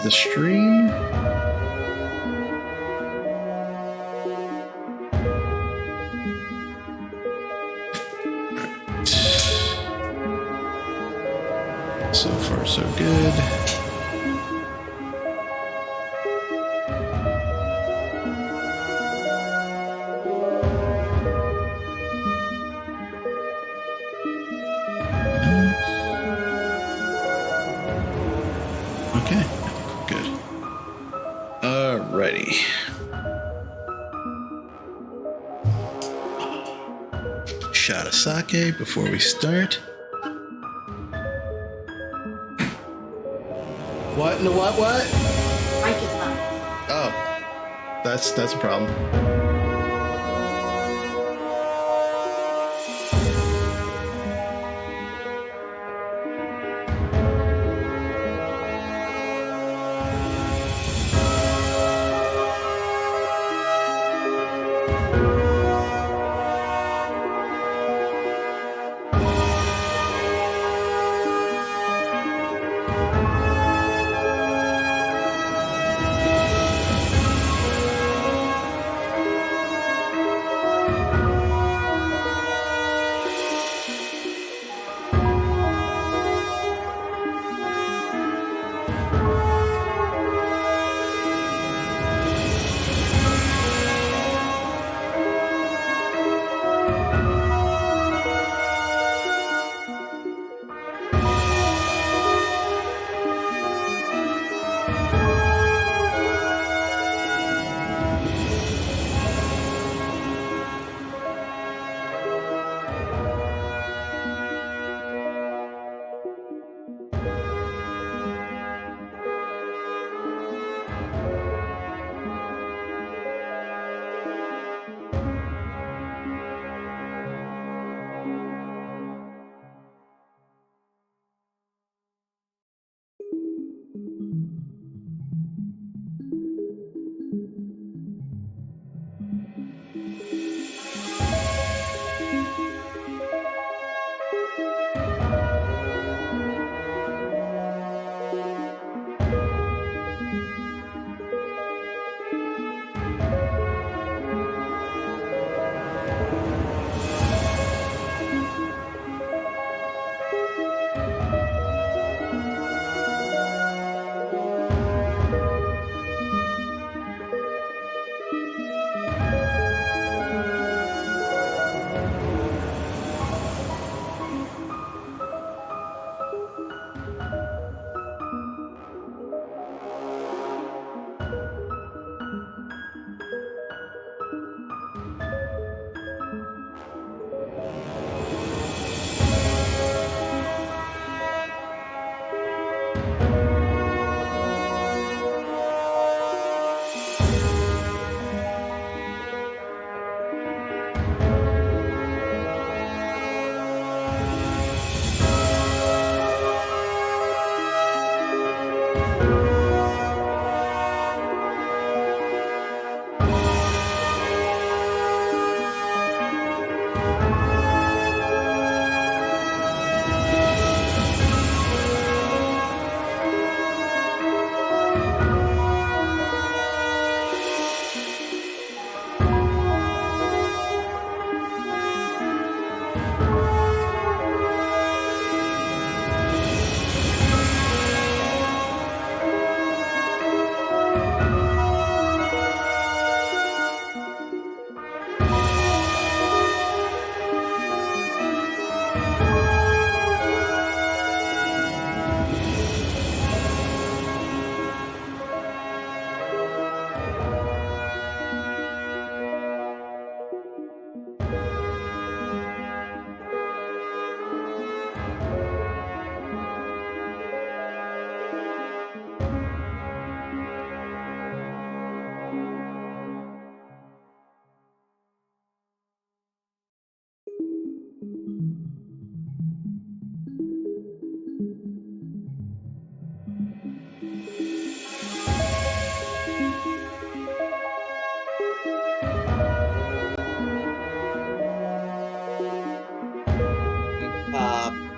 the stream. So far, so good. Okay, good. Alrighty. Shot of sake before we start. What? No, what? Mike is not. Oh, that's a problem.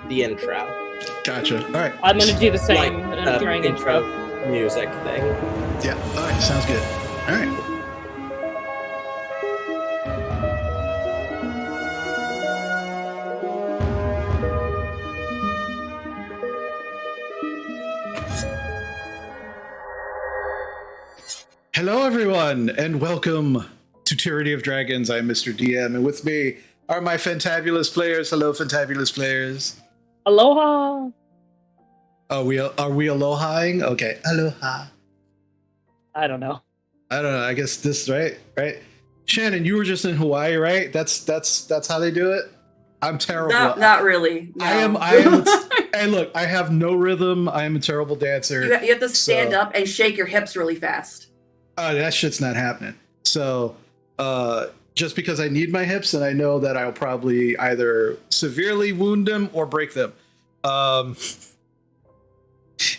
The intro. Gotcha. All right. I'm gonna do the same Like, during intro music thing. Yeah. All right. Sounds good. All right. Hello, everyone, and welcome to Tyranny of Dragons. I'm Mr. DM, and with me are my fantabulous players. Hello, fantabulous players. Aloha. Are we alohaing? Okay, aloha. I don't know. I don't know. I guess this right. Shannon, you were just in Hawaii, right? That's how they do it. I'm terrible. Not really. No. I am. Hey, look, I have no rhythm. I am a terrible dancer. You have to stand up and shake your hips really fast. That shit's not happening. So, just because I need my hips, and I know that I'll probably either severely wound them or break them,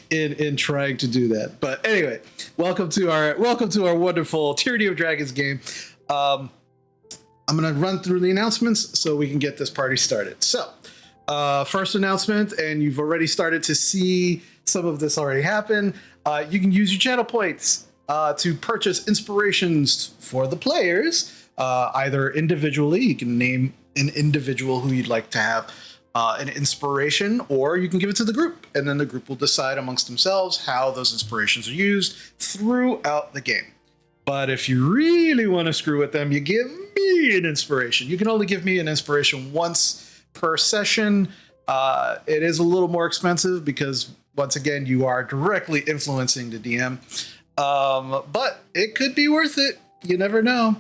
in trying to do that. But anyway, welcome to our wonderful Tyranny of Dragons game. I'm gonna run through the announcements so we can get this party started. So, first announcement, and you've already started to see some of this already happen. You can use your channel points to purchase inspirations for the players, either individually. You can name an individual who you'd like to have an inspiration, or you can give it to the group, and then the group will decide amongst themselves how those inspirations are used throughout the game. But if you really want to screw with them, you give me an inspiration. You can only give me an inspiration once per session. It is a little more expensive because, once again, you are directly influencing the DM. But it could be worth it. You never know.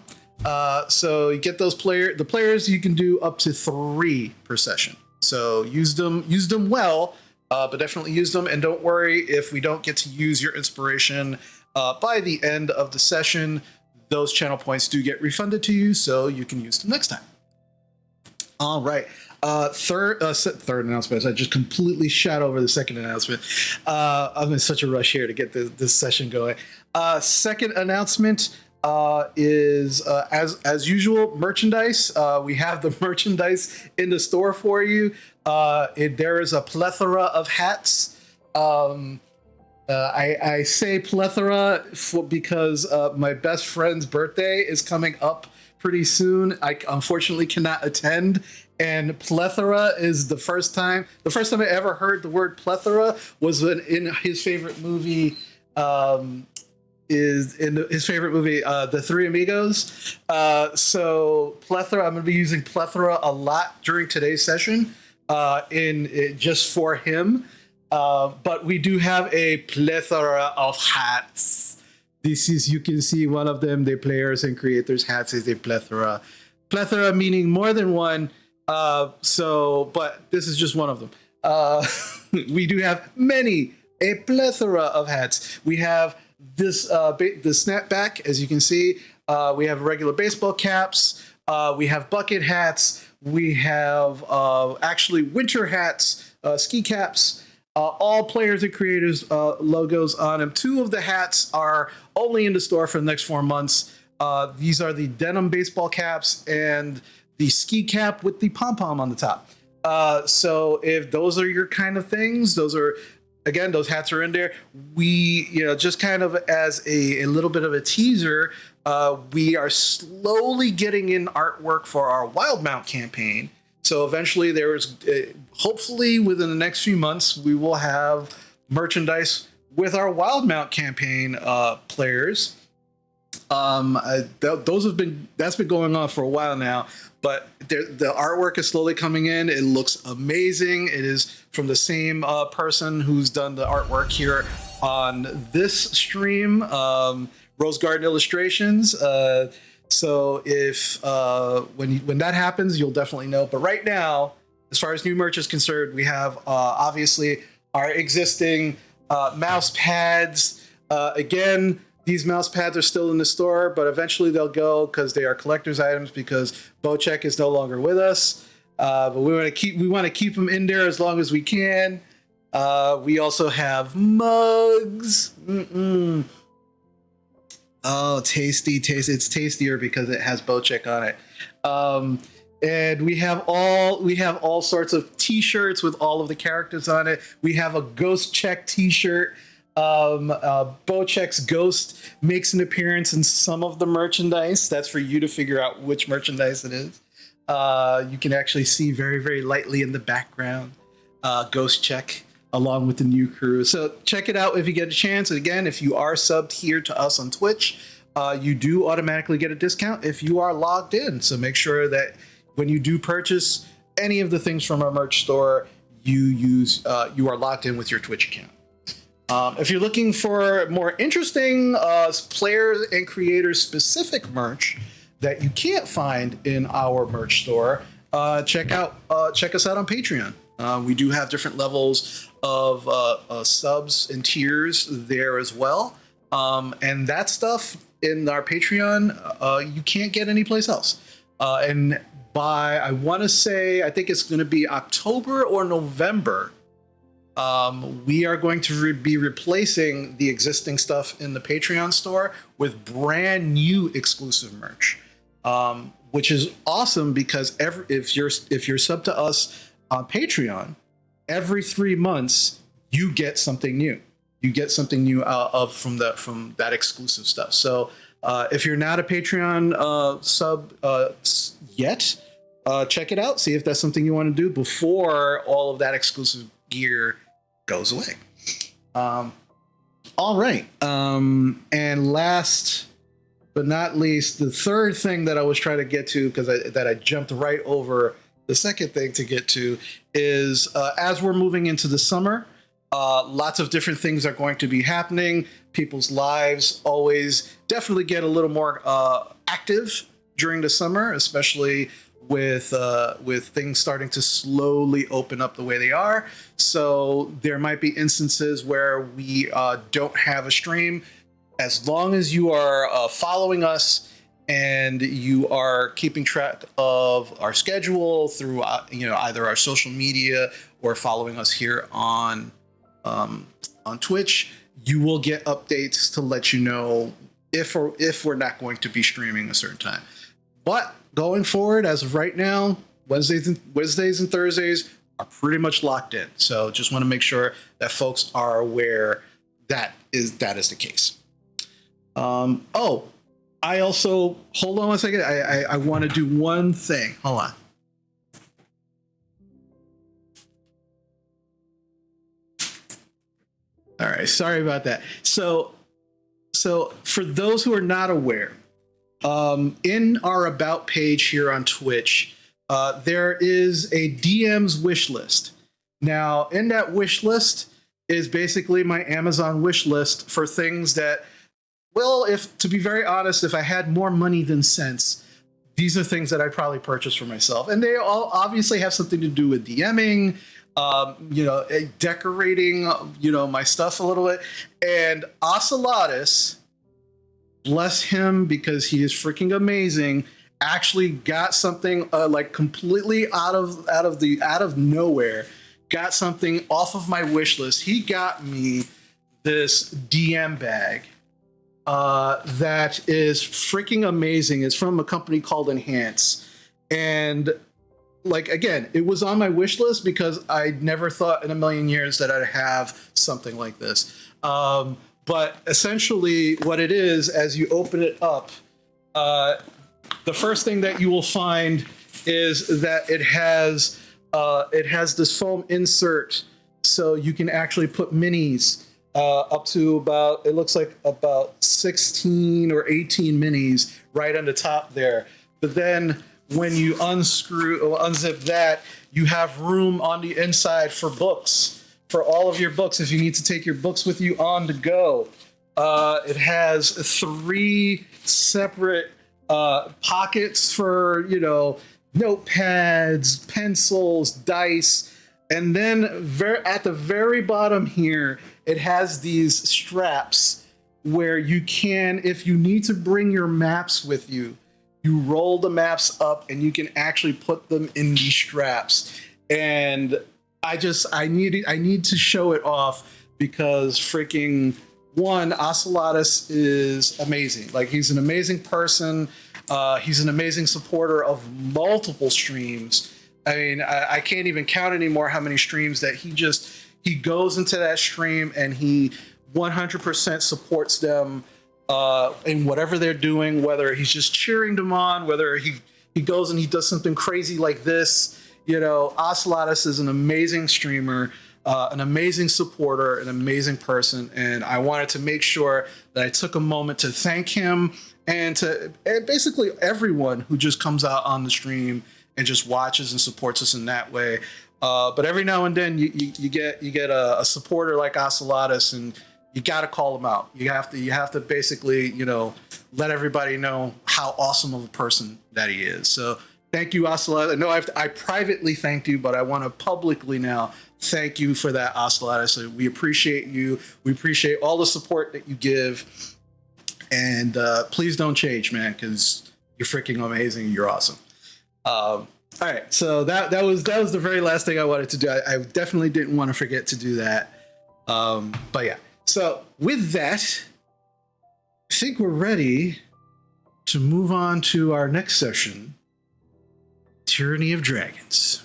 So you get the players, you can do up to 3 per session. So use them well, but definitely use them. And don't worry if we don't get to use your inspiration by the end of the session. Those channel points do get refunded to you, so you can use them next time. All right. Third announcement. I just completely shot over the second announcement. I'm in such a rush here to get this session going. Second announcement is as usual, merchandise. We have the merchandise in the store for you. There is a plethora of hats. I say plethora because my best friend's birthday is coming up pretty soon. I unfortunately cannot attend, and plethora is the first time I ever heard the word plethora was in his favorite movie. The Three Amigos. So plethora, I'm going to be using plethora a lot during today's session, just for him. But we do have a plethora of hats. You can see one of them, the players and creators hats is a plethora. Plethora meaning more than one. But this is just one of them. We do have a plethora of hats. We have this the snapback, as you can see. We have regular baseball caps. We have bucket hats. We have actually winter hats, ski caps. All players and creators logos on them. 2 of the hats are only in the store for the next 4 months. These are the denim baseball caps and the ski cap with the pom-pom on the top. So if those are your kind of things, those hats are in there. We, just kind of as a little bit of a teaser, we are slowly getting in artwork for our Wild Mount campaign. So eventually hopefully within the next few months, we will have merchandise with our Wild Mount campaign players. That's been going on for a while now, but the artwork is slowly coming in. It looks amazing. It is from the same person who's done the artwork here on this stream, Rose Garden Illustrations. So if when that happens, you'll definitely know. But right now, as far as new merch is concerned, we have obviously our existing mouse pads. Again, these mouse pads are still in the store, but eventually they'll go because they are collector's items because Bocek is no longer with us. But we want to keep them in there as long as we can. We also have mugs. Oh, tasty. It's tastier because it has Bocek on it. And we have all sorts of t-shirts with all of the characters on it. We have a Ghost Check t-shirt. Bochek's Ghost makes an appearance in some of the merchandise. That's for you to figure out which merchandise it is. You can actually see very, very lightly in the background Ghost Check along with the new crew. So check it out if you get a chance. And again, if you are subbed here to us on Twitch, you do automatically get a discount if you are logged in. So make sure that when you do purchase any of the things from our merch store, you are logged in with your Twitch account. If you're looking for more interesting players and creators specific merch that you can't find in our merch store, check us out on Patreon. We do have different levels of subs and tiers there as well, and that stuff in our Patreon you can't get anyplace else. And by I want to say I think it's going to be October or November. We are going to be replacing the existing stuff in the Patreon store with brand new exclusive merch, which is awesome because if you're subbed to us on Patreon, every 3 months you get something new. You get something new from that exclusive stuff. So if you're not a Patreon sub yet, check it out. See if that's something you want to do before all of that exclusive gear goes away. All right. And last but not least, the third thing that I was trying to get to, because I jumped right over the second thing to get to, is as we're moving into the summer, lots of different things are going to be happening. People's lives always definitely get a little more active during the summer, especially with things starting to slowly open up the way they are. So there might be instances where we don't have a stream. As long as you are following us and you are keeping track of our schedule through either our social media or following us here on Twitch, you will get updates to let you know if we're not going to be streaming a certain time. But going forward, as of right now, Wednesdays and Thursdays are pretty much locked in. So just want to make sure that folks are aware that is the case. I also, hold on one second. I want to do one thing. Hold on. All right, sorry about that. So for those who are not aware, in our About page here on Twitch, there is a DM's wish list. Now, in that wish list is basically my Amazon wish list for things that, well, to be very honest, if I had more money than sense, these are things that I'd probably purchase for myself. And they all obviously have something to do with DMing, decorating, my stuff a little bit. And Ocelotus, bless him because he is freaking amazing, actually got something like completely out of nowhere, got something off of my wish list. He got me this DM bag that is freaking amazing. It's from a company called Enhance. And like, again, it was on my wish list because I never thought in a million years that I'd have something like this. But essentially what it is, as you open it up, the first thing that you will find is that it has this foam insert, so you can actually put minis up to about, it looks like about 16 or 18 minis right on the top there. But then when you unzip that, you have room on the inside for books, for all of your books, if you need to take your books with you on the go. It has 3 separate pockets for, notepads, pencils, dice, and then at the very bottom here, it has these straps where you can, if you need to bring your maps with you, you roll the maps up and you can actually put them in these straps. And I need to show it off because freaking Ocelotus is amazing. Like, he's an amazing person. He's an amazing supporter of multiple streams. I mean, I can't even count anymore how many streams that he goes into that stream and he 100% supports them in whatever they're doing, whether he's just cheering them on, whether he goes and he does something crazy like this. You know, Ocelotus is an amazing streamer, an amazing supporter, an amazing person, and I wanted to make sure that I took a moment to thank him and basically everyone who just comes out on the stream and just watches and supports us in that way. But every now and then you get a supporter like Ocelotus, and you got to call him out. You have to basically, you know, let everybody know how awesome of a person that he is. So thank you, Ocelotus. I know I privately thanked you, but I want to publicly now thank you for that, Ocelotus. So we appreciate you. We appreciate all the support that you give. And please don't change, man, because you're freaking amazing. You're awesome. All right, so that was the very last thing I wanted to do. I definitely didn't want to forget to do that. But yeah, so with that, I think we're ready to move on to our next session, Tyranny of Dragons.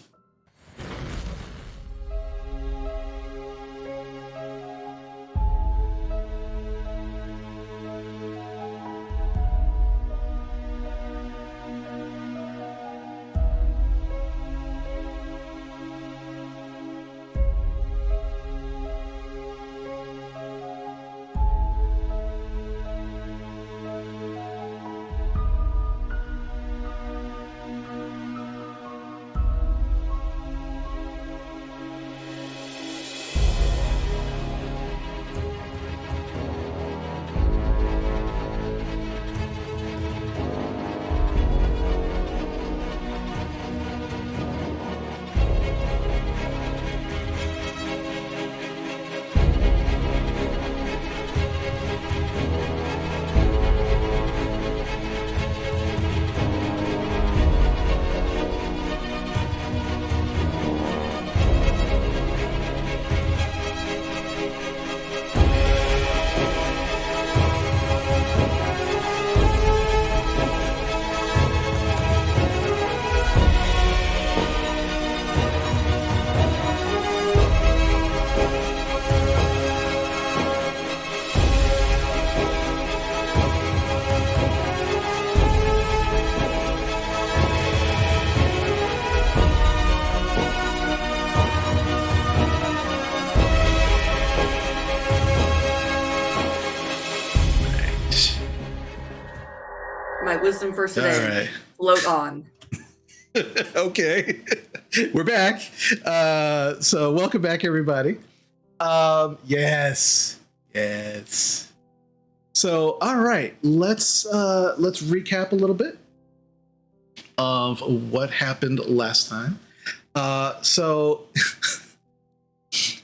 My wisdom for today. All right. Float on. Okay. We're back. So welcome back, everybody. Yes. So, all right, let's recap a little bit of what happened last time. So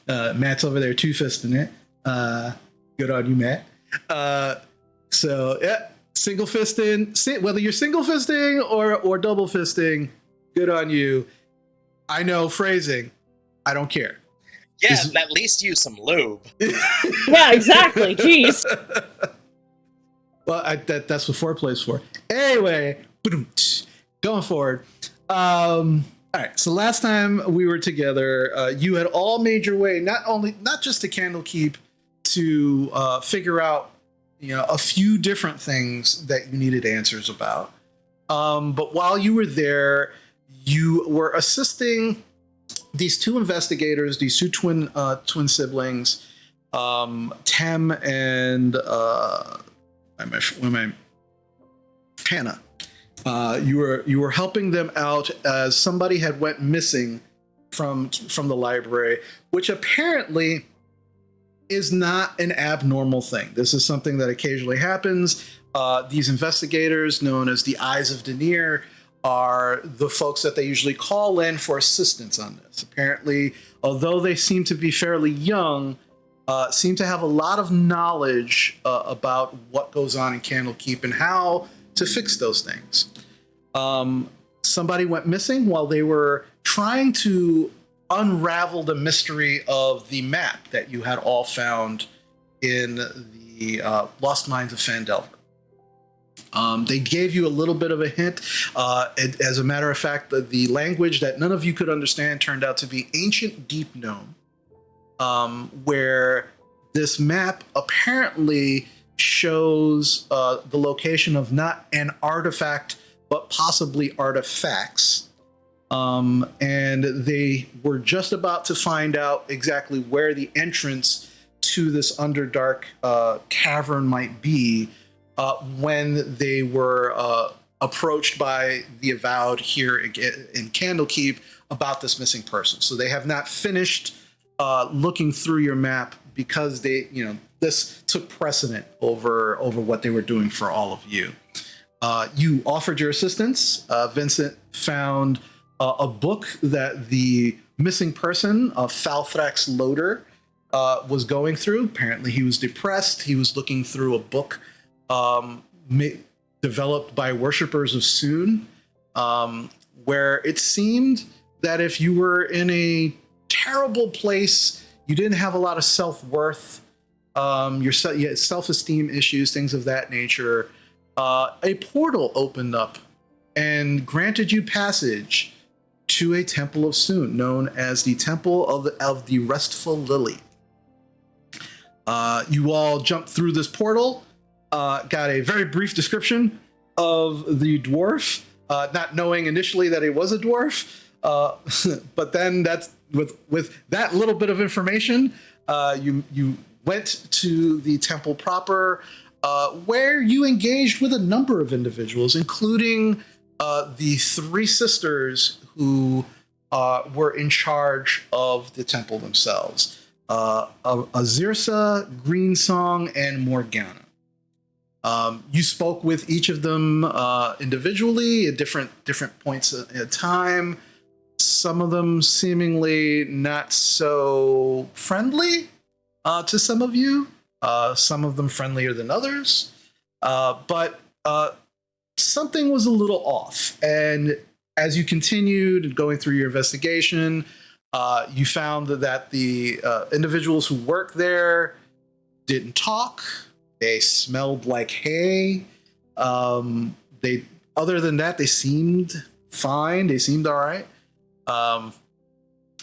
Matt's over there two-fisting it. Good on you, Matt. So yeah, single fisting, whether you're single fisting or double fisting, good on you. I know phrasing. I don't care. Yeah, at least use some lube. Yeah, exactly. Jeez. Well, that's what foreplay is for. Anyway, going forward. All right. So last time we were together, you had all made your way not just to Candlekeep to figure out, a few different things that you needed answers about. But while you were there, you were assisting these two investigators, these two twin siblings, Tem and Hannah. You were helping them out as somebody had went missing from the library, which apparently is not an abnormal thing. This is something that occasionally happens. These investigators, known as the Eyes of Denier, are the folks that they usually call in for assistance on this. Apparently, although they seem to be fairly young, seem to have a lot of knowledge about what goes on in Candlekeep and how to fix those things. Somebody went missing while they were trying to unravel the mystery of the map that you had all found in the Lost Mines of Phandelver. They gave you a little bit of a hint. As a matter of fact, the language that none of you could understand turned out to be Ancient Deep Gnome, where this map apparently shows the location of not an artifact, but possibly artifacts. And they were just about to find out exactly where the entrance to this Underdark cavern might be when they were approached by the Avowed here in Candlekeep about this missing person. So they have not finished looking through your map because this took precedent over what they were doing for all of you. You offered your assistance. Vincent found a book that the missing person, Falthrax Loader, was going through. Apparently he was depressed. He was looking through a book developed by worshippers of Sune, where it seemed that if you were in a terrible place, you didn't have a lot of self-worth, you had self-esteem issues, things of that nature, a portal opened up and granted you passage to a Temple of Sune, known as the Temple of the Restful Lily. You all jumped through this portal, got a very brief description of the dwarf, not knowing initially that he was a dwarf, but then that's with that little bit of information, you went to the temple proper, where you engaged with a number of individuals, including the three sisters who were in charge of the temple themselves, Azirsa, Greensong, and Morgana. You spoke with each of them individually at different points in time. Some of them seemingly not so friendly to some of you. Some of them friendlier than others. But something was a little off. And as you continued going through your investigation, you found that the individuals who worked there didn't talk. They smelled like hay. Other than that, they seemed fine. They seemed all right.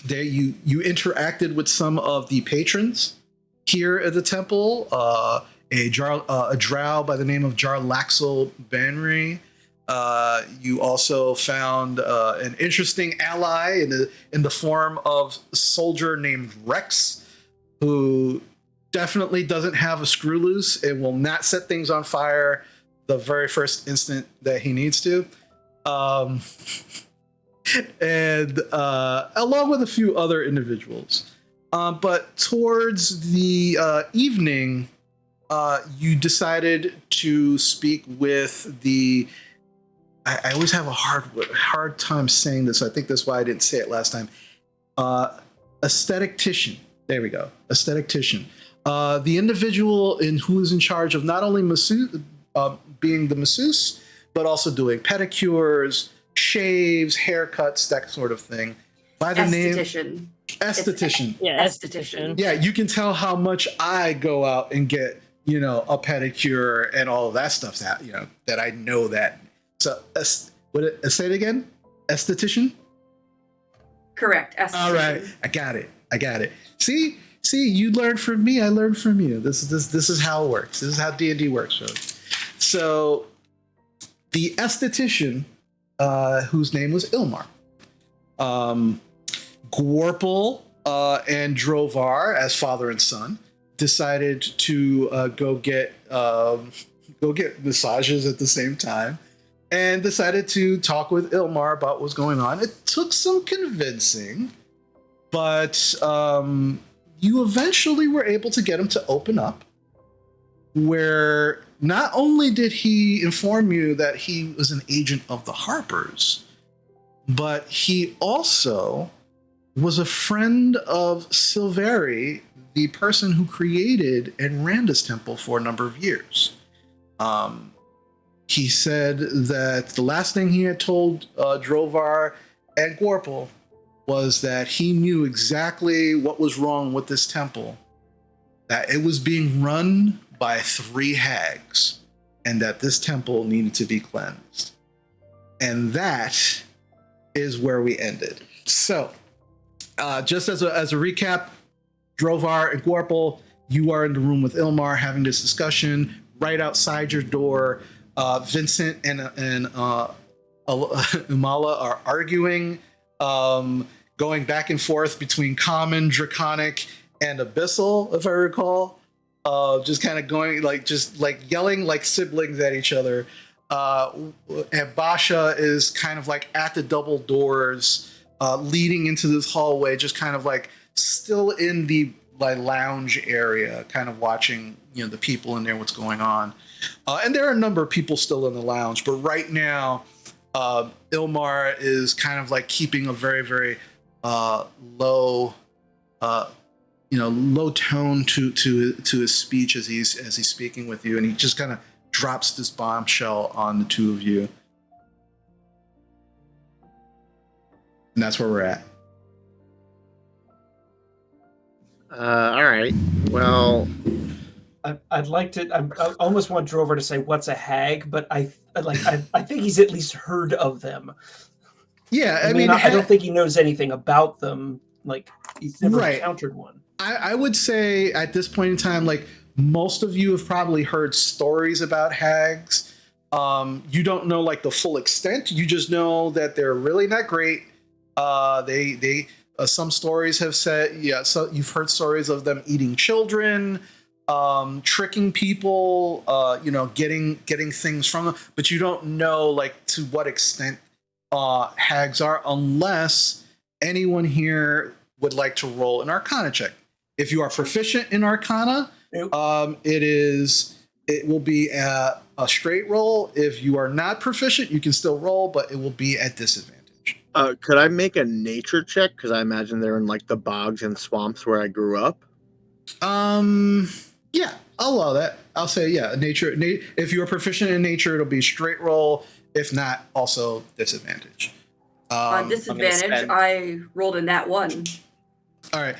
You interacted with some of the patrons here at the temple. A drow by the name of Jarlaxle Banry. You also found an interesting ally in the form of a soldier named Rex, who definitely doesn't have a screw loose and will not set things on fire the very first instant that he needs to. And along with a few other individuals. But towards the evening, you decided to speak with the... I always have a hard time saying this. So I think that's why I didn't say it last time. Aesthetician. There we go. Aesthetician. The individual who is in charge of not only being the masseuse, but also doing pedicures, shaves, haircuts, that sort of thing. By the name Esthetician. Yeah, esthetician. Yeah, you can tell how much I go out and get, a pedicure and all of that stuff that I know that. So, say it again? Esthetician? Correct. Esthetician. All right, I got it. See, you learned from me. I learned from you. This is how it works. This is how D&D works, folks. So, the esthetician, whose name was Ilmar, Gorple and Drovar, as father and son, decided to go get massages at the same time, and decided to talk with Ilmar about what's going on. It took some convincing, but you eventually were able to get him to open up, where not only did he inform you that he was an agent of the Harpers, but he also was a friend of Silveri, the person who created and ran this temple for a number of years. He said that the last thing he had told Drovar and Gorple was that he knew exactly what was wrong with this temple, that it was being run by 3 hags, and that this temple needed to be cleansed. And that is where we ended. So, just as a recap, Drovar and Gorple you are in the room with Ilmar having this discussion. Right outside your door, Vincent and Umala are arguing, going back and forth between common, draconic, and abyssal, if I recall. Just kind of going just yelling like siblings at each other. And Basha is kind of like at the double doors, leading into this hallway, just kind of like still in the lounge area, kind of watching the people in there, what's going on. And there are a number of people still in the lounge, but right now, Ilmar is kind of like keeping a very, very low, low tone to his speech as he's speaking with you, and he just kind of drops this bombshell on the two of you, and that's where we're at. All right. Well, I'd like to. I almost want Drover to say what's a hag, but I think he's at least heard of them. Yeah, I mean, I don't think he knows anything about them. Like he's never encountered one. I would say at this point in time, like most of you have probably heard stories about hags. You don't know like the full extent. You just know that they're really not great. They some stories have said, so you've heard stories of them eating children, tricking people, getting things from them, but you don't know like to what extent hags are, unless anyone here would like to roll an Arcana check. If you are proficient in Arcana, it will be a straight roll. If you are not proficient, you can still roll, but it will be at disadvantage. Could I make a nature check? Because I imagine they're in like the bogs and swamps where I grew up. Yeah, I'll allow that. I'll say nature. If you are proficient in nature, it'll be straight roll. If not, also disadvantage. On disadvantage, I rolled a nat 1. All right.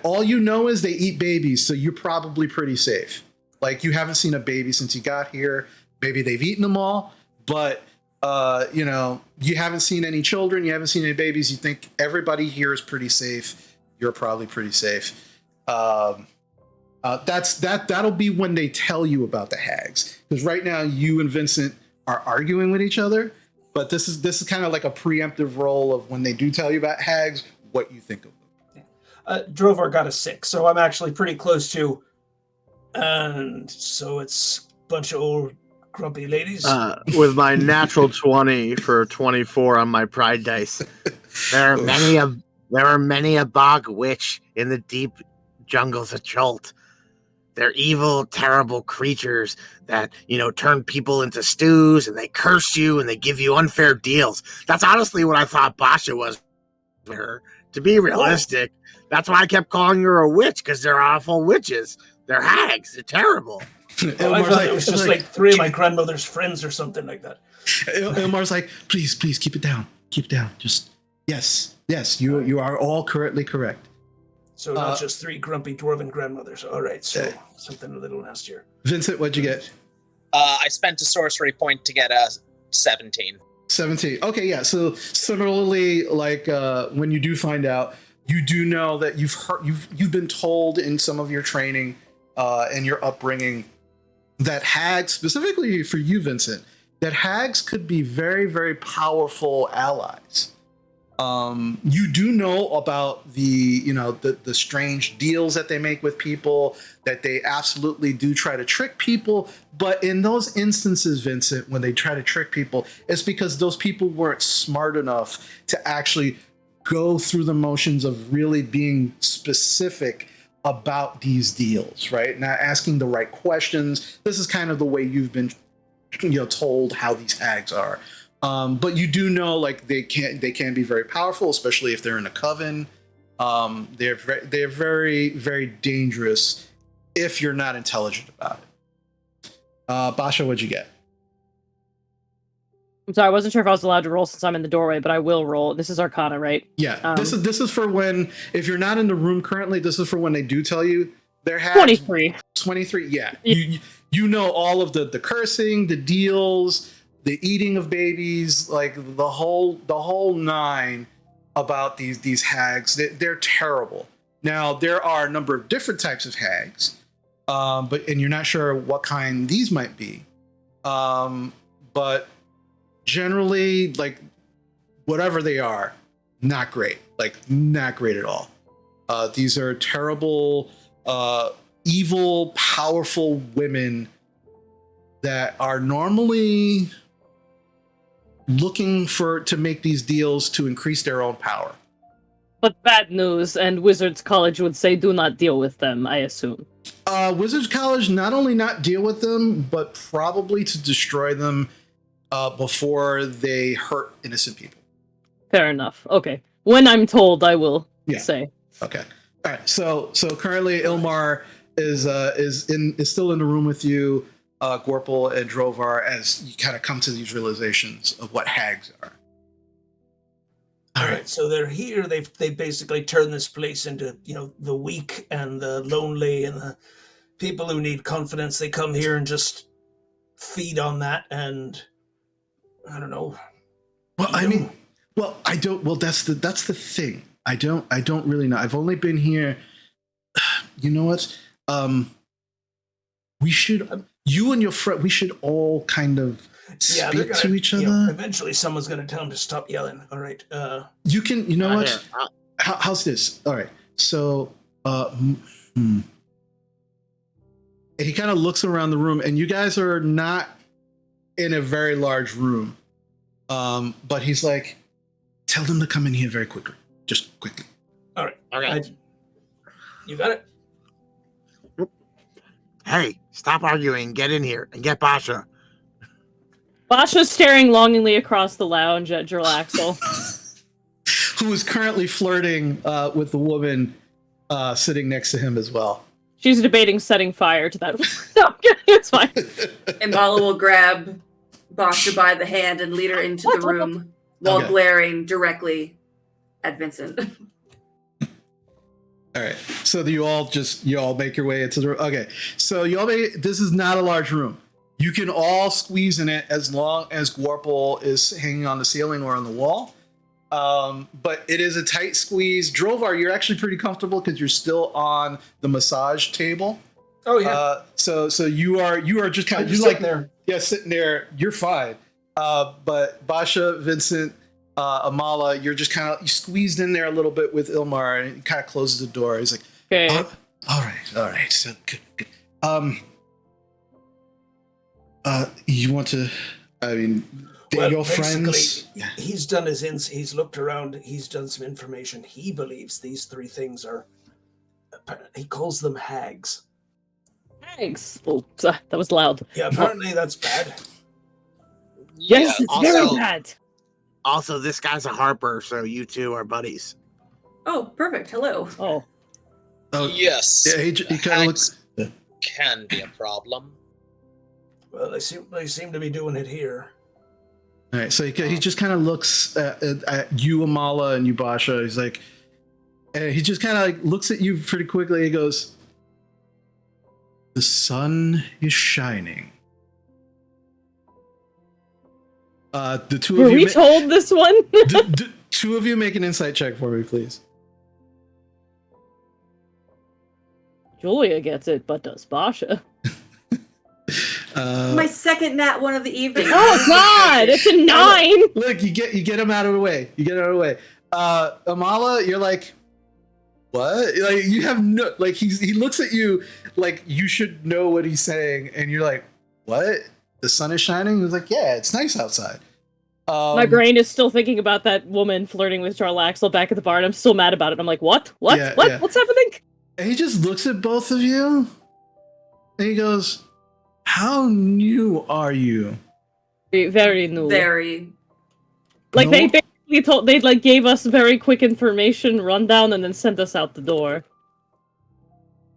All you know is they eat babies, so you're probably pretty safe. Like, you haven't seen a baby since you got here. Maybe they've eaten them all, but you haven't seen any children, you haven't seen any babies. You think everybody here is pretty safe. You're probably pretty safe. That'll be when they tell you about the hags. Because right now you and Vincent are arguing with each other, but this is kind of like a preemptive role of when they do tell you about hags, what you think of them. Drovar got a 6, so I'm actually pretty close to. And so it's a bunch of old grumpy ladies. With my natural 20 for 24 on my pride dice. There are many a bog witch in the deep jungles of Chult. They're evil, terrible creatures that, turn people into stews, and they curse you and they give you unfair deals. That's honestly what I thought Basha was for her. To be realistic, that's why I kept calling her a witch, because they're awful witches. They're hags. They're terrible. I thought it was just like 3 of my grandmother's friends or something like that. Ilmar's like, please, keep it down. Keep it down. Just, yes, you are all correctly correct. So not just 3 grumpy dwarven grandmothers. All right, so something a little nastier. Vincent, what'd you get? I spent a sorcery point to get a 17. 17. Okay, yeah. So similarly, like when you do find out, you do know that you've been told in some of your training and your upbringing that hags, specifically for you, Vincent, that hags could be very, very powerful allies. You do know about the strange deals that they make with people, that they absolutely do try to trick people. But in those instances, Vincent, when they try to trick people, it's because those people weren't smart enough to actually go through the motions of really being specific about these deals, right? Not asking the right questions. This is kind of the way you've been, told how these hags are. But you do know, like, they can be very powerful, especially if they're in a coven. They're very, very dangerous if you're not intelligent about it. Basha, what'd you get? I'm sorry, I wasn't sure if I was allowed to roll since I'm in the doorway, but I will roll. This is Arcana, right? Yeah, this is for when, if you're not in the room currently, this is for when they do tell you they're hags. 23. 23, yeah. You know all of the cursing, the deals, the eating of babies, like the whole 9 about these hags. They're terrible. Now there are a number of different types of hags, and you're not sure what kind these might be. But generally, like whatever they are, not great. Like not great at all. These are terrible, evil, powerful women that are normally looking to make these deals to increase their own power. But bad news, and Wizards College would say do not deal with them, I assume. Wizards College not only not deal with them, but probably to destroy them before they hurt innocent people. Fair enough. Okay. When I'm told, I will say. Okay. All right. So currently Ilmar is still in the room with you, Gorpal and Drovar, as you kind of come to these realizations of what hags are. All right, so they're here. They basically turned this place into, the weak and the lonely and the people who need confidence. They come here and just feed on that, and I don't know. Well, I don't. Well, that's the thing. I don't really know. I've only been here. You know what? We should. You and your friend. We should all kind of speak to each other. Eventually, someone's going to tell them to stop yelling. All right. You can. You know what? How's this? All right. So, and he kind of looks around the room, and you guys are not in a very large room. But he's like, tell them to come in here very quickly. Just quickly. All right. Okay. You got it. Hey, stop arguing. Get in here and get Basha. Basha's staring longingly across the lounge at Jarlaxle, who is currently flirting with the woman sitting next to him as well. She's debating setting fire to that. No, it's fine. Imbala will grab Basha by the hand and lead her into the room while glaring directly at Vincent. All right. So you all make your way into the room. Okay. So this is not a large room. You can all squeeze in it as long as Gorpal is hanging on the ceiling or on the wall. But it is a tight squeeze. Drovar, you're actually pretty comfortable because you're still on the massage table. Oh yeah. So you are just kind of sitting there. Yeah, sitting there. You're fine. But Basha, Vincent, Amala, you're just kind of squeezed in there a little bit with Ilmar, and he kind of closes the door. He's like, okay. All right. So good. You want to? I mean, they're your friends. He's done he's looked around. He's done some information. He believes these three things are. He calls them hags. Hags. Oh, that was loud. Yeah, apparently that's bad. Yes, it's very bad. Also, this guy's a Harper, so you two are buddies. Oh, perfect. Hello. Oh, yes. Yeah, he kind of looks. Can be a problem. Well, they seem to be doing it here. All right, so he just kind of looks at you, Amala, and you, Basha. He's like, and he just kind of like looks at you pretty quickly. He goes, "The sun is shining." The two were of you. We told this one? Two of you make an insight check for me, please. Julia gets it, but does Basha? My second nat one of the evening. Oh God, it's a 9. Look, you get him out of the way. Amala, you're like, what? Like you have no, like he looks at you like you should know what he's saying, and you're like, what? The sun is shining? He's like, yeah, it's nice outside. My brain is still thinking about that woman flirting with Jarlaxle back at the bar, and I'm still mad about it. I'm like, what? Yeah. What's happening? And he just looks at both of you, and he goes, how new are you? Very new. Very. Like, they basically they gave us very quick information rundown and then sent us out the door.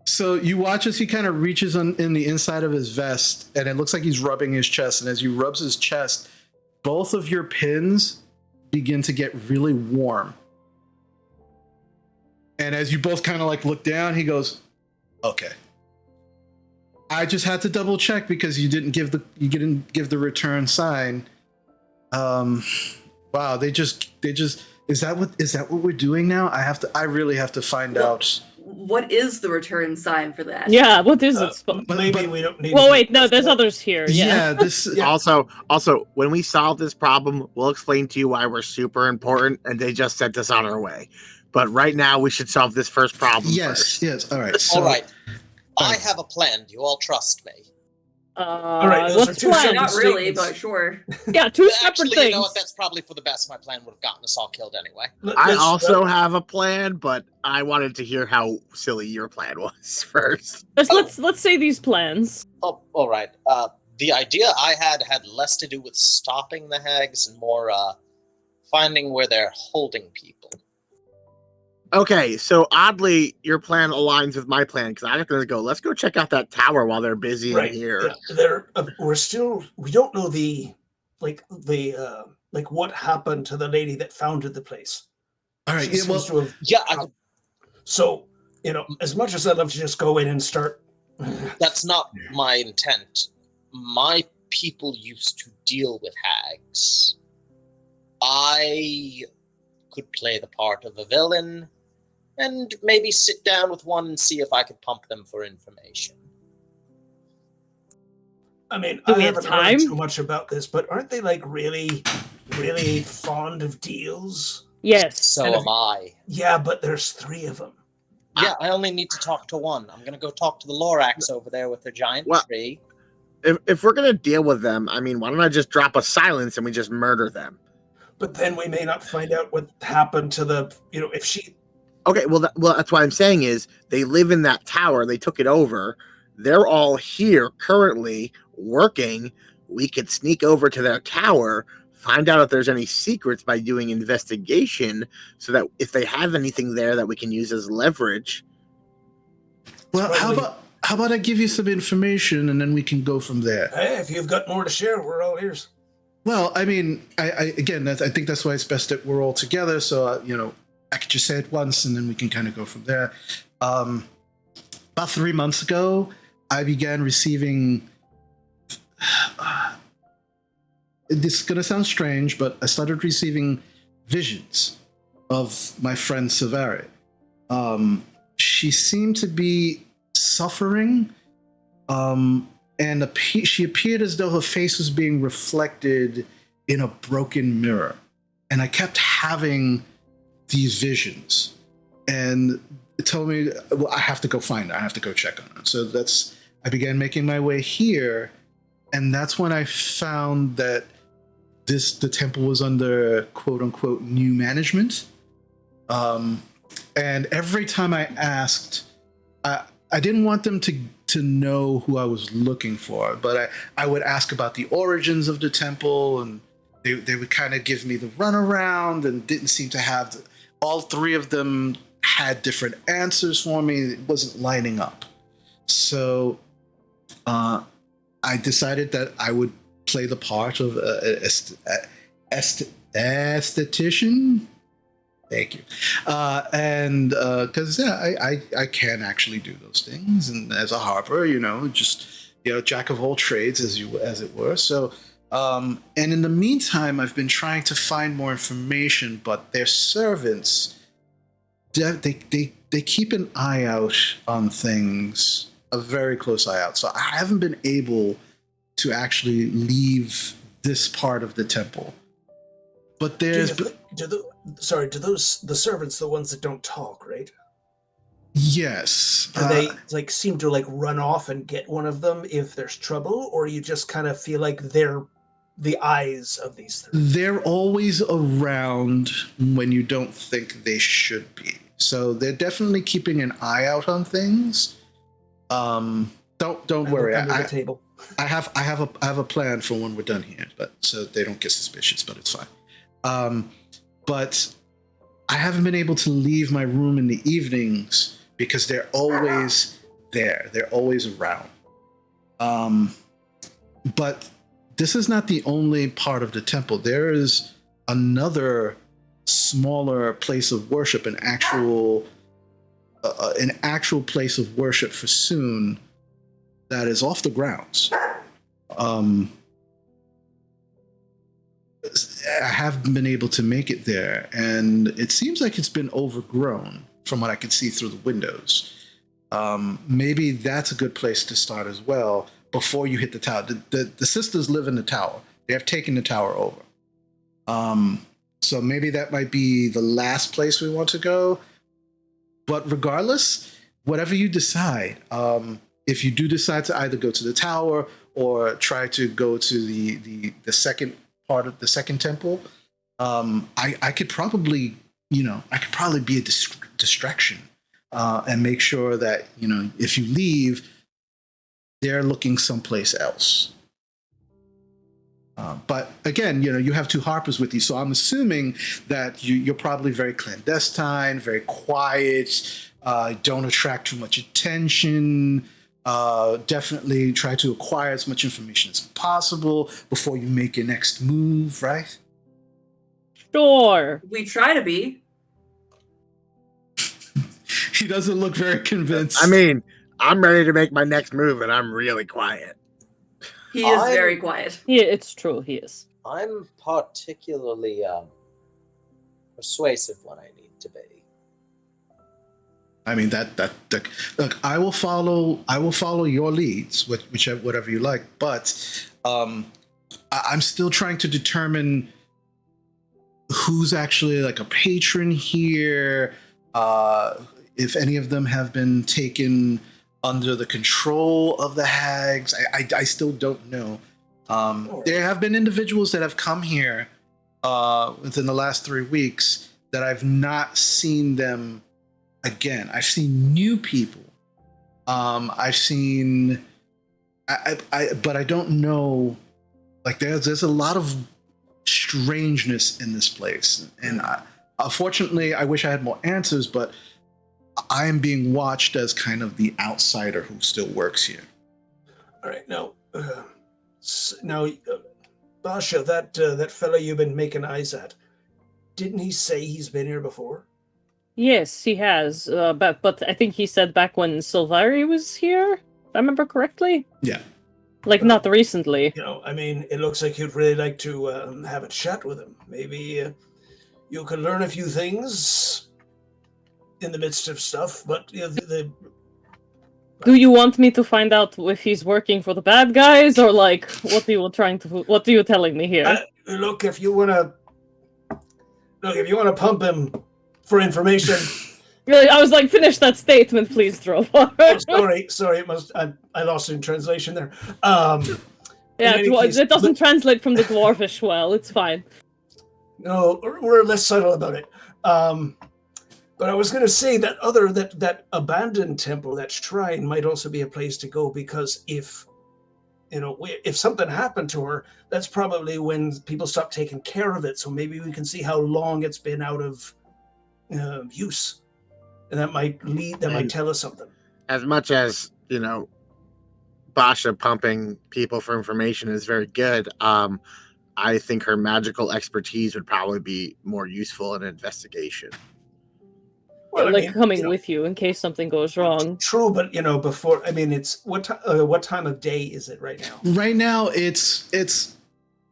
So you watch as he kind of reaches in the inside of his vest, and it looks like he's rubbing his chest. And as he rubs his chest, both of your pins begin to get really warm. And as you both kind of like look down, he goes, "Okay. I just had to double check because you didn't give the return sign." Wow, they just is that what we're doing now? I really have to find out. what is the return sign for that? Yeah, what is it? Maybe we don't need. Well, to wait, no, discuss there's that. others here. Yeah. this. Yeah. Also, when we solve this problem, we'll explain to you why we're super important, and they just sent us on our way. But right now, we should solve this first problem first. Yes. All right. So, All right. I have a plan. You all trust me. right, those are What's two plan? Not really, statements. but sure. Yeah, two separate Actually, things. you know what? That's probably for the best. My plan would have gotten us all killed anyway. I Let's- also have a plan, but I wanted to hear how silly your plan was first. Let's say these plans. Oh, all right. The idea I had less to do with stopping the hags and more finding where they're holding people. Okay, so oddly, your plan aligns with my plan because I'm going to go. Let's go check out that tower while they're busy right. in here. Yeah, they're we don't know the what happened to the lady that founded the place. all right. She seems to have, Yeah, I could, so as much as I'd love to just go in and start. that's not my intent. My people used to deal with hags. I could play the part of a villain and maybe sit down with one and see if I could pump them for information. I mean, Do I we have haven't heard time? too much about this, but aren't they like really, really fond of deals? Yes. So And if- am I. Yeah, but there's 3 of them. Yeah, I only need to talk to one. I'm gonna go talk to the Lorax over there with their giant Well- tree. If we're going to deal with them, I mean, why don't I just drop a silence and we just murder them? But then we may not find out what happened to the, if she. Okay, well, that's what I'm saying is they live in that tower. They took it over. They're all here currently working. We could sneak over to their tower, find out if there's any secrets by doing investigation so that if they have anything there that we can use as leverage. Well, Probably- how about I give you some information and then we can go from there. Hey, if you've got more to share, we're all ears. Well, I mean, I think that's why it's best that we're all together. So I could just say it once and then we can kind of go from there. About 3 months ago, I began receiving. This is gonna sound strange, but I started receiving visions of my friend Savary. She seemed to be suffering, and she appeared as though her face was being reflected in a broken mirror. And I kept having these visions, and it told me, well, I have to go find her. I have to go check on her. So I began making my way here, and that's when I found that the temple was under quote unquote new management. And every time I asked, I didn't want them to know who I was looking for, but I would ask about the origins of the temple, and they would kind of give me the runaround and didn't seem to have all 3 of them had different answers for me. It wasn't lining up. So I decided that I would play the part of esthetician. Thank you. And because I can actually do those things, and as a harper, just jack of all trades, as it were. So, and in the meantime, I've been trying to find more information, but their servants, they keep an eye out on things, a very close eye out. So I haven't been able to actually leave this part of the temple. But there's Do those the servants the ones that don't talk, right? yes. Do they seem to run off and get one of them if there's trouble, or you just kind of feel like they're the eyes of these 3? They're always around when you don't think they should be. So they're definitely keeping an eye out on things. Don't worry. Under the table. I have a plan for when we're done here, but so they don't get suspicious, but it's fine. But I haven't been able to leave my room in the evenings because they're always there. They're always around. But this is not the only part of the temple. There is another smaller place of worship, an actual place of worship for Sune that is off the grounds. I haven't been able to make it there, and it seems like it's been overgrown from what I could see through the windows. Maybe that's a good place to start as well before you hit the tower. The sisters live in the tower. They have taken the tower over. So maybe that might be the last place we want to go. But regardless, whatever you decide, if you do decide to either go to the tower or try to go to the second part of the second temple, I could probably be a distraction and make sure that if you leave, they're looking someplace else. But again, you have two Harpers with you, so I'm assuming that you're probably very clandestine, very quiet, don't attract too much attention. Definitely try to acquire as much information as possible before you make your next move, right? Sure. We try to be. He doesn't look very convinced. I mean, I'm ready to make my next move, and I'm really quiet. He is very quiet. Yeah, it's true. He is. I'm particularly persuasive when I need to be. I mean that look, I will follow your leads, whatever you like, but I'm still trying to determine who's actually like a patron here, if any of them have been taken under the control of the hags. I still don't know. There have been individuals that have come here within the last 3 weeks that I've not seen them again. I've seen new people. I've seen, but I don't know. Like there's a lot of strangeness in this place, and unfortunately, I wish I had more answers. But I am being watched as kind of the outsider who still works here. All right, Basha, that fellow you've been making eyes at, didn't he say he's been here before? Yes, he has. But I think he said back when Silvari was here, if I remember correctly. Yeah. Like, not recently. I mean, it looks like you'd really like to have a chat with him. Maybe you could learn a few things in the midst of stuff, but do you want me to find out if he's working for the bad guys, or like what are you telling me here? Look, if you wanna pump him for information. Really, I was like, finish that statement, please, Drovar. Oh, sorry, I lost it in translation there. It doesn't translate from the dwarvish well. It's fine. No, we're less subtle about it. But I was going to say that that abandoned temple, that shrine, might also be a place to go, because if something happened to her, that's probably when people stop taking care of it. So maybe we can see how long it's been out of use, and that might tell us something. As much as Basha pumping people for information is very good, I think her magical expertise would probably be more useful in an investigation. Well, coming with you in case something goes wrong. True, but before. I mean, it's what time of day is it right now? Right now, it's.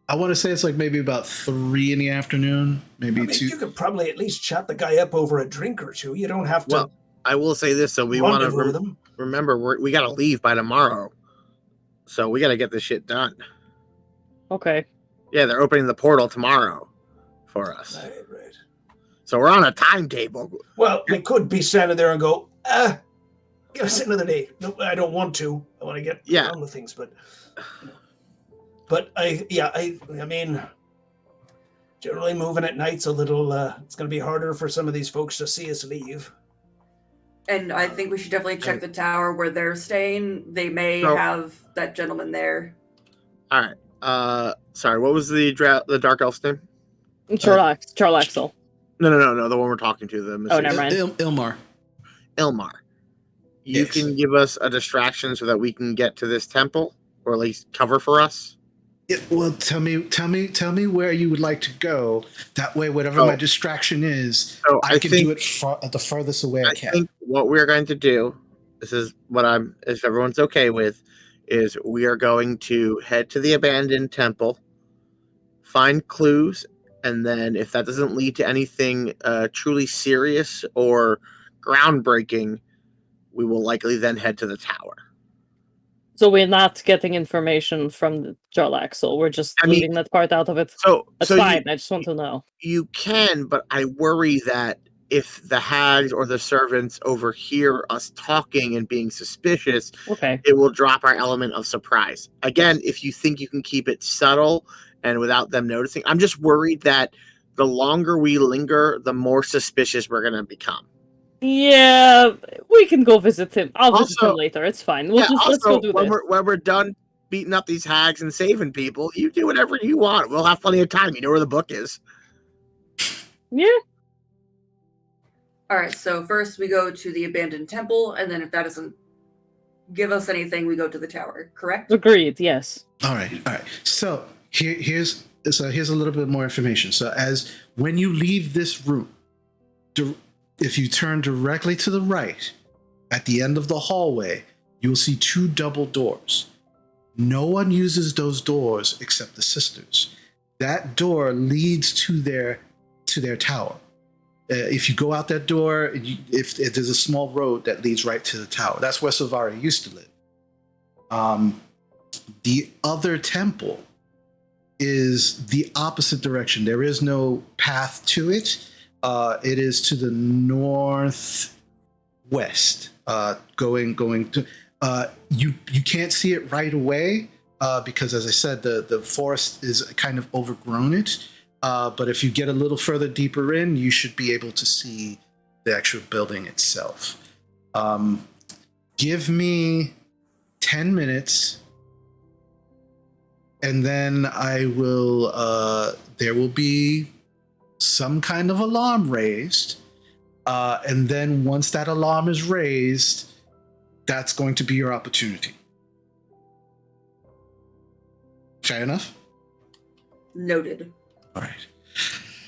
I want to say it's like maybe about 3 PM, maybe 2. You could probably at least chat the guy up over a drink or two. You don't have to. Well, I will say this: so we want to remember we got to leave by tomorrow, so we got to get this shit done. Okay. Yeah, they're opening the portal tomorrow for us. Right. So we're on a timetable. Well, we could be standing there and go, give us another day. No, I don't want to. I want to get on with things, but I mean, generally moving at night's a little. It's going to be harder for some of these folks to see us leave. And I think we should definitely check the tower where they're staying. They may have that gentleman there. All right. Sorry, what was the dark elf's name? Charlaxel. No. The one we're talking to. Never mind. Ilmar. You can give us a distraction so that we can get to this temple, or at least cover for us. Yeah, well, tell me where you would like to go. That way, whatever my distraction is, I can do it at the furthest away I can. I think what we're going to do, this is what if everyone's okay with, is we are going to head to the abandoned temple, find clues, and then if that doesn't lead to anything truly serious or groundbreaking, we will likely then head to the tower. So we're not getting information from the Jarlaxle. We're just leaving that part out of it. That's fine. I just want to know. You can, but I worry that if the hags or the servants overhear us talking and being suspicious, it will drop our element of surprise. Again, if you think you can keep it subtle and without them noticing, I'm just worried that the longer we linger, the more suspicious we're going to become. Yeah, we can go visit him. I'll visit him later. It's fine. Let's go do this. When we're done beating up these hags and saving people, you do whatever you want. We'll have plenty of time. You know where the book is. Yeah. All right, so first we go to the abandoned temple, and then if that doesn't give us anything, we go to the tower, correct? Agreed, yes. All right. So here's a little bit more information. So when you leave this room, if you turn directly to the right, at the end of the hallway, you will see 2 double doors. No one uses those doors except the sisters. That door leads to their tower. If you go out that door, if there's a small road that leads right to the tower, that's where Savari used to live. The other temple is the opposite direction. There is no path to it. It is to the northwest, going to. You can't see it right away because, as I said, the forest is kind of overgrown it. But if you get a little further deeper in, you should be able to see the actual building itself. Give me 10 minutes, and then I will. There will be some kind of alarm raised, and then once that alarm is raised, that's going to be your opportunity. Fair enough? Noted. All right.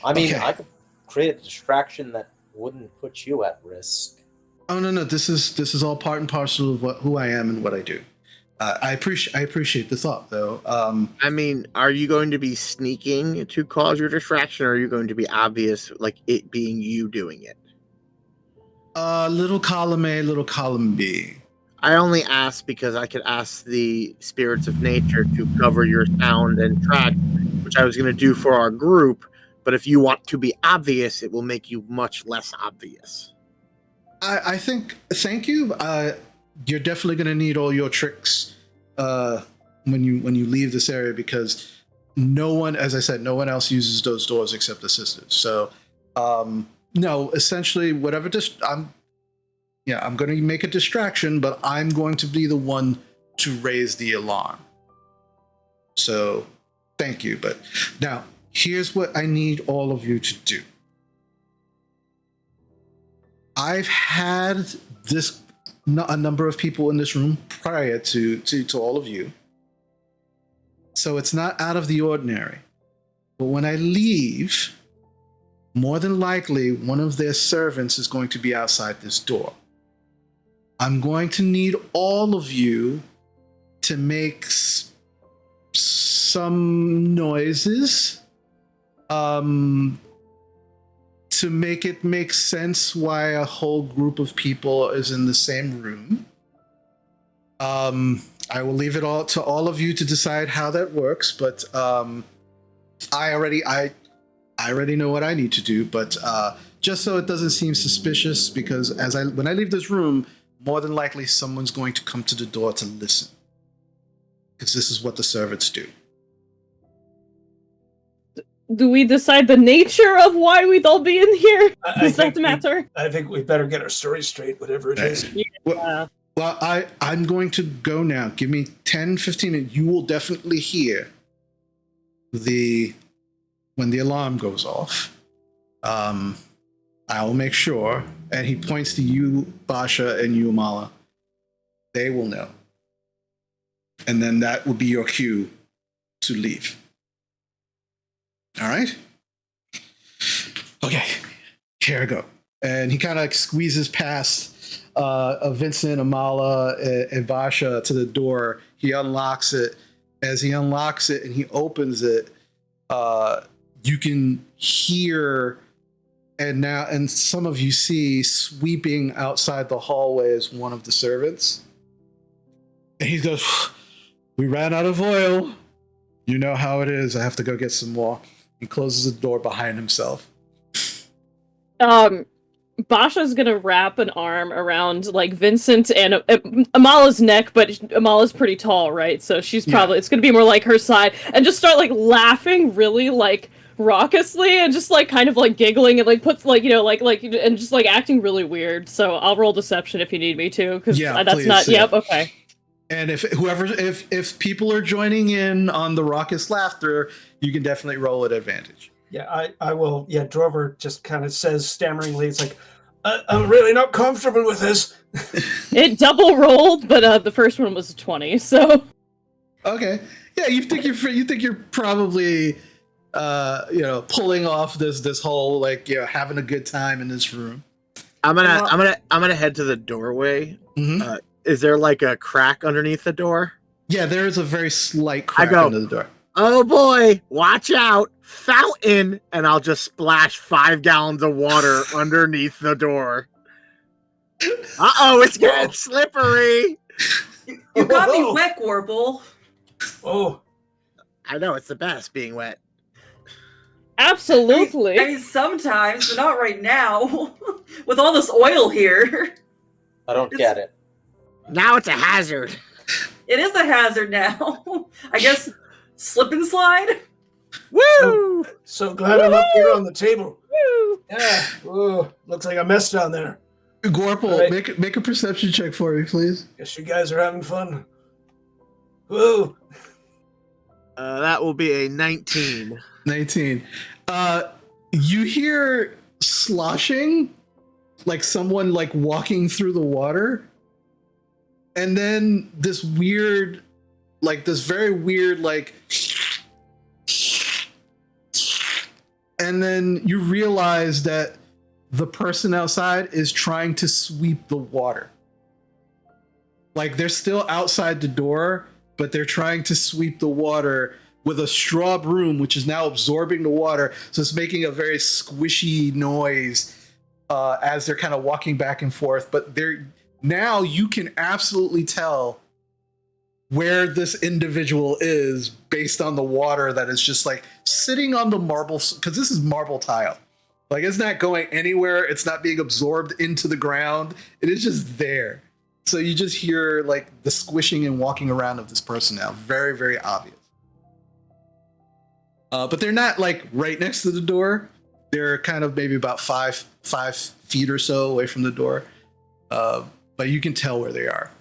I mean, I could create a distraction that wouldn't put you at risk. Oh no, this is all part and parcel of who I am and what I do. I appreciate the thought, though. I mean, are you going to be sneaking to cause your distraction, or are you going to be obvious, like it being you doing it? Little column A, little column B. I only ask because I could ask the spirits of nature to cover your sound and track, which I was going to do for our group. But if you want to be obvious, it will make you much less obvious. I think. Thank you. You're definitely going to need all your tricks when you leave this area, because no one, as I said, no one else uses those doors except the sisters. So, no, essentially, whatever. I'm going to make a distraction, but I'm going to be the one to raise the alarm. So, thank you. But now, here's what I need all of you to do. I've had a number of people in this room prior to all of you. So it's not out of the ordinary. But when I leave, more than likely, one of their servants is going to be outside this door. I'm going to need all of you to make some noises to make it make sense why a whole group of people is in the same room. I will leave it all to all of you to decide how that works, but I already know what I need to do, but just so it doesn't seem suspicious, because when I leave this room, more than likely someone's going to come to the door to listen, because this is what the servants do. Do we decide the nature of why we'd all be in here? Does that matter? I think we better get our story straight, whatever it is. Yeah. Well, I'm going to go now. Give me 10, 15, and you will definitely hear when the alarm goes off. I will make sure, and he points to you, Basha, and you, Amala. They will know. And then that will be your cue to leave. All right? Okay, here I go. And he kind of squeezes past Vincent, Amala, and Basha to the door. He unlocks it. As he unlocks it and he opens it, you can hear and some of you see sweeping outside the hallway is one of the servants. And he goes, "We ran out of oil. You know how it is. I have to go get some more." He closes the door behind himself. Basha's gonna wrap an arm around like Vincent and Amala's neck, but Amala's pretty tall, right? So she's probably it's gonna be more like her side, and just start like laughing really like raucously and just like kind of like giggling and like puts like like and just like acting really weird. So I'll roll deception if you need me to, because that's please, not. Yep. Okay. And if people are joining in on the raucous laughter, you can definitely roll at advantage. Yeah, I will. Yeah, Drover just kind of says stammeringly, it's like, I'm really not comfortable with this. It double rolled, but the first one was a 20, so. Okay. Yeah, you think you're probably pulling off this whole like having a good time in this room. I'm gonna head to the doorway. Mm-hmm. Is there like a crack underneath the door? Yeah, there is a very slight crack under the door. Oh boy, watch out, fountain, and I'll just splash 5 gallons of water underneath the door. Uh-oh, it's getting slippery. You got me wet, Gorble. Oh. I know, it's the best being wet. Absolutely. I mean, sometimes, but not right now. With all this oil here. I don't get it. Now it's a hazard. It is a hazard now. I guess slip and slide. Woo! So glad I'm up here on the table. Woo! Yeah. Ooh, looks like I messed down there. Gorple, Right. make a perception check for me, please. Guess you guys are having fun. Woo! That will be a 19. 19. You hear sloshing, like someone like walking through the water, and then this very weird like, and then you realize that the person outside is trying to sweep the water. Like they're still outside the door, but they're trying to sweep the water with a straw broom, which is now absorbing the water. So it's making a very squishy noise as they're kind of walking back and forth. But now you can absolutely tell where this individual is based on the water that is just like sitting on the marble, because this is marble tile. Like it's not going anywhere. It's not being absorbed into the ground. It is just there. So you just hear like the squishing and walking around of this person now. Very, very obvious. But they're not like right next to the door. They're kind of maybe about five feet or so away from the door. But you can tell where they are.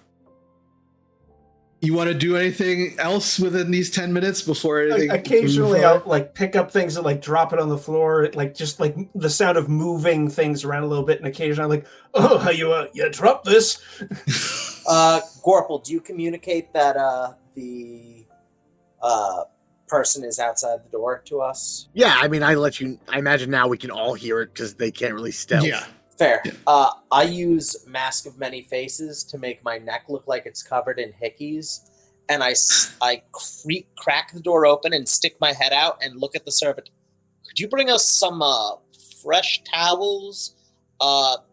You want to do anything else within these 10 minutes before anything? Occasionally I'll like pick up things and like drop it on the floor, like just like the sound of moving things around a little bit, and occasionally I'm like, oh, you dropped this. Gorple, do you communicate that the person is outside the door to us? Yeah, I mean, I imagine now we can all hear it because they can't really stealth. Yeah. Fair. Yeah. I use Mask of Many Faces to make my neck look like it's covered in hickeys, and I crack the door open and stick my head out and look at the servant. Could you bring us some fresh towels,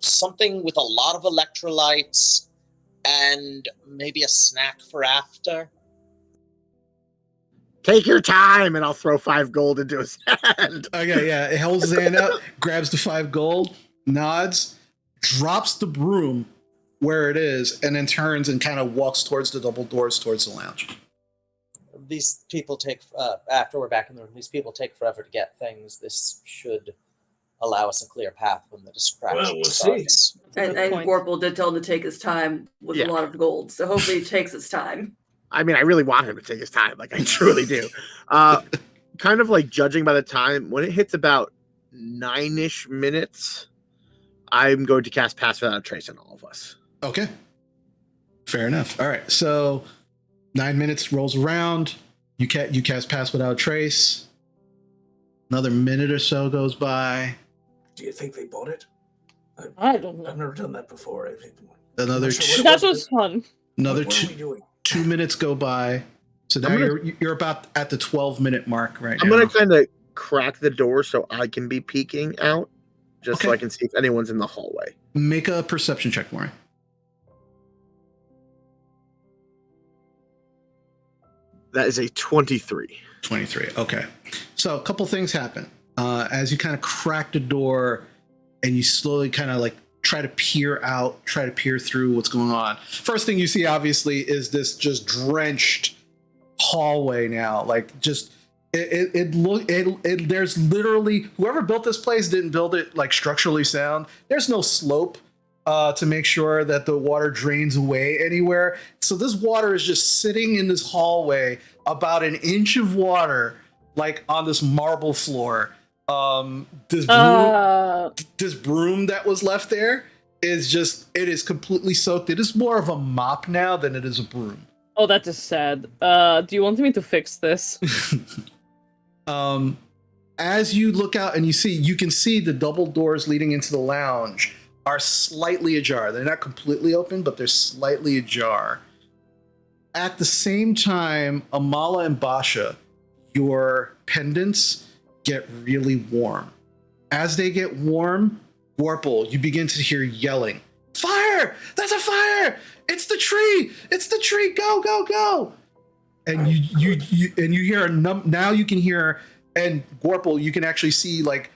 something with a lot of electrolytes, and maybe a snack for after? Take your time, and I'll throw 5 gold into his hand. Okay, yeah. It holds his hand out, grabs the 5 gold, nods, drops the broom where it is, and then turns and kind of walks towards the double doors towards the lounge. These people take, after we're back in the room, these people take forever to get things. This should allow us a clear path when the distraction Well, we'll starts. And Gorple did tell him to take his time with a lot of gold, so hopefully he takes his time. I mean, I really want him to take his time. Like, I truly do. Kind of like judging by the time, when it hits about 9-ish minutes, I'm going to cast Pass Without a Trace on all of us. Okay. Fair enough. All right. So 9 minutes rolls around. You cast Pass Without a Trace. Another minute or so goes by. Do you think they bought it? I don't know. I've never done that before. Another That was fun. another What are we doing? 2 minutes go by. So now you're about at the 12-minute mark right now. I'm going to kind of crack the door so I can be peeking out. just so I can see if anyone's in the hallway. Make a perception check for me. That is a 23. 23. Okay. So a couple things happen. As you kind of crack the door and you slowly kind of like try to peer out, try to peer through what's going on. First thing you see, obviously, is this just drenched hallway now. Like just there's literally, whoever built this place didn't build it like structurally sound. There's no slope to make sure that the water drains away anywhere. So this water is just sitting in this hallway, about an inch of water, like on this marble floor. This broom that was left there is just, it is completely soaked. It is more of a mop now than it is a broom. Oh, that is sad. Do you want me to fix this? As you look out and you can see the double doors leading into the lounge are slightly ajar. They're not completely open, but they're slightly ajar. At the same time, Amala and Basha, your pendants get really warm. As they get warm, Warple, you begin to hear yelling. Fire! That's a fire! It's the tree! It's the tree! Go, go, go! And you hear now you can hear, and Warple, you can actually see like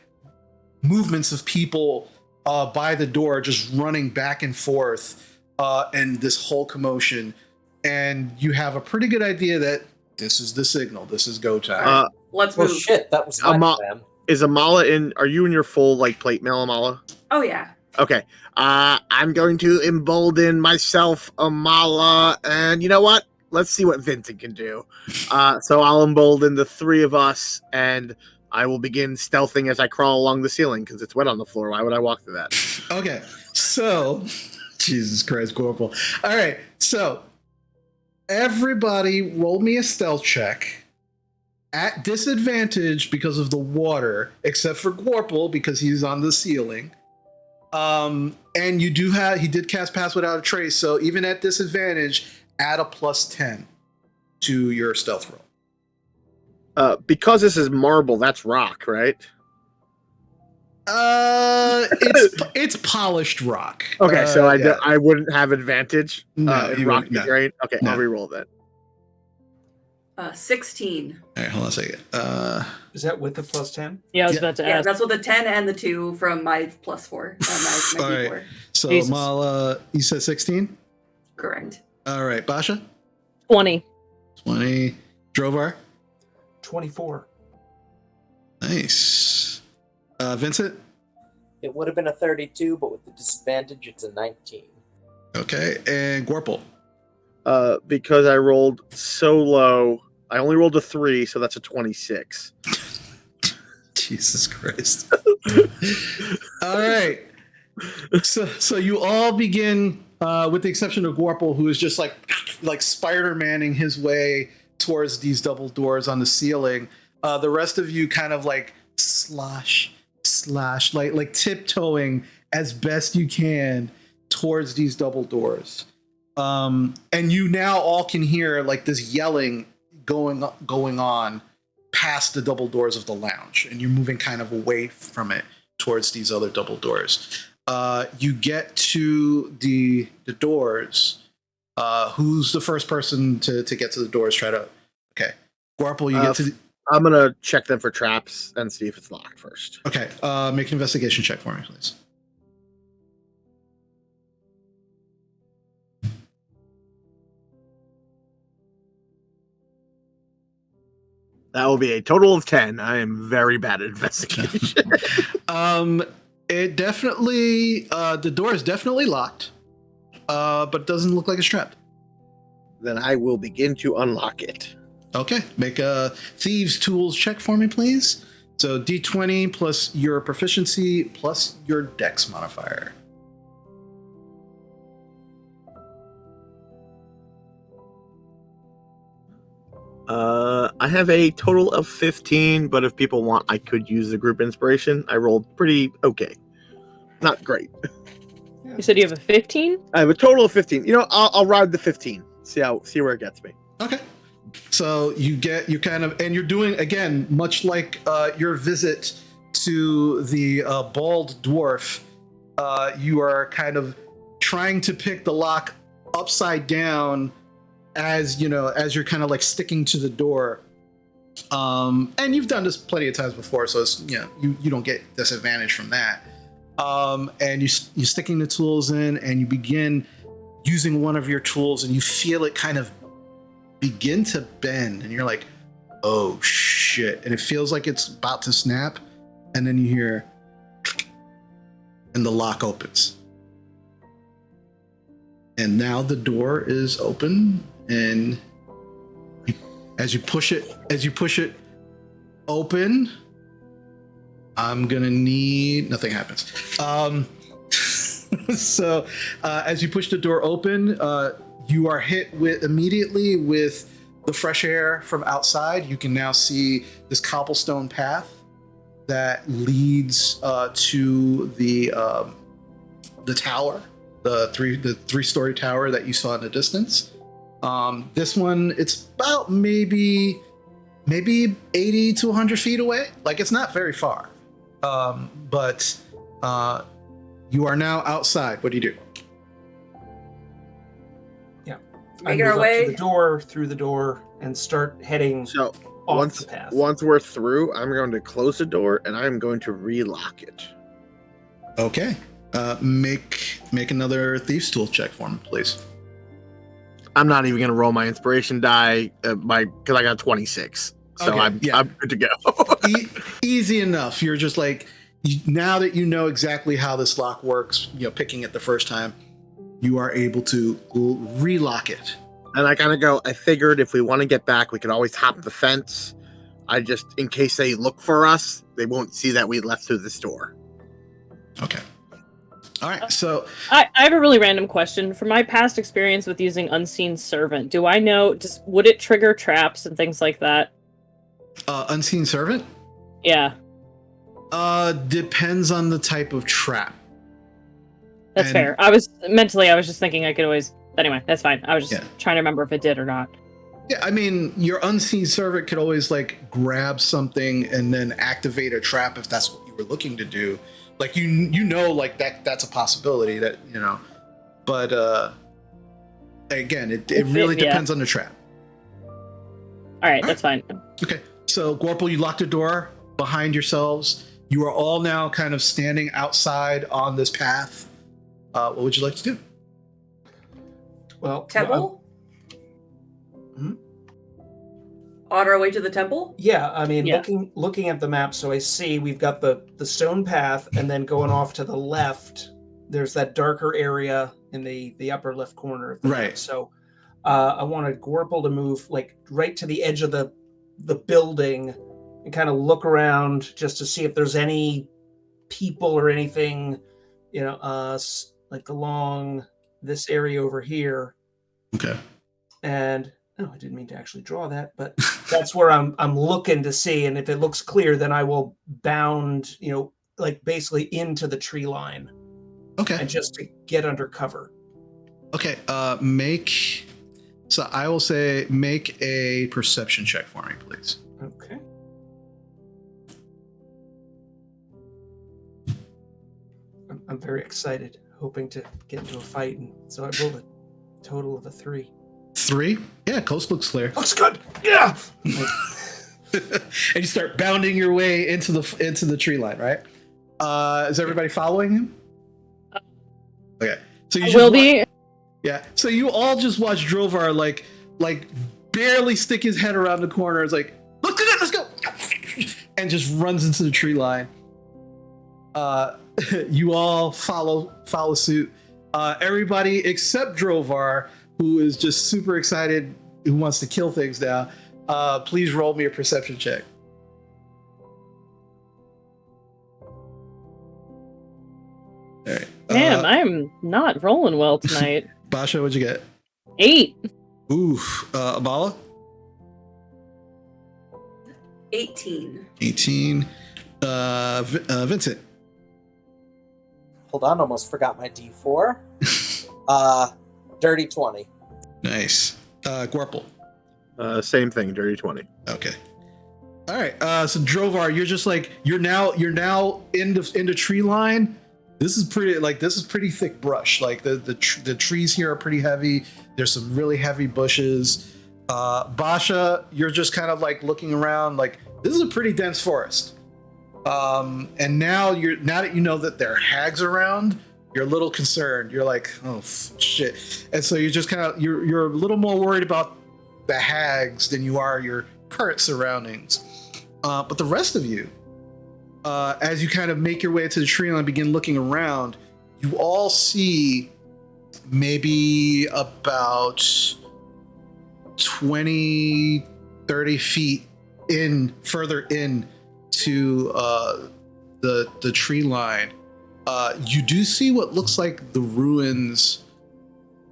movements of people by the door just running back and forth and this whole commotion. And you have a pretty good idea that this is the signal. This is go time. Let's move. Oh shit, that was my plan. Is Amala in? Are you in your full like plate mail, Amala? Oh yeah. Okay. I'm going to embolden myself, Amala, and you know what? Let's see what Vincent can do. So I'll embolden the three of us, and I will begin stealthing as I crawl along the ceiling because it's wet on the floor. Why would I walk through that? Okay. So, Jesus Christ, Corporal. All right. So, everybody roll me a stealth check at disadvantage because of the water, except for Gorple because he's on the ceiling. And he did cast Pass Without a Trace, so even at disadvantage, add a +10 to your stealth roll. Because this is marble, that's rock, right? It's polished rock. Okay, so yeah. I wouldn't have advantage. No, in you rock wouldn't, no. terrain. Okay, No. I'll reroll that. 16. All right, hold on a second. Is that with the +10? Yeah, I was Yeah. about to Yeah, ask. that's with the 10 and the 2 from my +4. My All right. D4. So, Jesus. Mala, you said 16? Correct. All right, Basha? 20. 20. Drovar? 24. Nice. Vincent? It would have been a 32, but with the disadvantage, it's a 19. Okay. And Gorple? Because I rolled so low, I only rolled a 3, so that's a 26. Jesus Christ. All right. So you all begin, with the exception of Gorple, who is just like Spider-Manning his way towards these double doors on the ceiling. The rest of you kind of like slash, like tiptoeing as best you can towards these double doors. And you now all can hear like this yelling going on past the double doors of the lounge, and you're moving kind of away from it towards these other double doors. You get to the doors. Who's the first person to get to the doors? Okay. Gorple, you get to I'm gonna check them for traps and see if it's locked first. Okay. Make an investigation check for me, please. That will be a total of 10. I am very bad at investigation. It definitely, the door is definitely locked, but it doesn't look like it's trapped. Then I will begin to unlock it. Okay, make a thieves tools check for me, please. So D20 plus your proficiency plus your dex modifier. I have a total of 15, but if people want, I could use the group inspiration. I rolled pretty okay. Not great. You said you have a 15? I have a total of 15. You know, I'll ride the 15. See where it gets me. Okay. So you kind of, and you're doing, again, much like your visit to the bald dwarf, you are kind of trying to pick the lock upside down as you're kind of like sticking to the door. And you've done this plenty of times before, so it's you don't get disadvantage from that. And you're sticking the tools in, and you begin using one of your tools, and you feel it kind of begin to bend, and you're like, oh shit, and it feels like it's about to snap, and then you hear and the lock opens, and now the door is open, and as you push it open, I'm gonna need nothing happens. So as you push the door open, you are hit immediately with the fresh air from outside. You can now see this cobblestone path that leads to the tower, the three-story tower that you saw in the distance. This one, it's about maybe 80 to 100 feet away. Like, it's not very far. But you are now outside. What do you do? Make our way to the door, through the door, and start heading So off the path. once we're through, I'm going to close the door and I'm going to relock it. Okay. Make another thieves tool check for me, please. I'm not even going to roll my inspiration die because I got 26. So Okay, I'm good to go. Easy enough. You're just like, now that you know exactly how this lock works, picking it the first time, you are able to relock it. And I kind of go, I figured if we want to get back, we could always hop the fence. In case they look for us, they won't see that we left through this door. Okay. All right. So I have a really random question. From my past experience with using Unseen Servant, do I know, would it trigger traps and things like that? Unseen Servant? Yeah. Depends on the type of trap. That's fair. I was just thinking I could always. Anyway, that's fine. I was just trying to remember if it did or not. Yeah, I mean, your Unseen Servant could always like grab something and then activate a trap if that's what you were looking to do. Like like that's a possibility that But again, it really depends on the trap. All right, that's fine. Okay, so Gorple, you locked the door behind yourselves. You are all now kind of standing outside on this path. What would you like to do? Well, temple? On our way to the temple? Yeah, I mean, looking at the map, so I see we've got the stone path, and then going off to the left, there's that darker area in the upper left corner of the map. So I wanted Gorple to move like right to the edge of the building and kind of look around just to see if there's any people or anything, like along this area over here. Okay. And I didn't mean to actually draw that, but that's where I'm looking to see. And if it looks clear, then I will bound, like basically into the tree line. Okay. And just to get under cover. Okay. So I will say make a perception check for me, please. Okay. I'm very excited, hoping to get into a fight. And so I rolled a total of a 3. 3? Yeah, coast looks clear. Looks good. Yeah. And you start bounding your way into the tree line, right? Is everybody following him? Okay. So you will be. Yeah. So you all just watch Drovar like barely stick his head around the corner. It's like, let's go, and just runs into the tree line. You all follow suit. Everybody except Drovar, who is just super excited, who wants to kill things now. Please roll me a perception check. All right. Damn, I'm not rolling well tonight. Basha, what'd you get? 8. Oof. Amala? 18. 18. Vincent? Hold on, almost forgot my D4. Dirty 20. Nice. Gorple? Same thing, dirty 20. Okay. All right. So Drovar, you're just like you're now into tree line. This is pretty thick brush. Like the trees here are pretty heavy. There's some really heavy bushes. Basha, you're just kind of like looking around. Like this is a pretty dense forest. And now that you know that there are hags around, you're a little concerned. You're like, oh shit. And so you're just kind of you're a little more worried about the hags than you are your current surroundings. But the rest of you, as you kind of make your way to the tree line and begin looking around, you all see maybe about 20, 30 feet further in to the tree line. You do see what looks like the ruins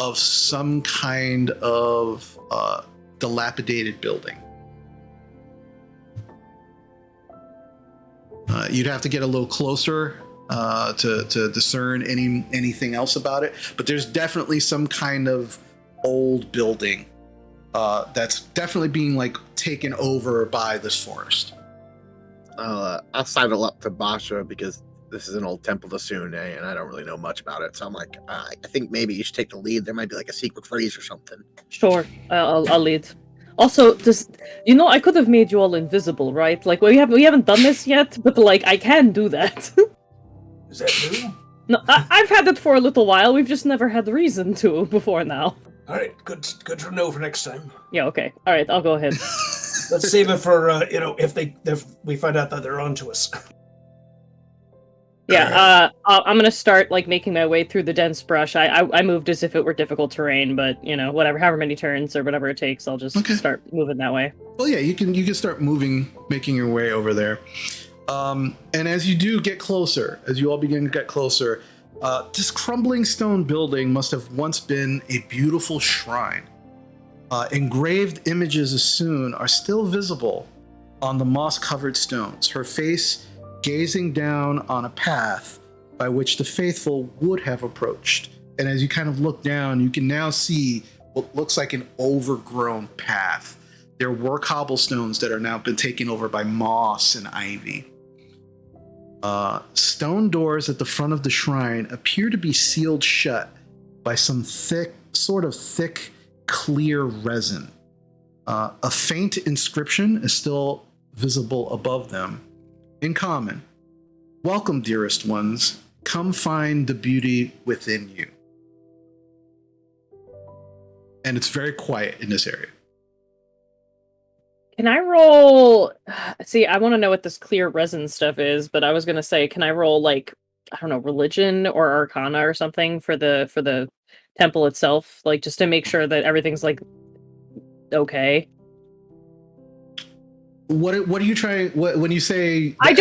of some kind of dilapidated building. You'd have to get a little closer to discern anything else about it, but there's definitely some kind of old building that's definitely being like taken over by this forest. I'll sidle up to Basha because this is an old Temple of Sune, and I don't really know much about it. So I'm like, I think maybe you should take the lead. There might be like a secret phrase or something. Sure, I'll lead. Also, I could have made you all invisible, right? Like we haven't done this yet, but like I can do that. Is that true? No, I've had it for a little while. We've just never had the reason to before now. All right, good to know for next time. Yeah, okay. All right, I'll go ahead. Let's save it for if we find out that they're onto us. Yeah, I'm gonna start like making my way through the dense brush. I moved as if it were difficult terrain, but whatever, however many turns or whatever it takes, I'll just start moving that way. Well, yeah, you can start making your way over there. And as you do get closer, as you all begin to get closer, this crumbling stone building must have once been a beautiful shrine. Engraved images of Sune are still visible on the moss-covered stones. Her face gazing down on a path by which the faithful would have approached. And as you kind of look down, you can now see what looks like an overgrown path. There were cobblestones that are now been taken over by moss and ivy. Stone doors at the front of the shrine appear to be sealed shut by some thick, clear resin. A faint inscription is still visible above them. In common, welcome, dearest ones. Come find the beauty within you. And it's very quiet in this area. Can I roll? See, I want to know what this clear resin stuff is, but I was gonna say, can I roll like, I don't know, religion or arcana or something for the temple itself, like just to make sure that everything's like okay. What are you trying? When you say I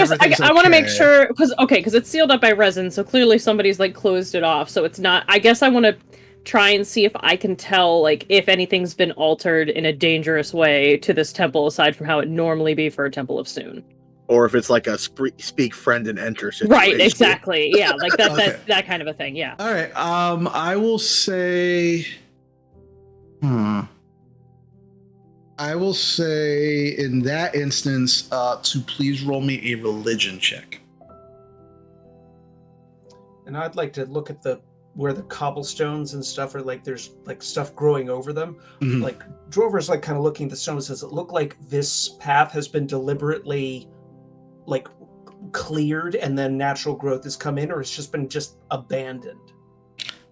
want to make sure because it's sealed up by resin, so clearly somebody's like closed it off, so it's not. I guess I want to try and see if I can tell like if anything's been altered in a dangerous way to this temple aside from how it normally be for a Temple of Sune. Or if it's like a speak friend and enter situation. Right, exactly. Yeah, like that okay. that kind of a thing. Yeah. All right. I will say. I will say in that instance to please roll me a religion check. And I'd like to look at where the cobblestones and stuff are, like there's like stuff growing over them. Mm-hmm. Like Drover's like kind of looking at the stones. Does it look like this path has been deliberately like cleared and then natural growth has come in, or it's just been abandoned?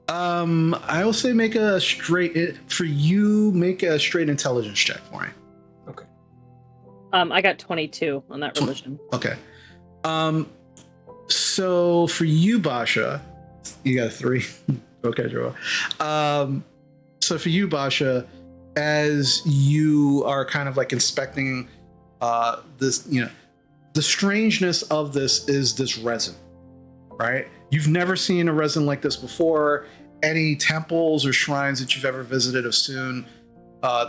I will say make a straight intelligence check for me. Okay. I got 22 on that religion. Okay. So for you, Basha, you got a 3. Okay, Joe. So for you, Basha, as you are kind of like inspecting this, the strangeness of this is this resin, right? You've never seen a resin like this before. Any temples or shrines that you've ever visited of Sune,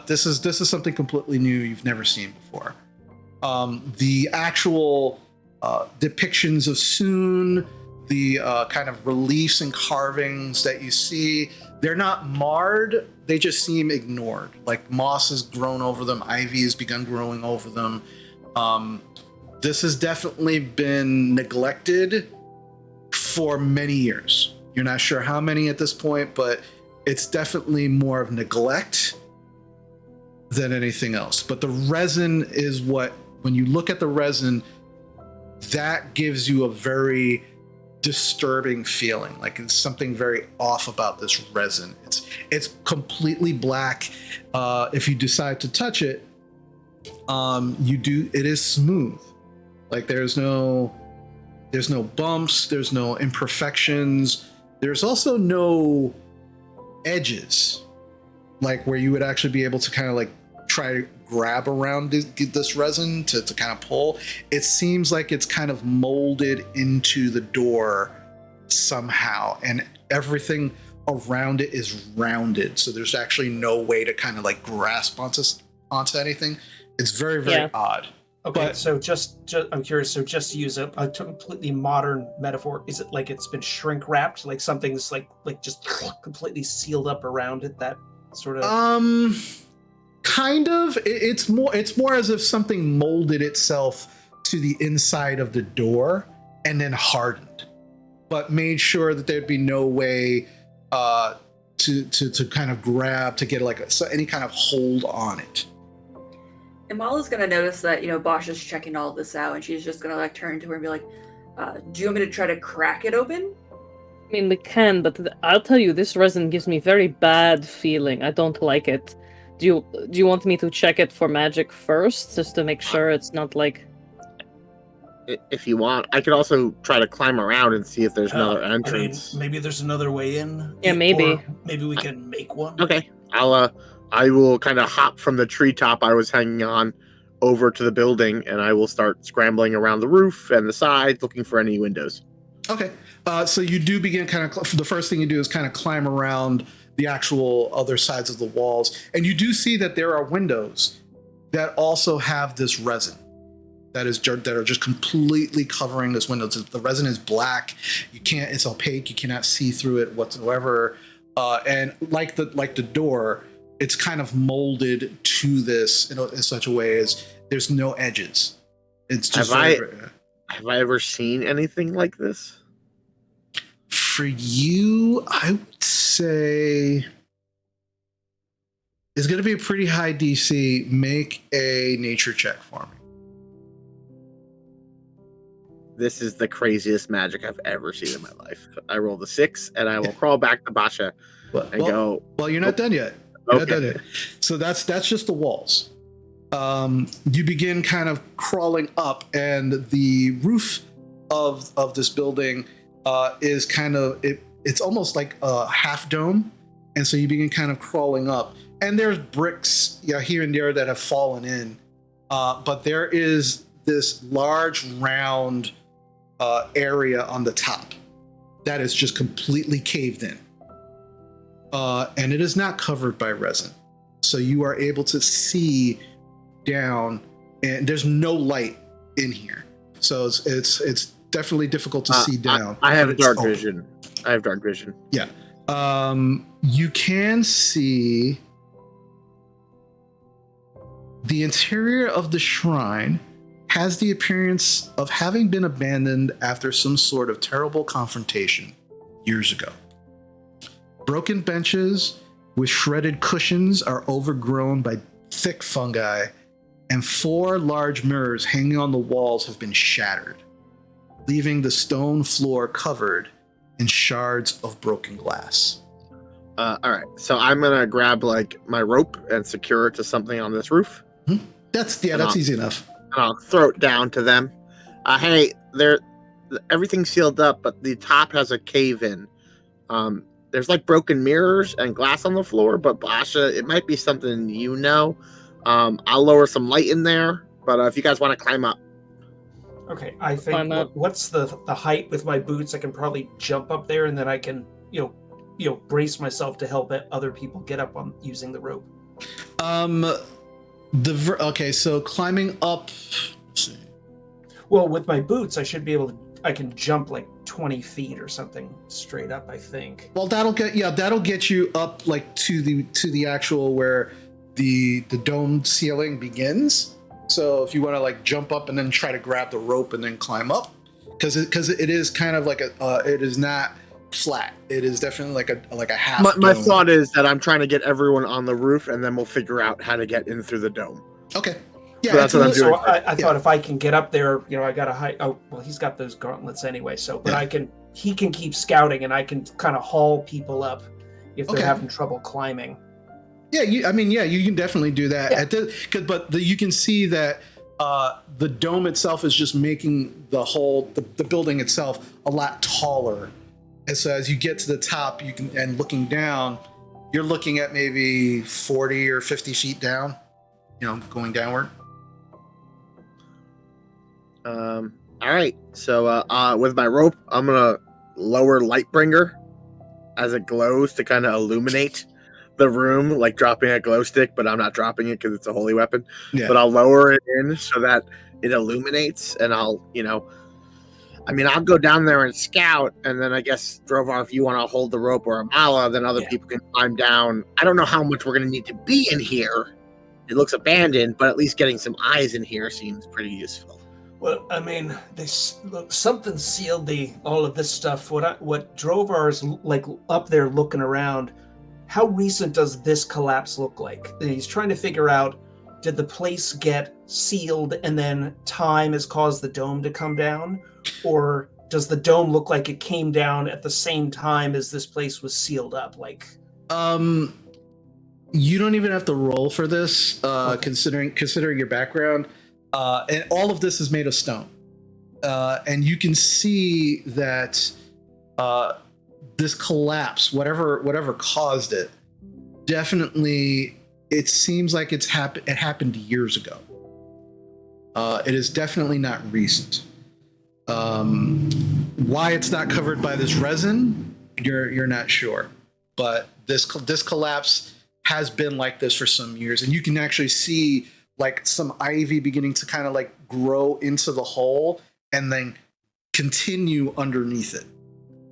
this is something completely new you've never seen before. The actual depictions of Sune, the kind of reliefs and carvings that you see, they're not marred, they just seem ignored. Like moss has grown over them, ivy has begun growing over them. This has definitely been neglected for many years. You're not sure how many at this point, but it's definitely more of neglect than anything else. But the resin is what, when you look at the resin, that gives you a very disturbing feeling. Like it's something very off about this resin. It's completely black. If you decide to touch it, it is smooth. Like there's no bumps, there's no imperfections. There's also no edges, like where you would actually be able to kind of like try to grab around this resin to kind of pull. It seems like it's kind of molded into the door somehow, and everything around it is rounded. So there's actually no way to kind of like grasp onto anything. It's very, very odd. Okay, But, so just I'm curious. So just to use a completely modern metaphor, is it like it's been shrink wrapped, like something's like just completely sealed up around it? That sort of. Kind of. It's more as if something molded itself to the inside of the door and then hardened, but made sure that there'd be no way to kind of grab to get like any kind of hold on it. Imala's gonna notice that, Bosch is checking all of this out, and she's just gonna like turn to her and be like, do you want me to try to crack it open? I mean, we can, but I'll tell you, this resin gives me very bad feeling. I don't like it. Do you want me to check it for magic first, just to make sure it's not like... If you want, I could also try to climb around and see if there's another entrance. I mean, maybe there's another way in. Yeah, maybe. Or maybe we can make one. Okay, I will kind of hop from the treetop I was hanging on over to the building, and I will start scrambling around the roof and the sides, looking for any windows. Okay, so you do begin the first thing you do is kind of climb around the actual other sides of the walls, and you do see that there are windows that also have this resin that are just completely covering this window. The resin is black. It's opaque. You cannot see through it whatsoever. And like the door, it's kind of molded to this in such a way as there's no edges. It's just have I ever seen anything like this? For you, I would say it's going to be a pretty high DC. Make a nature check for me. This is the craziest magic I've ever seen in my life. I rolled a 6, and I will crawl back to Basha and go. Well, you're not done yet. You're not done yet. So that's just the walls. You begin kind of crawling up, and the roof of this building is kind of it's almost like a half dome, and so you begin kind of crawling up, and there's bricks here and there that have fallen in, but there is this large round area on the top that is just completely caved in, and it is not covered by resin, so you are able to see down, and there's no light in here, so it's definitely difficult to see down. I have dark vision. I have dark vision. Yeah. You can see the interior of the shrine has the appearance of having been abandoned after some sort of terrible confrontation years ago. Broken benches with shredded cushions are overgrown by thick fungi, and 4 large mirrors hanging on the walls have been shattered, leaving the stone floor covered in shards of broken glass. All right, so I'm gonna grab like my rope and secure it to something on this roof. That's easy enough. And I'll throw it down to them. Hey, everything's sealed up, but the top has a cave in. There's like broken mirrors and glass on the floor, but Basha, it might be something you know. I'll lower some light in there, but if you guys want to climb up. Okay, I think what's the height with my boots? I can probably jump up there, and then I can brace myself to help other people get up on using the rope. Okay, so climbing up. Let's see. Well, with my boots, I should be able to. I can jump like 20 feet or something straight up, I think. Well, that'll get you up like to the actual where the dome ceiling begins. So if you want to like jump up and then try to grab the rope and then climb up, because it is kind of like it is not flat. It is definitely like a half. My dome. thought is that I'm trying to get everyone on the roof, and then we'll figure out how to get in through the dome. Okay. Yeah, So that's what I'm doing. So I thought if I can get up there, I got to hide. Oh, well, he's got those gauntlets anyway. So, but he can keep scouting, and I can kind of haul people up if they're having trouble climbing. Yeah, you can definitely do that. Yeah. You can see that the dome itself is just making the building itself a lot taller. And so as you get to the top, and looking down, you're looking at maybe 40 or 50 feet down, going downward. All right. So with my rope, I'm gonna lower Lightbringer as it glows to kind of illuminate the room, like dropping a glow stick, but I'm not dropping it because it's a holy weapon. Yeah. But I'll lower it in so that it illuminates, and I'll go down there and scout, and then I guess, Drovar, if you want to hold the rope, or Amala, then other people can climb down. I don't know how much we're going to need to be in here. It looks abandoned, but at least getting some eyes in here seems pretty useful. Well, I mean, something sealed all of this stuff. What Drovar's like up there looking around, how recent does this collapse look like? And he's trying to figure out, did the place get sealed and then time has caused the dome to come down? Or does the dome look like it came down at the same time as this place was sealed up? You don't even have to roll for this, considering your background. And all of this is made of stone. And you can see that this collapse, whatever caused it, definitely, it seems like it happened years ago. It is definitely not recent. Why it's not covered by this resin, you're not sure. But this collapse has been like this for some years, and you can actually see like some ivy beginning to kind of like grow into the hole and then continue underneath it.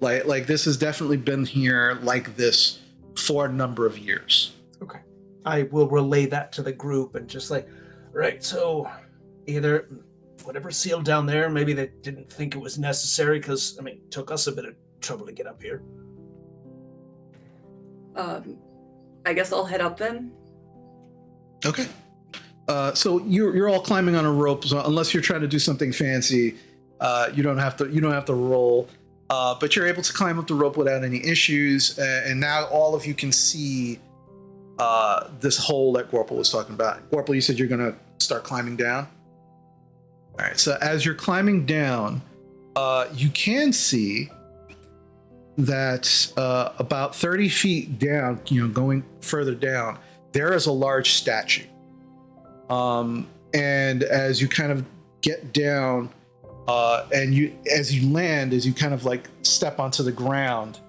Like this has definitely been here like this for a number of years. Okay. I will relay that to the group and just like, right, so either whatever sealed down there, maybe they didn't think it was necessary because, it took us a bit of trouble to get up here. I guess I'll head up then. Okay. So you're all climbing on a rope, so unless you're trying to do something fancy, you don't have to roll. But you're able to climb up the rope without any issues, and now all of you can see this hole that Gorple was talking about. Gorple, you said you're gonna start climbing down. All right. So as you're climbing down, you can see that about 30 feet down, going further down, there is a large statue. And as you kind of get down, and as you land, as you kind of like step onto the ground,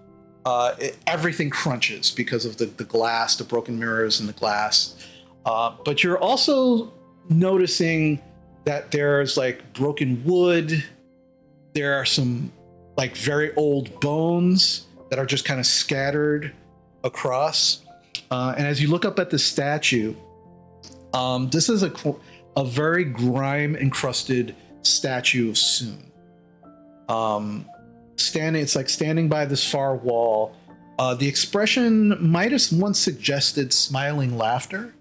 everything crunches because of the glass, the broken mirrors and the glass. But you're also noticing that there's like broken wood. There are some like very old bones that are just kind of scattered across. And as you look up at the statue, this is a very grime encrusted statue of Sune. It's like standing by this far wall. The expression might have once suggested smiling laughter,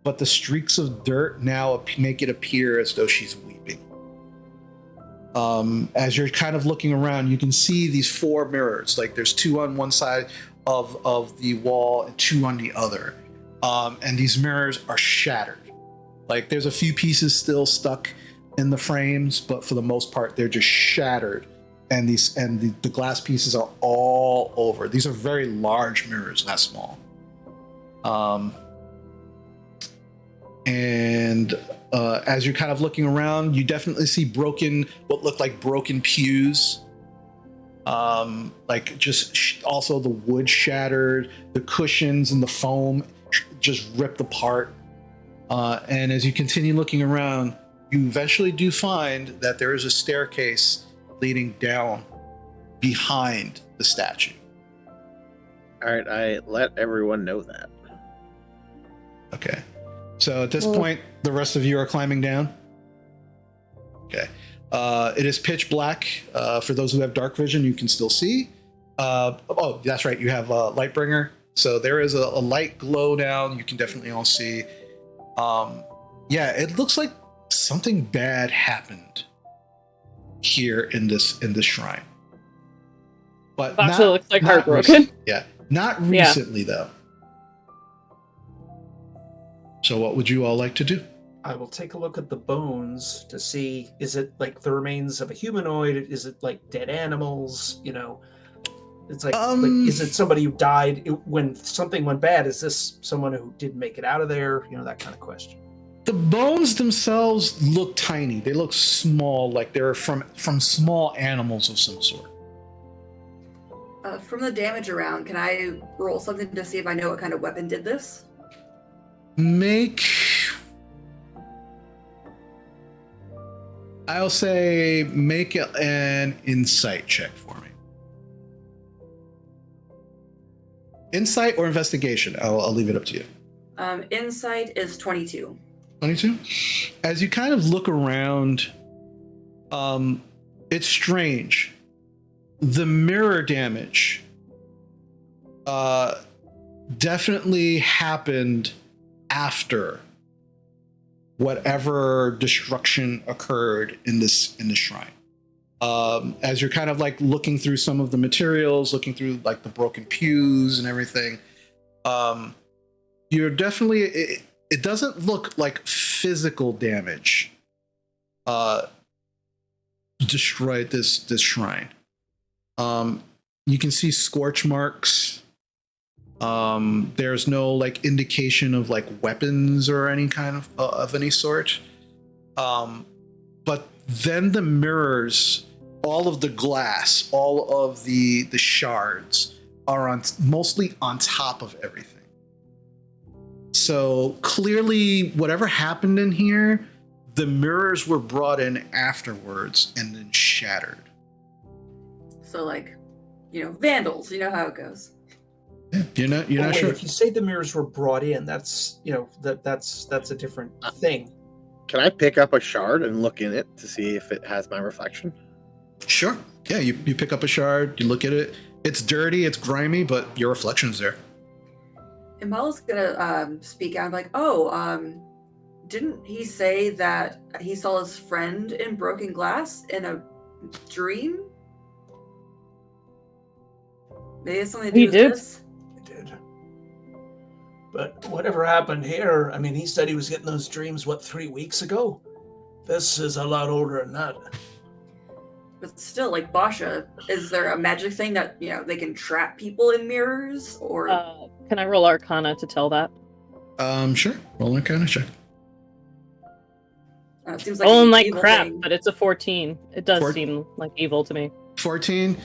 but the streaks of dirt now make it appear as though she's weeping. As you're kind of looking around, you can see these 4 mirrors. Like there's 2 on one side of the wall and 2 on the other. And these mirrors are shattered. Like there's a few pieces still stuck in the frames, but for the most part, they're just shattered. And the glass pieces are all over. These are very large mirrors, not small. As you're kind of looking around, you definitely see what look like broken pews. Like just also the wood shattered, the cushions and the foam just ripped apart. And as you continue looking around, you eventually do find that there is a staircase leading down behind the statue. All right, I let everyone know that. Okay. So at this point, the rest of you are climbing down. Okay. It is pitch black. For those who have dark vision, you can still see. Oh, that's right. You have Lightbringer. So there is a light glow down. You can definitely all see. Yeah, it looks like something bad happened here in this shrine. But Basha looks like not heartbroken. yeah, not recently though. So what would you all like to do? I will take a look at the bones to see, is it like the remains of a humanoid? Is it like dead animals? You know, it's like is it somebody who died when something went bad? Is this someone who didn't make it out of there? You know, that kind of question. The bones themselves look tiny. They look small, like they're from small animals of some sort. From the damage around, can I roll something to see if I know what kind of weapon did this? I'll say make an insight check for me. Insight or investigation? I'll leave it up to you. Insight is 22. 22? As you kind of look around, it's strange. The mirror damage definitely happened after whatever destruction occurred in this shrine. As you're kind of like looking through some of the materials, looking through like the broken pews and everything, you're definitely it doesn't look like physical damage destroyed this shrine. You can see scorch marks. There's no like indication of like weapons or any kind of any sort. But then the mirrors, all of the glass, all of the shards are mostly on top of everything. So clearly whatever happened in here, the mirrors were brought in afterwards and then shattered. So like, you know, vandals, you know how it goes. Yeah, you're not sure. If you say the mirrors were brought in, that's, you know, that's a different thing. Can I pick up a shard and look in it to see if it has my reflection? Sure. Yeah, you pick up a shard, you look at it. It's dirty, it's grimy, but your reflection's there. Imala's gonna speak out like, didn't he say that he saw his friend in broken glass in a dream? Maybe it's something to do with this? He did. But whatever happened here, I mean, he said he was getting those dreams, 3 weeks ago? This is a lot older than that. But still, like, Basha, is there a magic thing that, you know, they can trap people in mirrors? Or can I roll Arcana to tell that? Sure. Roll Arcana check. It seems like Rolling an like evil crap, thing. but it's a 14. It does seem like evil to me. 14.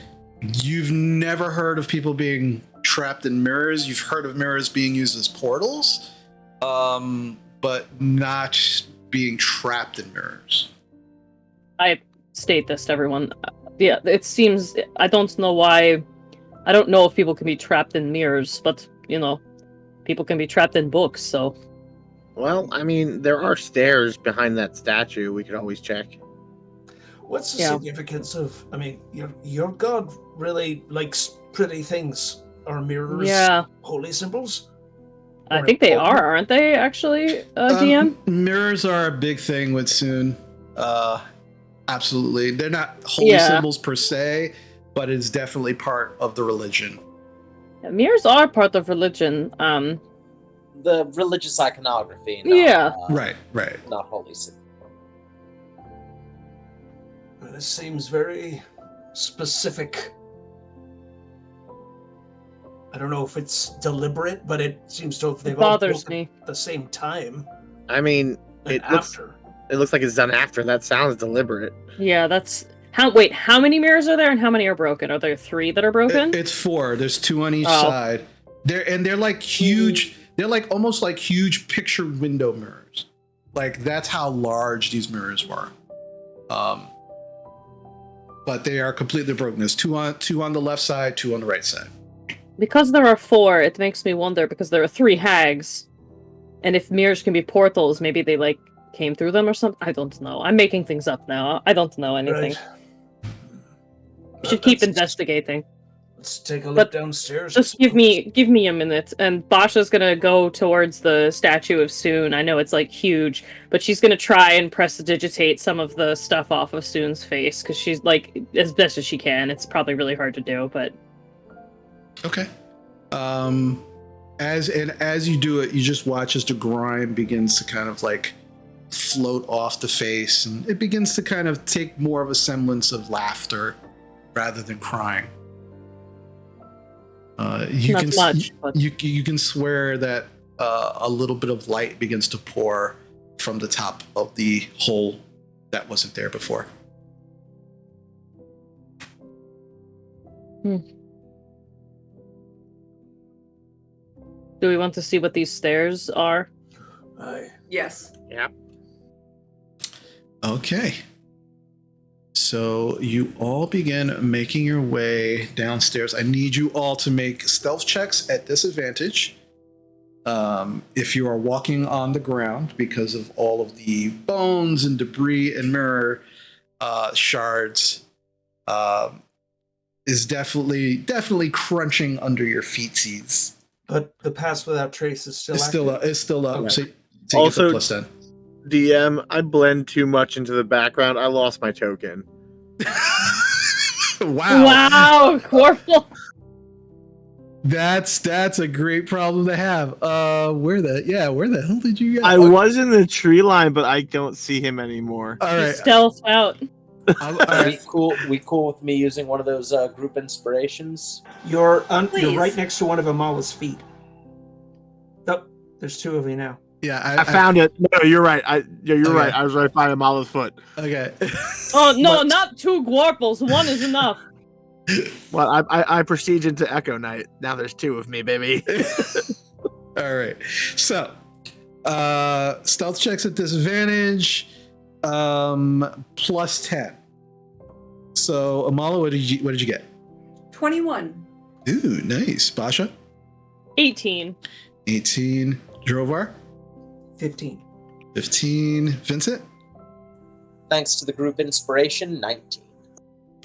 You've never heard of people being trapped in mirrors. You've heard of mirrors being used as portals, but not being trapped in mirrors. I state this to everyone. Yeah, it seems, I don't know why, I don't know if people can be trapped in mirrors, but, you know, people can be trapped in books, so. Well, I mean, there are stairs behind that statue. We could always check. What's the significance of, I mean, your god really likes pretty things. Are mirrors holy symbols? I think they are, aren't they, actually, DM? Mirrors are a big thing with Sune. Absolutely. They're not holy symbols per se, but it's definitely part of the religion. Yeah, mirrors are part of religion. The religious iconography. Not, Right. Not holy symbol. This seems very specific. I don't know if it's deliberate, but it seems to have they've all bothers me at the same time. I mean, it looks like it's done after. That sounds deliberate. Yeah, that's how many mirrors are there and how many are broken? Are there 3 that are broken? It's 4. There's 2 on each side. They're like huge. They're like almost like huge picture window mirrors. Like that's how large these mirrors were. But they are completely broken. There's 2 on the left side, 2 on the right side. Because there are 4, it makes me wonder, because there are 3 hags, And if mirrors can be portals, maybe they like came through them or something. I don't know. I'm making things up now. I don't know anything. Right. We should keep investigating. Let's take a look But downstairs. Just give me a minute, and Basha's gonna go towards the statue of Sune. I know it's like huge, but she's gonna try and prestidigitate some of the stuff off of Sune's face because she's like as best as she can. It's probably really hard to do, but Okay. As you do it, you just watch as the grime begins to kind of like float off the face, and it begins to kind of take more of a semblance of laughter rather than crying. You Not can much, but- you can swear that a little bit of light begins to pour from the top of the hole that wasn't there before. do we want to see what these stairs are? Aye. Yes. Okay. So you all begin making your way downstairs. I need you all to make stealth checks at disadvantage. If you are walking on the ground because of all of the bones and debris and mirror shards, is definitely crunching under your feetsies. But the pass without trace is still It's still up. Okay. So you Also- get the plus 10. DM, I blend too much into the background. I lost my token. Wow. Wow, Corporal. That's a great problem to have. Where the hell did you get? I was in the tree line, but I don't see him anymore. All right. Stealth out. All Are right. we cool with me using one of those group inspirations? You're Please. right next to one of Amala's feet. Oh, there's two of you now. Yeah, I found it. No, you're right. You're Okay. right. I was right by Amala's foot. Okay. Oh no, But- not two Gorples. One is enough. Well, I proceed into Echo Knight. Now there's two of me, baby. All right. So, stealth checks at disadvantage, plus 10. So, Amala, what did you get? 21. Ooh, nice. Basha, 18. 18. Drovar, 15. 15. Vincent, Thanks to the group inspiration, 19.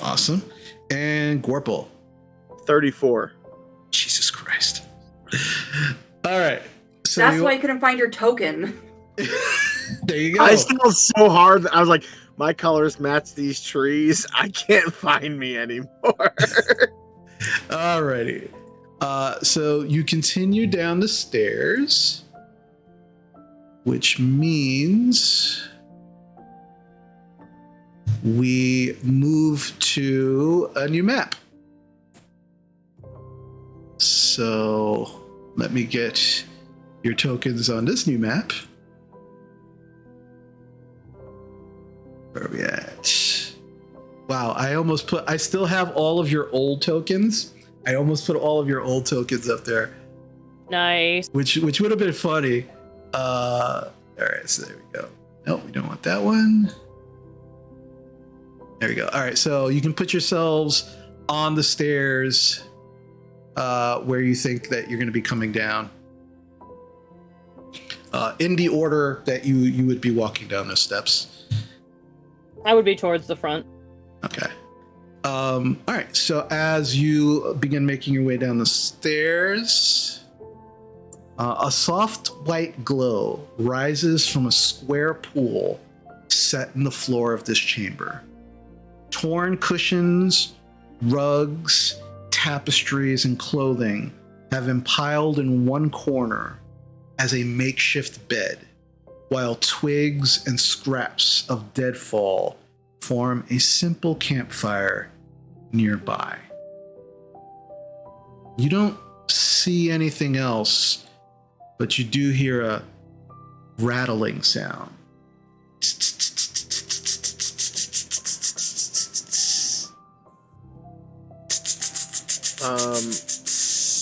awesome. And Gorple, 34. Jesus Christ. All right. So That's why you couldn't find your token. there you go. I struggled so hard. I was like, my colors match these trees. I can't find me anymore. Alrighty. So you continue down the stairs, which means we move to a new map. So let me get your tokens on this new map. Where are we at? Wow, I still have all of your old tokens. I almost put all of your old tokens up there, Nice. which would have been funny. All right, so there we go. Nope, we don't want that one. There we go. All right, so you can put yourselves on the stairs where you think that you're going to be coming down. In the order that you would be walking down those steps. I would be towards the front. Okay. All right. So as you begin making your way down the stairs, a soft white glow rises from a square pool set in the floor of this chamber. Torn cushions, rugs, tapestries, and clothing have been piled in one corner as a makeshift bed, while twigs and scraps of deadfall form a simple campfire nearby. You don't see anything else, but you do hear a rattling sound.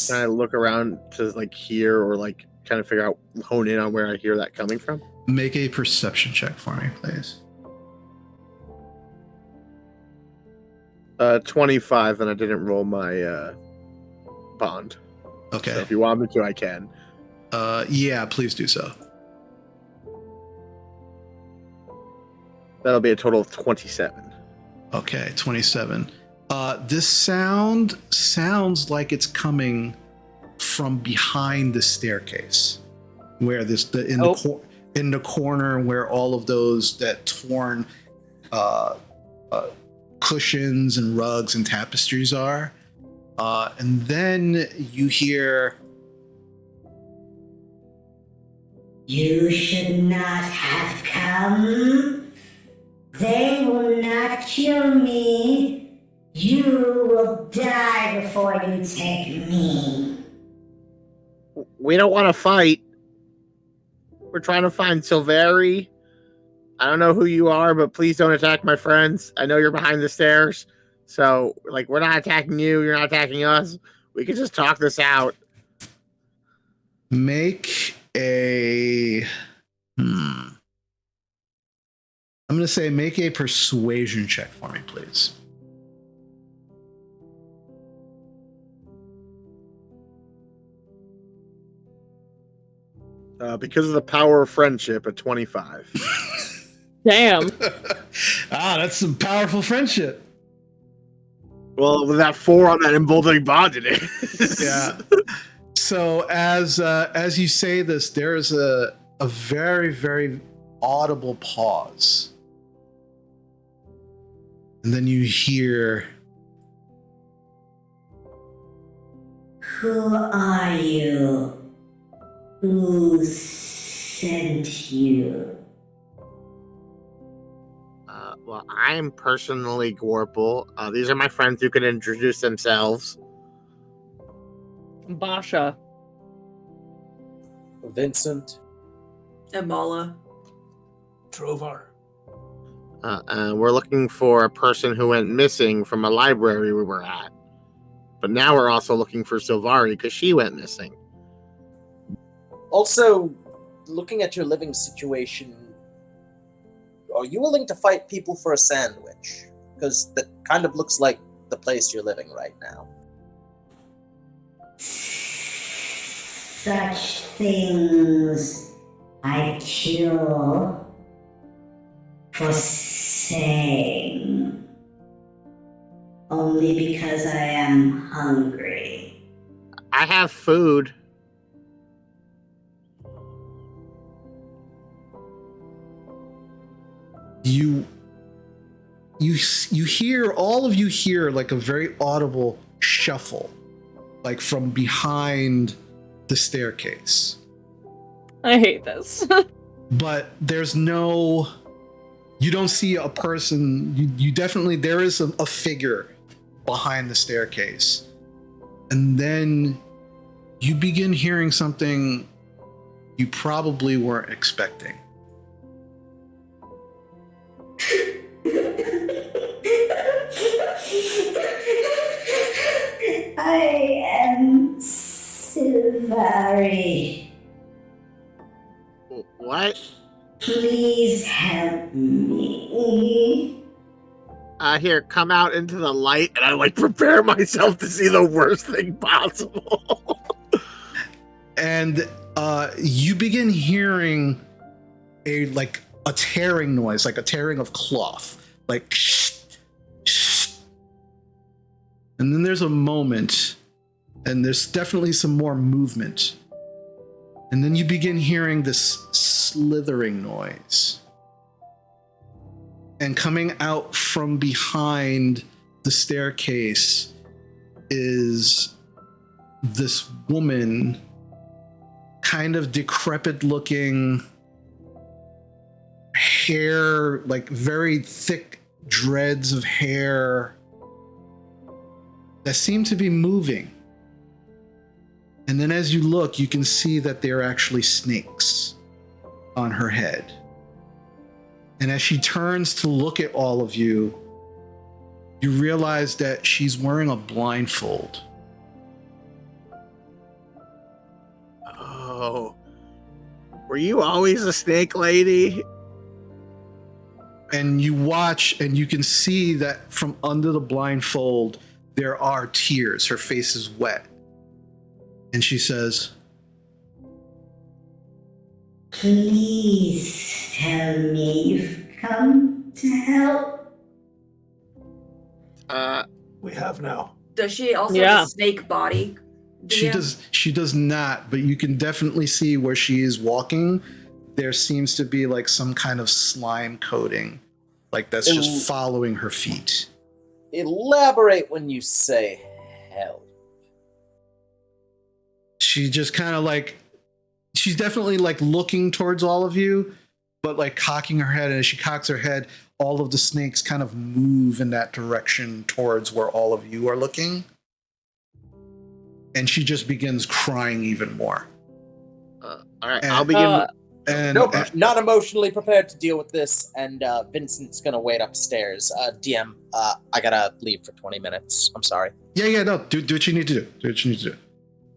Can I look around to like hear or like kind of figure out, hone in on where I hear that coming from? Make a perception check for me, please. 25, and I didn't roll my bond. Okay. So if you want me to, I can. Yeah, please do so. That'll be a total of 27. Okay, 27. This sound sounds like it's coming from behind the staircase, where in the corner where all of those that torn cushions and rugs and tapestries are. And then you hear, "You should not have come. They will not kill me. You will die before you take me." We don't want to fight. We're trying to find Silveri. I don't know who you are, but please don't attack my friends. I know you're behind the stairs. So, like, we're not attacking you. You're not attacking us. We can just talk this out. make a... I'm going to say make a persuasion check for me, please. Because of the power of friendship at 25. Damn. That's some powerful friendship. Well, with that 4 on that emboldening bond in it. Yeah. So as you say this, there is a very, very audible pause. And then you hear, "Who are you? Who sent you?" Well, I'm personally Gorple. These are my friends who can introduce themselves. Basha. Vincent. Amala. Trovar. We're looking for a person who went missing from a library we were at. But now we're also looking for Silvari because she went missing. Also, looking at your living situation, are you willing to fight people for a sandwich? Because that kind of looks like the place you're living right now. Such things I kill for saying. Only because I am hungry. I have food. you hear, all of you hear like a very audible shuffle, like from behind the staircase. I hate this. But there's no, you don't see a person. You definitely, there is a figure behind the staircase. And then you begin hearing something you probably weren't expecting. I am Silvari. What? Please help me. Here, come out into the light, and I like prepare myself to see the worst thing possible. And you begin hearing a tearing noise, like a tearing of cloth, like and then there's a moment, and there's definitely some more movement, and then you begin hearing this slithering noise, and coming out from behind the staircase is this woman, kind of decrepit looking, hair, like very thick dreads of hair that seem to be moving. And then as you look, you can see that they're actually snakes on her head. And as she turns to look at all of you, you realize that she's wearing a blindfold. Oh, were you always a snake lady? And you watch, and you can see that from under the blindfold, there are tears. Her face is wet. And she says, Please tell me you've come to help? We have now. Does she also Yeah. have a snake body? DM? She does not, but you can definitely see where she is walking. There seems to be like some kind of slime coating, like that's Ooh. just following her feet. Elaborate when you say hell. She just kind of like, she's definitely like looking towards all of you, but like cocking her head. And as she cocks her head, all of the snakes kind of move in that direction towards where all of you are looking. And she just begins crying even more. All right, And- I'll begin. And Nope, not emotionally prepared to deal with this, and Vincent's gonna wait upstairs. DM, I gotta leave for 20 minutes. I'm sorry. yeah, no, do what you need to do. Do what you need to do.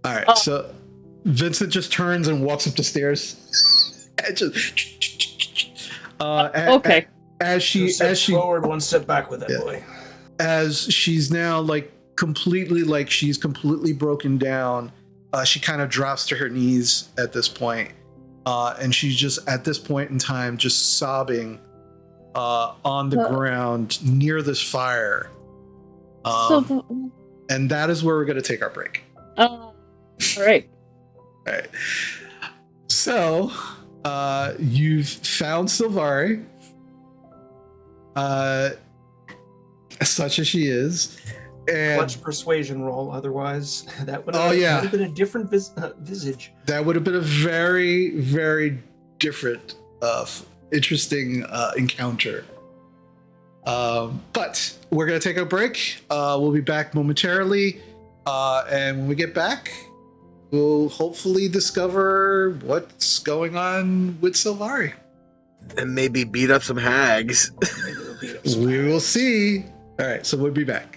All right, so Vincent just turns and walks up the stairs. And just, Okay. As she forward, one step back with that boy. As she's now like she's completely broken down, she kind of drops to her knees at this point, and she's just at this point in time just sobbing on the ground near this fire. And that is where we're going to take our break. All right. All right. So you've found Sylvari, such as she is. And Clutch persuasion roll, otherwise that would Oh, yeah. have been a different visage. that would have been a very, very different, interesting encounter. But we're going to take a break. We'll be back momentarily. And when we get back, we'll hopefully discover what's going on with Sylvari. And maybe beat up some hags. We will see. All right, so we'll be back.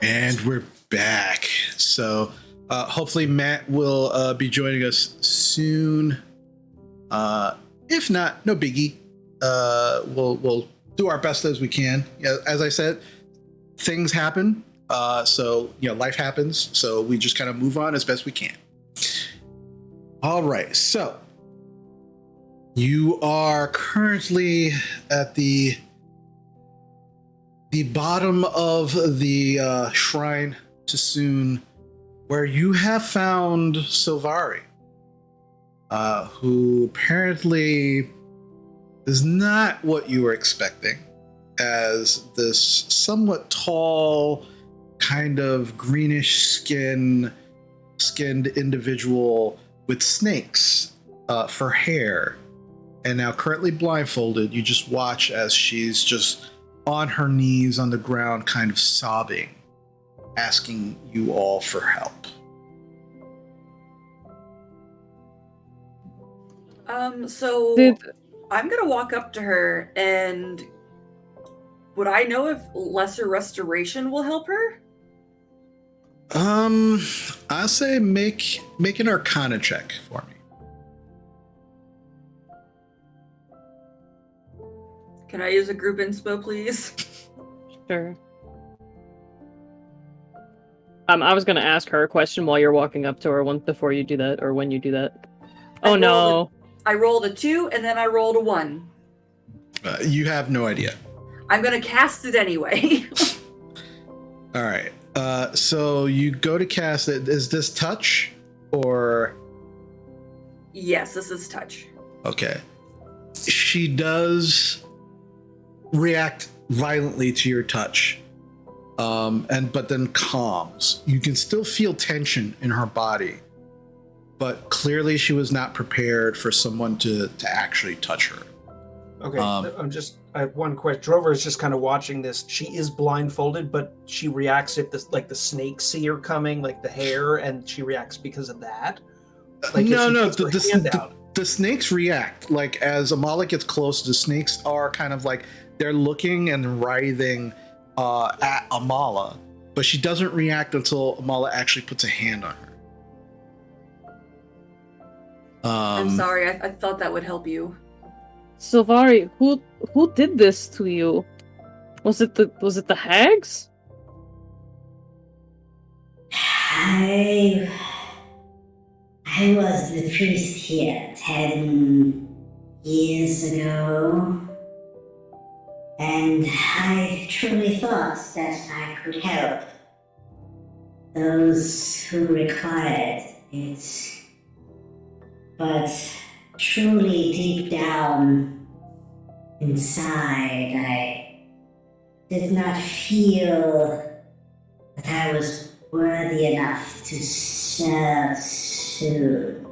And we're back. So hopefully Matt will be joining us soon. If not, no biggie. We'll do our best as we can. As I said, things happen. So life happens. So we just kind of move on as best we can. All right. So you are currently at the bottom of the shrine to Sune, where you have found Silvari, who apparently is not what you were expecting, as this somewhat tall, kind of greenish skinned individual with snakes for hair, and now currently blindfolded. You just watch as she's just on her knees on the ground, kind of sobbing, asking you all for help. So I'm gonna walk up to her, and would I know if lesser restoration will help her? I say make an Arcana check for me. Can I use a group inspo, please? Sure. I was gonna ask her a question while you're walking up to her before you do that, or when you do that. Oh no. I rolled a 2 and then I rolled a 1. You have no idea. I'm gonna cast it anyway. All right. So you go to cast it. Is this touch or? Yes, this is touch. Okay. She does react violently to your touch, but then calms. You can still feel tension in her body, but clearly she was not prepared for someone to actually touch her. Okay, I have one question. Drover is just kind of watching this. She is blindfolded, but she reacts if the snakes see her coming, like the hair, and she reacts because of that. Like the snakes react. Like as Amala gets close, the snakes are kind of like they're looking and writhing at Amala, but she doesn't react until Amala actually puts a hand on her. I'm sorry, I thought that would help you. Silvari, who did this to you? Was it the hags? I was the priest here 10 years ago, and I truly thought that I could help those who required it. But truly deep down inside, did not feel that I was worthy enough to serve Sune.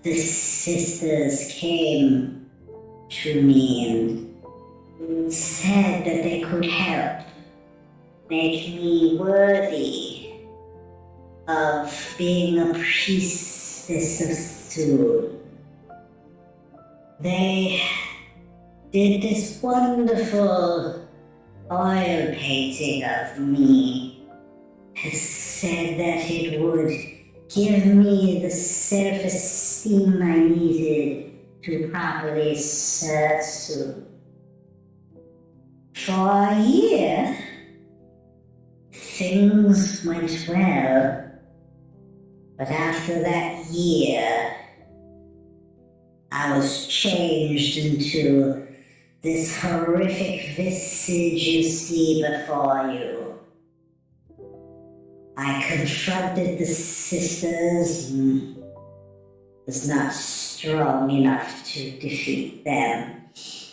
The sisters came to me and said that they could help make me worthy of being a priestess of Sune. They did this wonderful oil painting of me. It said that it would give me the self-esteem I needed to properly serve Sune. For a year, things went well. But after that year, I was changed into this horrific visage you see before you. I confronted the sisters and was not strong enough to defeat them.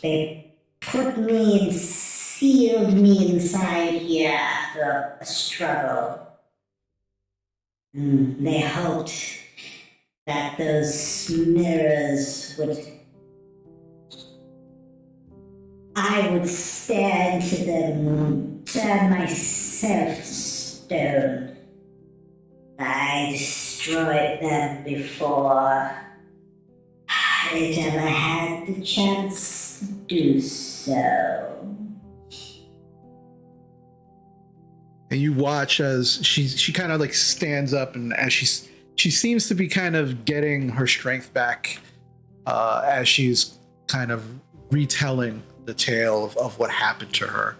They put me and sealed me inside here after a struggle. They hoped that those mirrors I would stare into them, turn myself to stone. I destroyed them before I'd ever had the chance to do so. And you watch as she kind of like stands up, and as she seems to be kind of getting her strength back as she's kind of retelling the tale of what happened to her.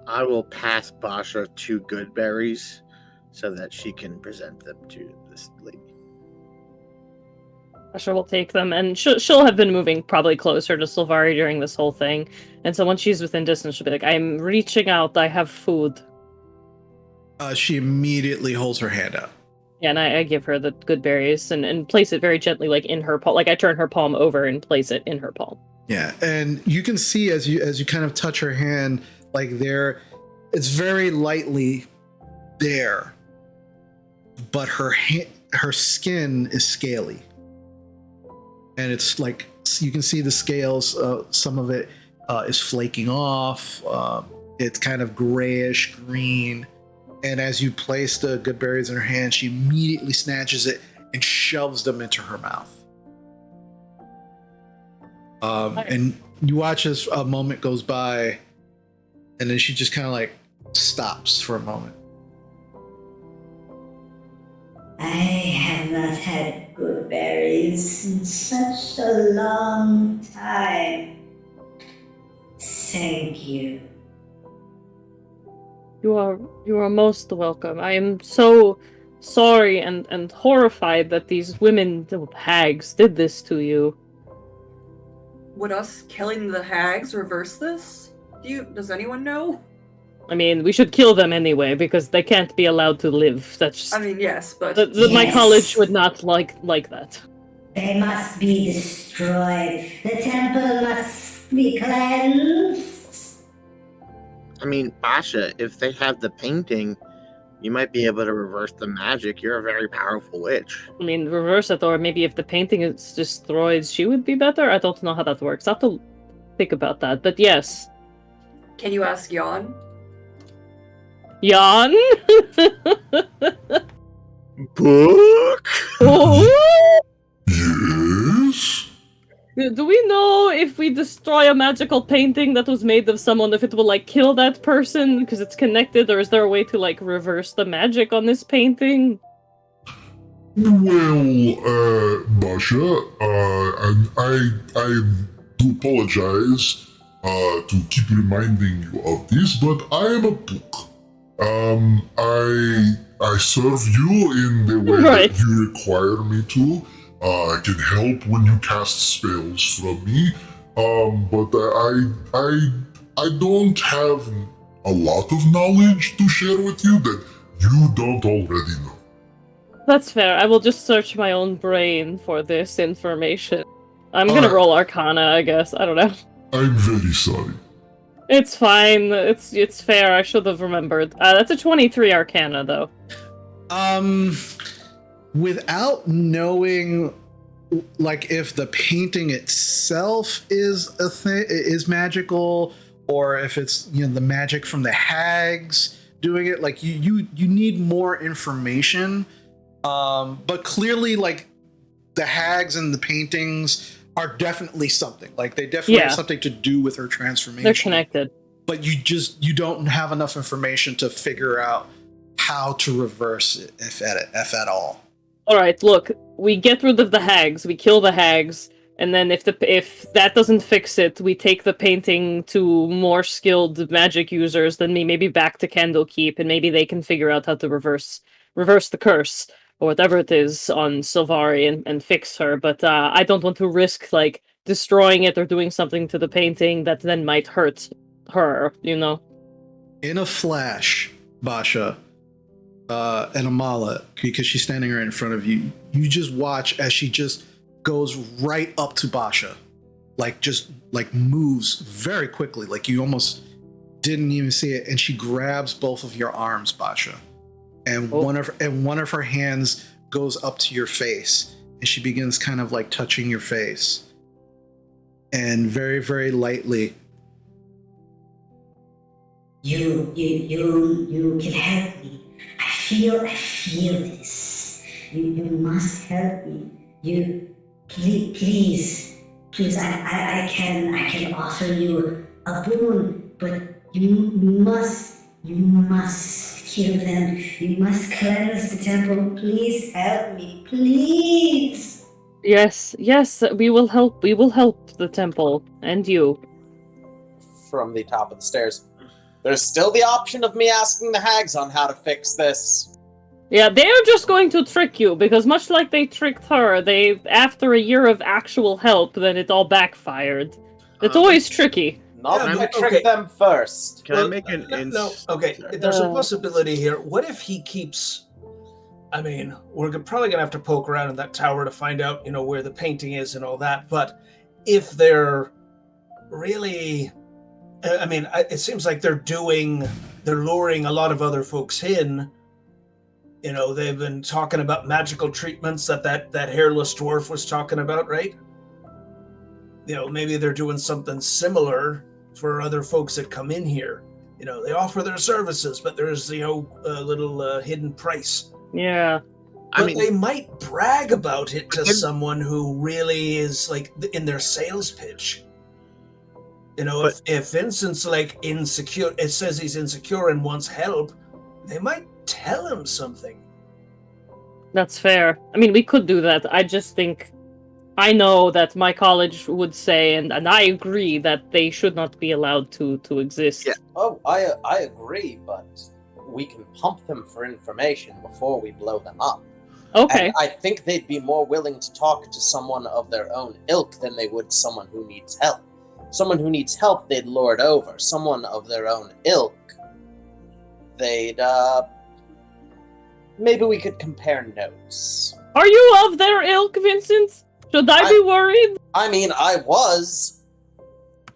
I will pass Basha 2 good berries so that she can present them to this lady. Asha will take them, and she'll have been moving probably closer to Sylvari during this whole thing. And so once she's within distance, she'll be like, I'm reaching out, I have food. She immediately holds her hand out. Yeah, and I give her the good berries and place it very gently, like in her palm. Like I turn her palm over and place it in her palm. Yeah, and you can see as you kind of touch her hand, like it's very lightly there, but her skin is scaly, and it's like you can see the scales. Some of it is flaking off. It's kind of grayish green. And as you place the good berries in her hand, she immediately snatches it and shoves them into her mouth. And you watch as a moment goes by, and then she just kind of like stops for a moment. I have not had good berries in such a long time. Thank you. You are most welcome. I am so sorry and horrified that these women, the hags, did this to you. Would us killing the hags reverse this? Does anyone know? I mean, we should kill them anyway because they can't be allowed to live. That's just, I mean, yes, but my Yes. college would not like that. They must be destroyed. The temple must be cleansed. I mean, Basha, if they have the painting, you might be able to reverse the magic. You're a very powerful witch. I mean, reverse it, or maybe if the painting is destroyed, she would be better? I don't know how that works. I have to think about that, but yes. can you ask Jan? Jan? Book? Oh! Yes? Do we know if we destroy a magical painting that was made of someone, if it will, like, kill that person because it's connected, or is there a way to, like, reverse the magic on this painting? Well, Basha, and I do apologize to keep reminding you of this, but I am a book. I serve you in the way Right. that you require me to. I can help when you cast spells from me, but I don't have a lot of knowledge to share with you that you don't already know. That's fair. I will just search my own brain for this information. I'm gonna Alright. roll Arcana, I guess. I don't know. I'm very sorry. It's fine. It's fair. I should have remembered. That's a 23 Arcana, though. Without knowing, like, if the painting itself is a thing, is magical, or if it's, you know, the magic from the hags doing it, like, you need more information. But clearly, like, the hags and the paintings are definitely something. Like, they definitely have something to do with her transformation. They're connected. But you don't have enough information to figure out how to reverse it, if at all. All right, look, we get rid of the hags, we kill the hags, and then if that doesn't fix it, we take the painting to more skilled magic users than me, maybe back to Candlekeep, and maybe they can figure out how to reverse the curse or whatever it is on Sylvari and fix her. But I don't want to risk like destroying it or doing something to the painting that then might hurt her. You know. In a flash, Basha. And Amala, because she's standing right in front of you, you just watch as she just goes right up to Basha, like just like moves very quickly, like you almost didn't even see it, and she grabs both of your arms, Basha, and one of her hands goes up to your face, and she begins kind of like touching your face, and very, very lightly. You can help me. I feel this. You must help me. You, please. I can offer you a boon, but you must kill them. You must cleanse the temple. Please help me, please. Yes, we will help. We will help the temple and you. From the top of the stairs. There's still the option of me asking the hags on how to fix this. Yeah, they're just going to trick you, because much like they tricked her, after a year of actual help, then it all backfired. It's always tricky. Not if I trick them first. Can I make an No, okay, there's a possibility here. What if he keeps... I mean, we're probably going to have to poke around in that tower to find out, where the painting is and all that, but if they're really... I mean, it seems like they're luring a lot of other folks in. They've been talking about magical treatments that hairless dwarf was talking about, right? Maybe they're doing something similar for other folks that come in here. They offer their services, but there's, a little hidden price. Yeah. But they might brag about it to someone who really is, like, in their sales pitch. If Vincent's like insecure, it says he's insecure and wants help, they might tell him something. That's fair. I mean, we could do that. I just think I know that my college would say, and I agree, that they should not be allowed to exist. Yeah. Oh, I agree, but we can pump them for information before we blow them up. Okay. And I think they'd be more willing to talk to someone of their own ilk than they would someone who needs help. Someone who needs help, they'd lord over. Someone of their own ilk, they'd, maybe we could compare notes. Are you of their ilk, Vincent? Should I be worried? I mean, I was.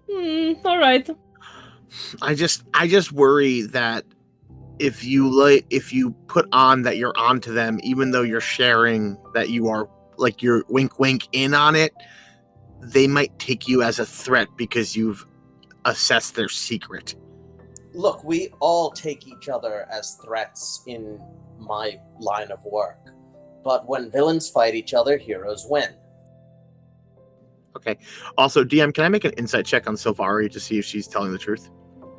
Alright. I just worry that if you put on that you're onto them, even though you're sharing that you are, like, you're wink in on it, they might take you as a threat because you've assessed their secret. Look, we all take each other as threats in my line of work. But when villains fight each other, heroes win. Okay. Also, DM, can I make an insight check on Sylvari to see if she's telling the truth?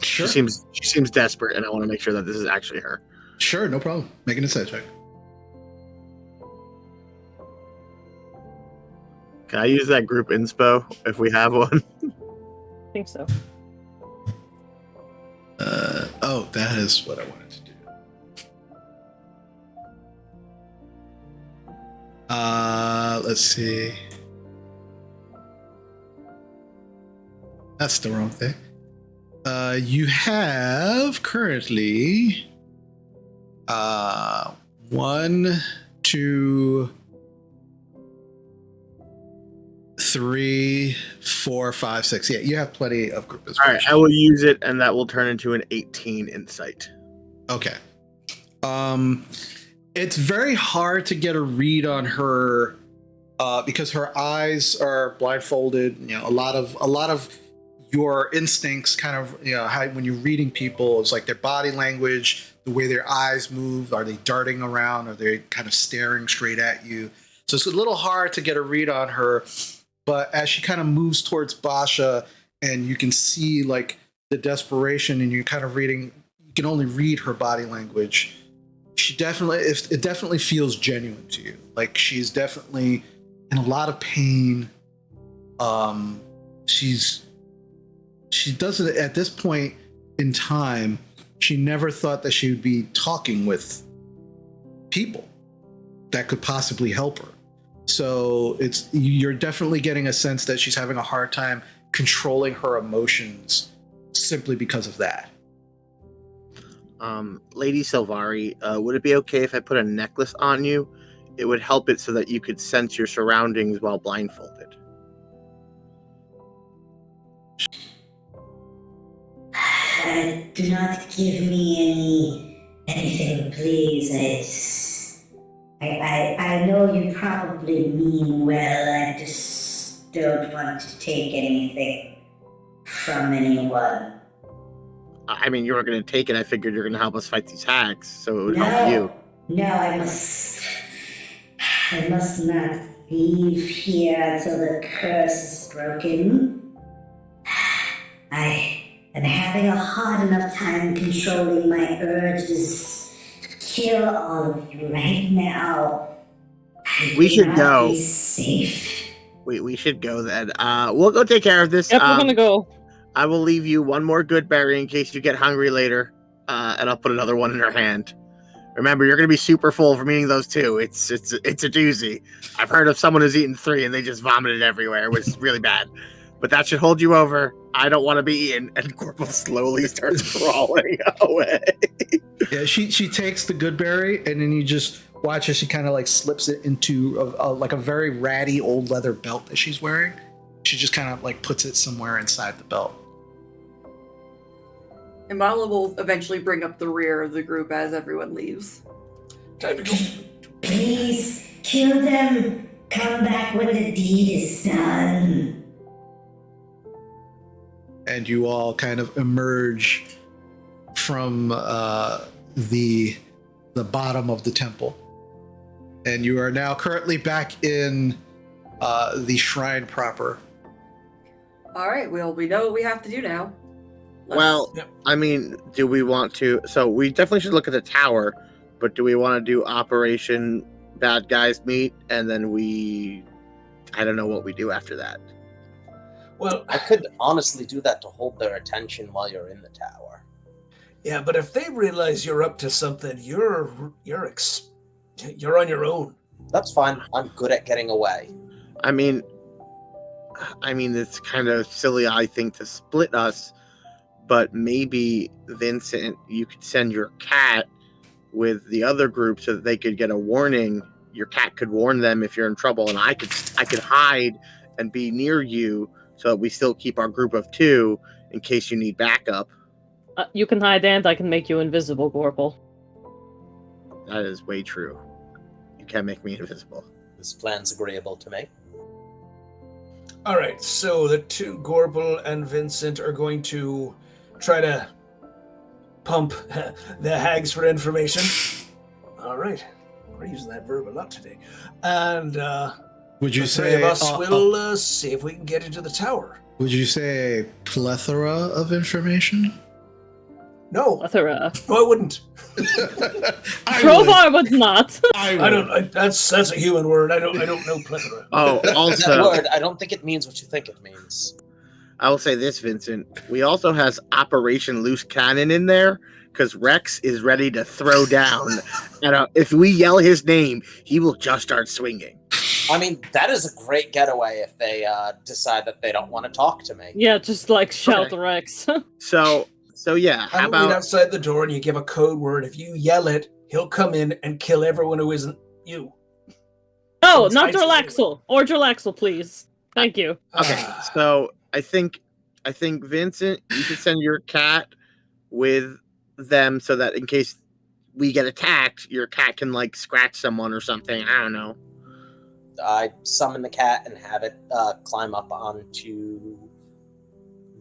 Sure. She seems desperate, and I want to make sure that this is actually her. Sure, no problem. Make an insight check. Can I use that group inspo if we have one? I think so. That is what I wanted to do. Let's see. That's the wrong thing. You have currently 1, 2, 3, 4, 5, 6. Yeah, you have plenty of group All right, inspiration. I will use it, and that will turn into an 18 insight. Okay. It's very hard to get a read on her because her eyes are blindfolded. You know, a lot of your instincts kind of, you know, how when you're reading people, it's like their body language, the way their eyes move. Are they darting around? Are they kind of staring straight at you? So it's a little hard to get a read on her. But as she kind of moves towards Basha, and you can see like the desperation, and you're kind of reading, you can only read her body language. She definitely, it definitely feels genuine to you. Like she's definitely in a lot of pain. She doesn't, at this point in time, she never thought that she would be talking with people that could possibly help her. So you're definitely getting a sense that she's having a hard time controlling her emotions simply because of that. Lady Silvari, would it be okay if I put a necklace on you? It would help it so that you could sense your surroundings while blindfolded. Do not give me anything, please. I know you probably mean well. I just don't want to take anything from anyone. I mean, you were going to take it. I figured you were going to help us fight these hags, so it would help you. No, I must not leave here until the curse is broken. I am having a hard enough time controlling my urges to kill all of you right now. We should go. Be safe. We should go then. We'll go take care of this. Yep, we're gonna go. I will leave you one more good berry in case you get hungry later, and I'll put another one in her hand. Remember, you're going to be super full from eating those two. It's a doozy. I've heard of someone who's eaten 3 and they just vomited everywhere. It was really bad. But that should hold you over. I don't want to be eaten. And Corporal slowly starts crawling away. Yeah, she takes the good berry, and then you just watch as she kind of like slips it into like a very ratty old leather belt that she's wearing. She just kind of like puts it somewhere inside the belt. And Mala will eventually bring up the rear of the group as everyone leaves. Time to go. Please kill them. Come back when the deed is done. And you all kind of emerge from the bottom of the temple, and you are now currently back in the shrine proper. All right, well, we know what we have to do now. Well, I mean, do we want to? So we definitely should look at the tower, but do we want to do Operation Bad Guys Meet, and then I don't know what we do after that. Well, I could honestly do that to hold their attention while you're in the tower. yeah, but if they realize you're up to something, you're on your own. That's fine. I'm good at getting away. I mean, it's kind of silly, I think, to split us, but maybe, Vincent, you could send your cat with the other group so that they could get a warning. Your cat could warn them if you're in trouble, and I could hide and be near you so that we still keep our group of 2 in case you need backup. You can hide and I can make you invisible, Gorple. That is way true. You can't make me invisible. This plan's agreeable to me. All right, so the 2, Gorbel and Vincent, are going to try to pump the hags for information. All right, we're using that verb a lot today. And Would you the say 3 of us will see if we can get into the tower. Would you say a plethora of information? No, Plethora. no, I wouldn't. Crowbar would not. I don't. That's a human word. I don't know plethora. Oh, That also, word, I don't think it means what you think it means. I will say this, Vincent. We also has Operation Loose Cannon in there because Rex is ready to throw down. And if we yell his name, he will just start swinging. I mean, that is a great getaway if they decide that they don't want to talk to me. Yeah, just like shout Okay. Rex. So yeah, I how wait about outside the door and you give a code word. If you yell it, he'll come in and kill everyone who isn't you. Oh, Some not sites- Dralaxel. Or Dralaxel, please. Thank you. Okay, so I think Vincent, you should send your cat with them so that in case we get attacked, your cat can like scratch someone or something. I don't know. I summon the cat and have it climb up onto.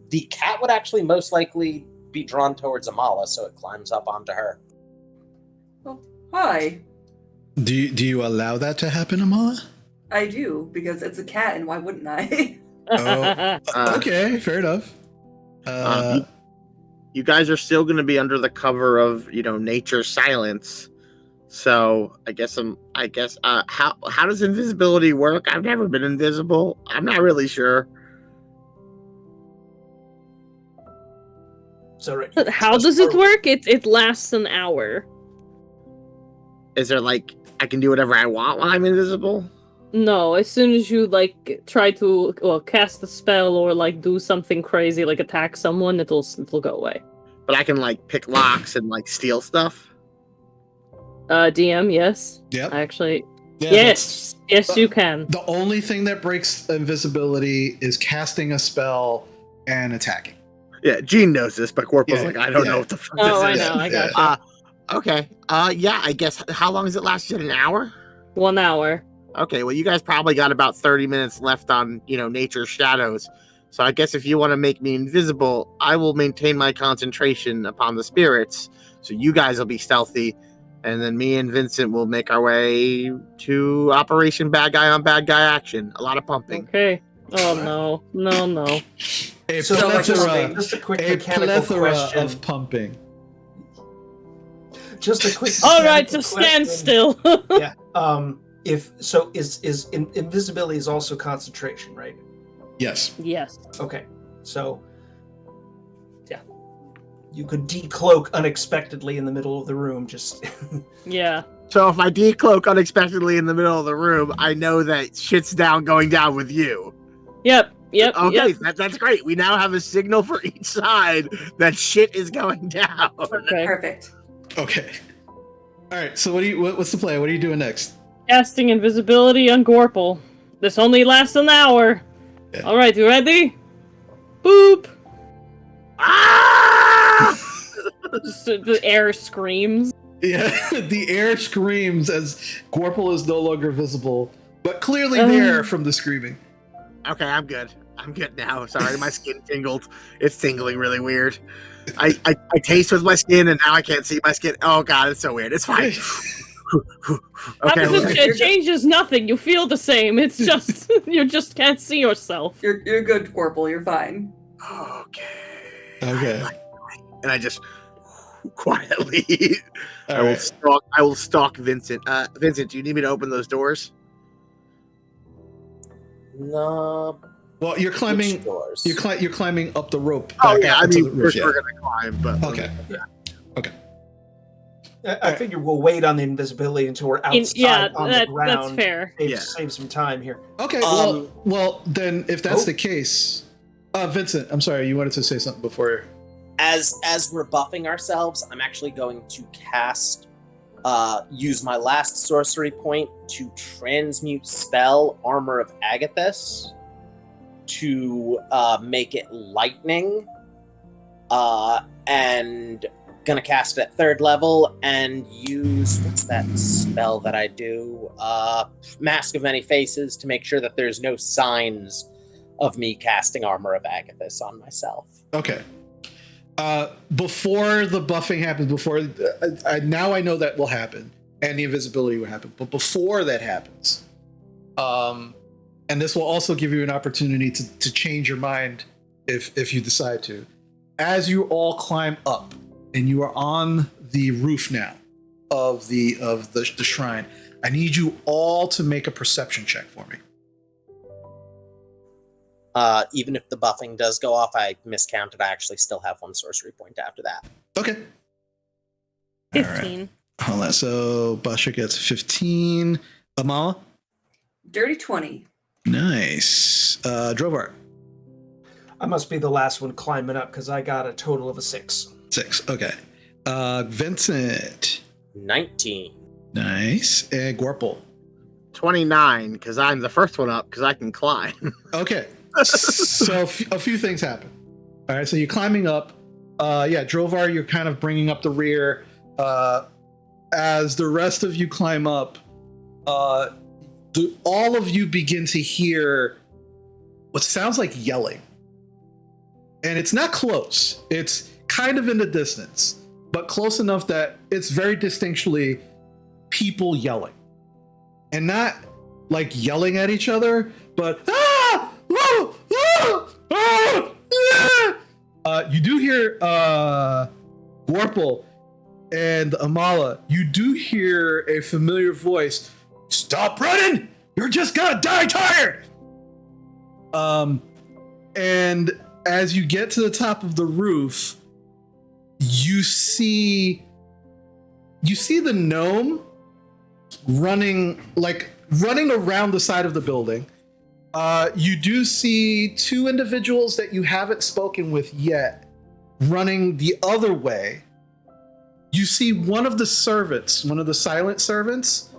The cat would actually most likely be drawn towards Amala, so it climbs up onto her. Well, hi. Do you allow that to happen, Amala? I do, because it's a cat, and why wouldn't I? Okay, fair enough. You guys are still going to be under the cover of nature's silence. So I guess how does invisibility work? I've never been invisible. I'm not really sure. So How does it work? It lasts an hour. Is there like I can do whatever I want while I'm invisible? No, as soon as you try to cast a spell or do something crazy like attack someone, it'll go away. But I can pick locks and steal stuff. DM, yes. Yep. Actually, Yeah, yes, you can. The only thing that breaks invisibility is casting a spell and attacking. Yeah, Gene knows this, but Corporal's I don't know what the fuck this is. Oh, I know, I got you. Okay. Yeah, I guess how long does it last? An hour? 1 hour. Okay, well, you guys probably got about 30 minutes left on, nature's shadows. So I guess if you want to make me invisible, I will maintain my concentration upon the spirits. So you guys will be stealthy, and then me and Vincent will make our way to Operation Bad Guy on Bad Guy action. A lot of pumping. Okay. Oh, no. Just a quick mechanical question. Of pumping. Just a quick. All right, so stand still. Yeah. Is invisibility is also concentration, right? Yes. Yes. Okay. So, yeah, you could decloak unexpectedly in the middle of the room. Just. Yeah. So if I decloak unexpectedly in the middle of the room, I know that shit's going down with you. Yep. Okay, that's great. We now have a signal for each side that shit is going down. Okay. Perfect. Okay. All right. So what's the plan? What are you doing next? Casting invisibility on Gorple. This only lasts an hour. Yeah. All right, you ready? Boop. Ah! Just the air screams. Yeah, the air screams as Gorple is no longer visible, but clearly there from the screaming. Okay, I'm good. I'm good now. Sorry, my skin tingled. It's tingling really weird. I taste with my skin, and now I can't see my skin. Oh god, it's so weird. It's fine. Okay, it changes nothing. You feel the same. It's just you just can't see yourself. You're good, Corporal. You're fine. Okay. And I just quietly I will stalk Vincent. Vincent, do you need me to open those doors? No. Well, you're climbing. You're climbing up the rope. Oh yeah, I mean we're gonna climb, but okay. Okay. I figure we'll wait on the invisibility until we're outside on the ground. That's fair. Save some time here. Okay. Well, then if that's the case, Vincent, I'm sorry, you wanted to say something before. As we're buffing ourselves, I'm actually going to cast, use my last sorcery point to transmute spell Armor of Agathis to make it lightning, and gonna cast it at 3rd level and use, what's that spell that I do? Mask of Many Faces to make sure that there's no signs of me casting Armor of Agathis on myself. Okay. Before the buffing happens, now I know that will happen and the invisibility will happen. But before that happens, and this will also give you an opportunity to change your mind if you decide to. As you all climb up and you are on the roof now of the shrine, I need you all to make a perception check for me. Even if the buffing does go off, I miscounted. I actually still have 1 sorcery point after that. Okay. 15. Right. Hold on. So Basha gets 15. Amala? Dirty 20. Nice. Drovar? I must be the last one climbing up because I got a total of a 6. 6. Okay. Vincent? 19. Nice. And Gorple? 29, because I'm the first one up, because I can climb. Okay. So a few things happen. All right, so you're climbing up. Drovar, you're kind of bringing up the rear. As the rest of you climb up, all of you begin to hear what sounds like yelling. And it's not close. It's kind of in the distance, but close enough that it's very distinctly people yelling. And not like yelling at each other, but you do hear Warple and Amala. You do hear a familiar voice. Stop running! You're just gonna die tired! And as you get to the top of the roof, you see the gnome running around the side of the building. You do see two individuals that you haven't spoken with yet running the other way. You see one of the servants, one of the silent servants,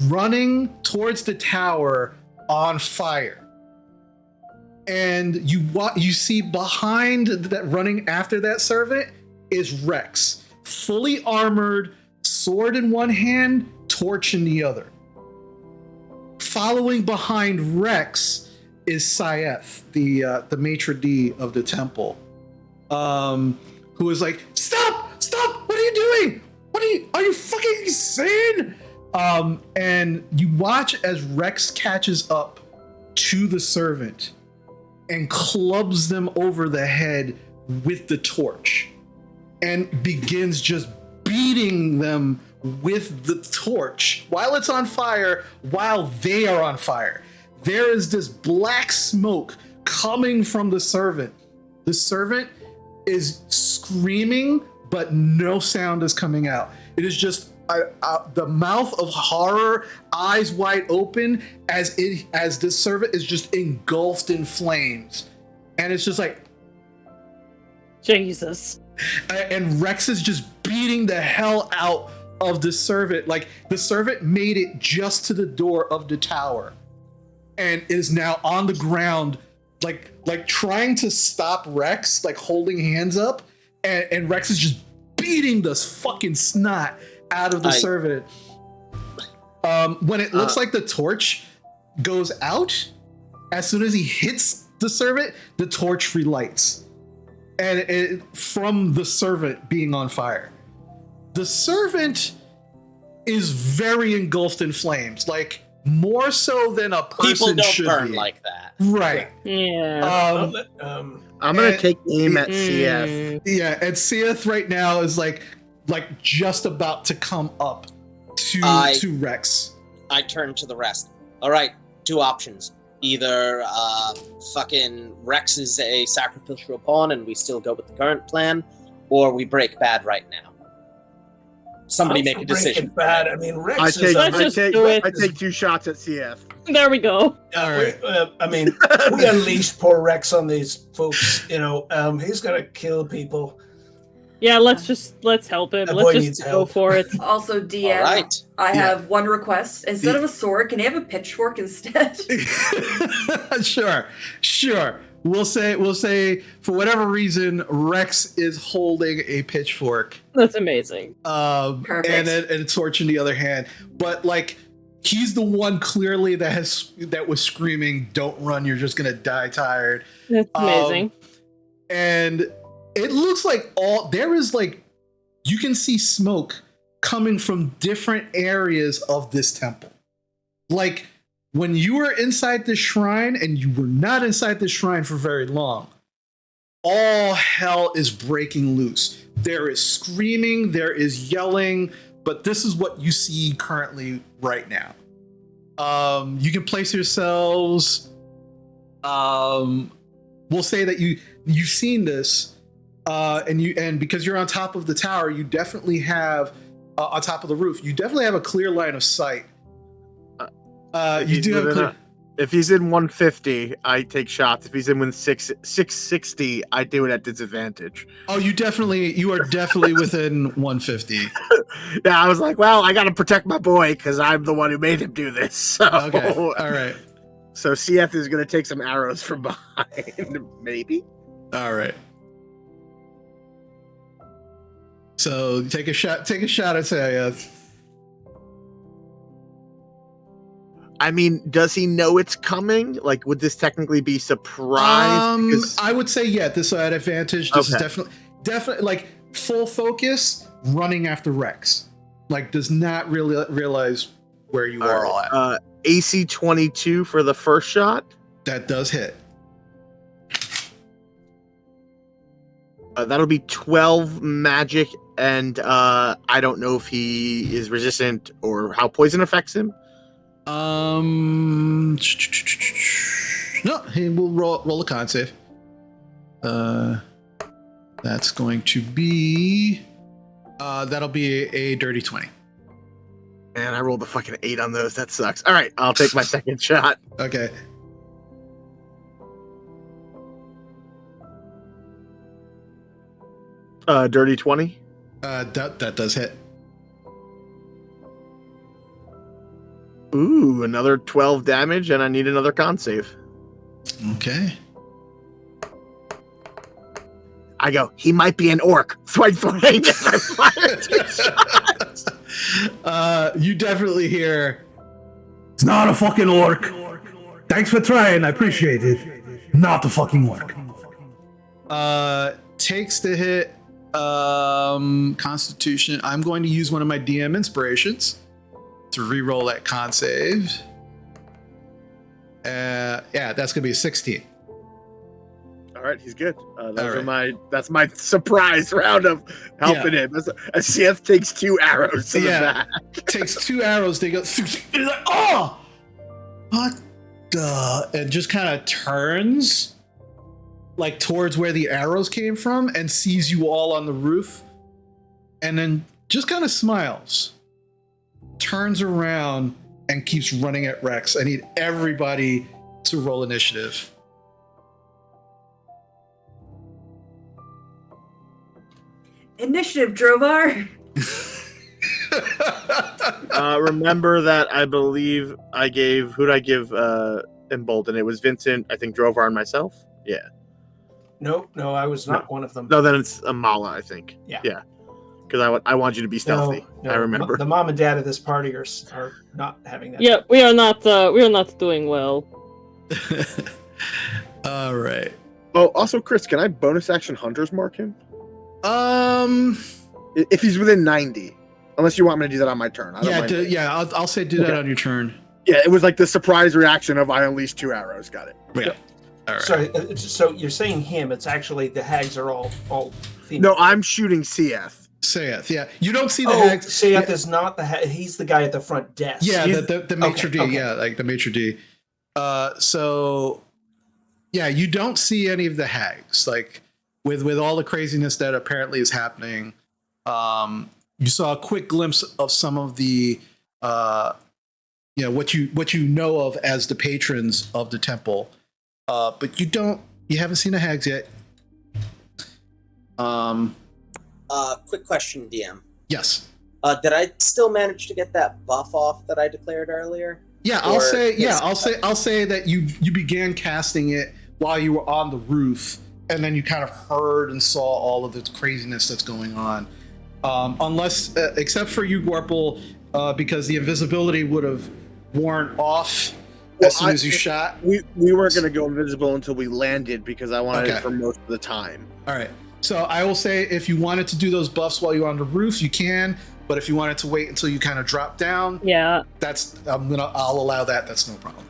running towards the tower on fire. And you see behind that, running after that servant, is Rex, fully armored, sword in one hand, torch in the other. Following behind Rex is Saeth, the maitre d' of the temple, who is like, stop! What are you doing? Are you fucking insane? And you watch as Rex catches up to the servant and clubs them over the head with the torch and begins just beating them with the torch while it's on fire, while they are on fire. There is this black smoke coming from the servant. The servant is screaming, but no sound is coming out. It is just the mouth of horror, eyes wide open, as this servant is just engulfed in flames, and it's just like Jesus. And Rex is just beating the hell out of the servant. Like, the servant made it just to the door of the tower, and is now on the ground, like trying to stop Rex, like holding hands up, and Rex is just beating the fucking snot out of the servant. When it looks like the torch goes out, as soon as he hits the servant, the torch relights, and from the servant being on fire. The servant is very engulfed in flames, like more so than a person People don't should burn be. like that. Right. Yeah. I'm gonna take aim at CF. Yeah, and Seath right now is like just about to come up to Rex. I turn to the rest. All right, two options. Either fucking Rex is a sacrificial pawn and we still go with the current plan, or we break bad right now. Somebody make a decision. Bad. I mean, Rex I is take 2 shots at CF. There we go. All right. We unleashed poor Rex on these folks. You know, he's gonna kill people. Yeah, let's help him. That boy Let's needs just go help. for it. Also, DM, All right. I have one request. Instead of a sword, can you have a pitchfork instead? Sure. We'll say for whatever reason, Rex is holding a pitchfork. That's amazing. Perfect. And a torch in the other hand. But like, he's the one clearly that was screaming, "Don't run! You're just gonna die tired." That's amazing. And it looks like there is like, you can see smoke coming from different areas of this temple. Like, when you were inside the shrine, and you were not inside the shrine for very long, all hell is breaking loose. There is screaming, there is yelling, but this is what you see currently right now. You can place yourselves. We'll say that you've seen this. And because you're on top of the tower, you definitely have on top of the roof. You definitely have a clear line of sight. You do have If he's in 150, I take shots. If he's in 660, I do it at disadvantage. Oh, you are definitely within 150. Yeah, I was like, well, I got to protect my boy because I'm the one who made him do this. So. Okay, all right. So CF is going to take some arrows from behind, maybe? All right. So take a shot at Sayeth. I mean, does he know it's coming? Like, would this technically be surprise? Because... I would say this at advantage. This is definitely like full focus, running after Rex. Like, does not really realize where you are all at. AC 22 for the first shot. That does hit. That'll be 12 magic, and I don't know if he is resistant or how poison affects him. No, he will roll a con save. That's going to be that'll be a dirty 20. Man, I rolled a fucking 8 on those. That sucks. All right, I'll take my second shot. Okay. Dirty 20. That does hit. Ooh, another 12 damage, and I need another con save. Okay. I go, he might be an orc. Swipe flank. You definitely hear, it's not a fucking orc. Thanks for trying, I appreciate it. Not a fucking orc. Takes the hit. Constitution. I'm going to use one of my DM inspirations to re-roll that con save. That's gonna be a 16. All right, he's good. Right. That's my surprise round of helping him. As CF takes 2 arrows to the back. Takes 2 arrows. They go through. Like, oh, what the? And just kind of turns, like towards where the arrows came from, and sees you all on the roof, and then just kind of smiles, turns around, and keeps running at Rex. I need everybody to roll initiative. Initiative, Drovar. Remember that I believe I gave, who'd I give Embolden? It was Vincent, I think Drovar, and myself. Yeah. No, I was not one of them. No, then it's Amala, I think. Yeah. Because I want you to be stealthy. No, I remember. The mom and dad of this party are not having that. Yeah, we are not doing well. All right. Oh, also, Chris, can I bonus action Hunter's Mark him? If he's within 90. Unless you want me to do that on my turn. I'll say do that on your turn. Yeah, it was like the surprise reaction of I unleashed 2 arrows. Got it. Yeah. All right. Sorry, so you're saying him, it's actually the hags are all female. No, I'm shooting CF. Sayeth, yeah. You don't see the hags. Sayeth is not the hag. He's the guy at the front desk. Yeah, the maitre d'. Okay. Yeah, like the maitre d'. So, yeah, you don't see any of the hags. Like, with all the craziness that apparently is happening, you saw a quick glimpse of some of the, what you know of as the patrons of the temple, but you haven't seen the hags yet. Quick question, DM. Yes. Did I still manage to get that buff off that I declared earlier? Yeah, I'll say that you began casting it while you were on the roof, and then you kind of heard and saw all of the craziness that's going on. Except for you, Gorple, because the invisibility would have worn off as soon as you shot. We weren't going to go invisible until we landed because I wanted it for most of the time. All right. So I will say if you wanted to do those buffs while you're on the roof, you can. But if you wanted to wait until you kind of drop down, I'll allow that. That's no problem.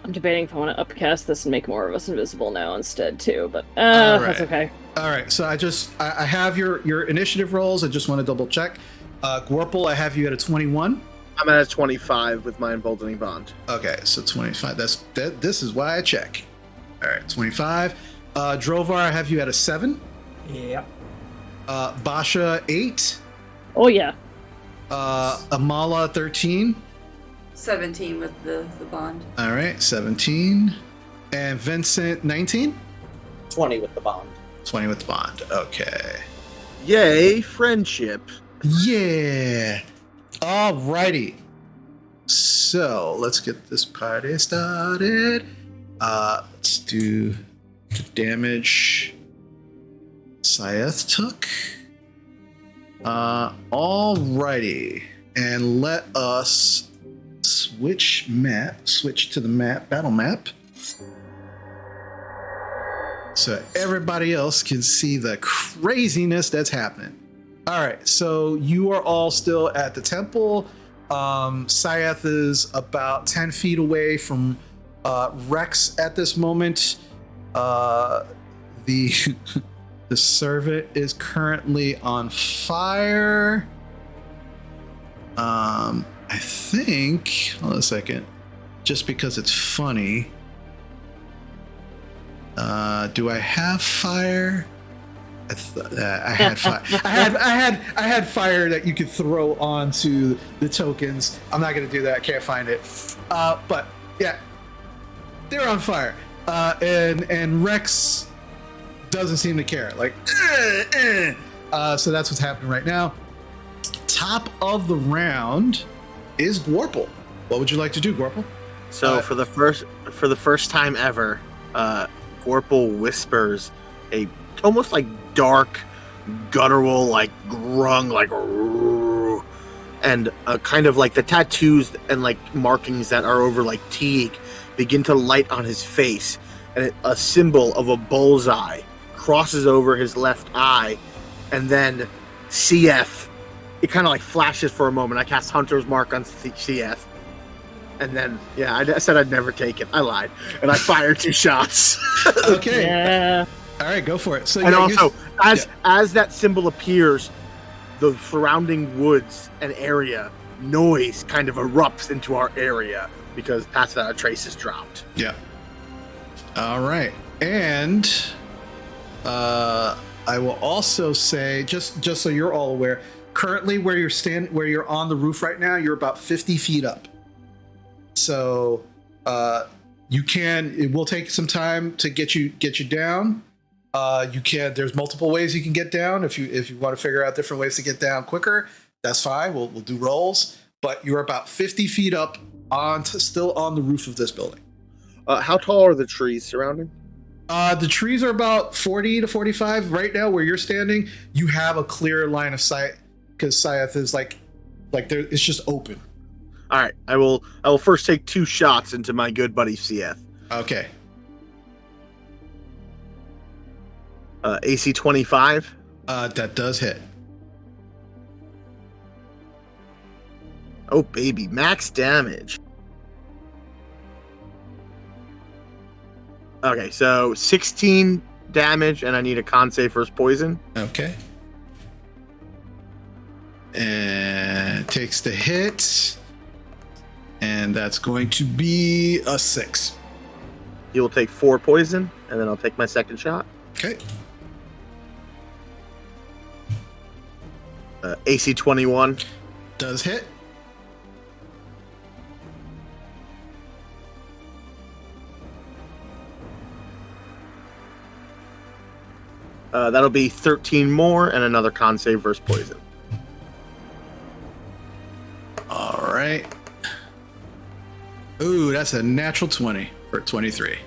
I'm debating if I want to upcast this and make more of us invisible now instead too, but that's okay. All right. So I have your initiative rolls. I just want to double check. Gorple, I have you at a 21. I'm at a 25 with my emboldening bond. Okay, so 25. This is why I check. All right, 25. Drovar, I have you at a 7. Yeah. Basha, 8. Oh yeah. Amala, 13. 17 with the bond. All right, 17. And Vincent, 19? 20 with the bond. 20 with the bond. Okay. Yay, friendship. Yeah. Alrighty. So let's get this party started. Let's do the damage Scythe took. Alrighty. And let us switch to the battle map. So everybody else can see the craziness that's happening. All right, so you are all still at the temple. Scythe is about 10 feet away from Rex at this moment. The the servant is currently on fire. I think. Hold on a second. Just because it's funny. Do I have fire? I had fire. I had fire that you could throw onto the tokens. I'm not gonna do that. I can't find it. But yeah, they're on fire. And Rex doesn't seem to care. Like, so that's what's happening right now. Top of the round is Gorple. What would you like to do, Gorple? So for the first time ever, Gorple whispers a almost like dark, guttural, like grung, like, and kind of like the tattoos and like markings that are over like teak begin to light on his face, and a symbol of a bullseye crosses over his left eye, and then CF. It kind of like flashes for a moment. I cast Hunter's Mark on CF. And then, yeah, I said I'd never take it. I lied. And I fired 2 shots. Okay. Yeah. All right, go for it. So, and yeah, also, as that symbol appears, the surrounding woods and area, noise kind of erupts into our area because past that, a trace is dropped. Yeah. All right. And I will also say, just so you're all aware, currently where you're on the roof right now, you're about 50 feet up. So it will take some time to get you down. There's multiple ways you can get down. If you want to figure out different ways to get down quicker, that's fine. We'll do rolls, but you're about 50 feet up still on the roof of this building. How tall are the trees surrounding? The trees are about 40 to 45 right now. Where you're standing, you have a clear line of sight because Scythe is like there. It's just open. All right, I will first take 2 shots into my good buddy CF. Okay. AC 25. That does hit. Oh baby, max damage. Okay, so 16 damage, and I need a con save versus poison. Okay. And takes the hit. And that's going to be a 6. You will take 4 poison, and then I'll take my second shot. Okay. AC 21. Does hit. That'll be 13 more, and another con save versus poison. All right. Ooh, that's a natural 20 for 23.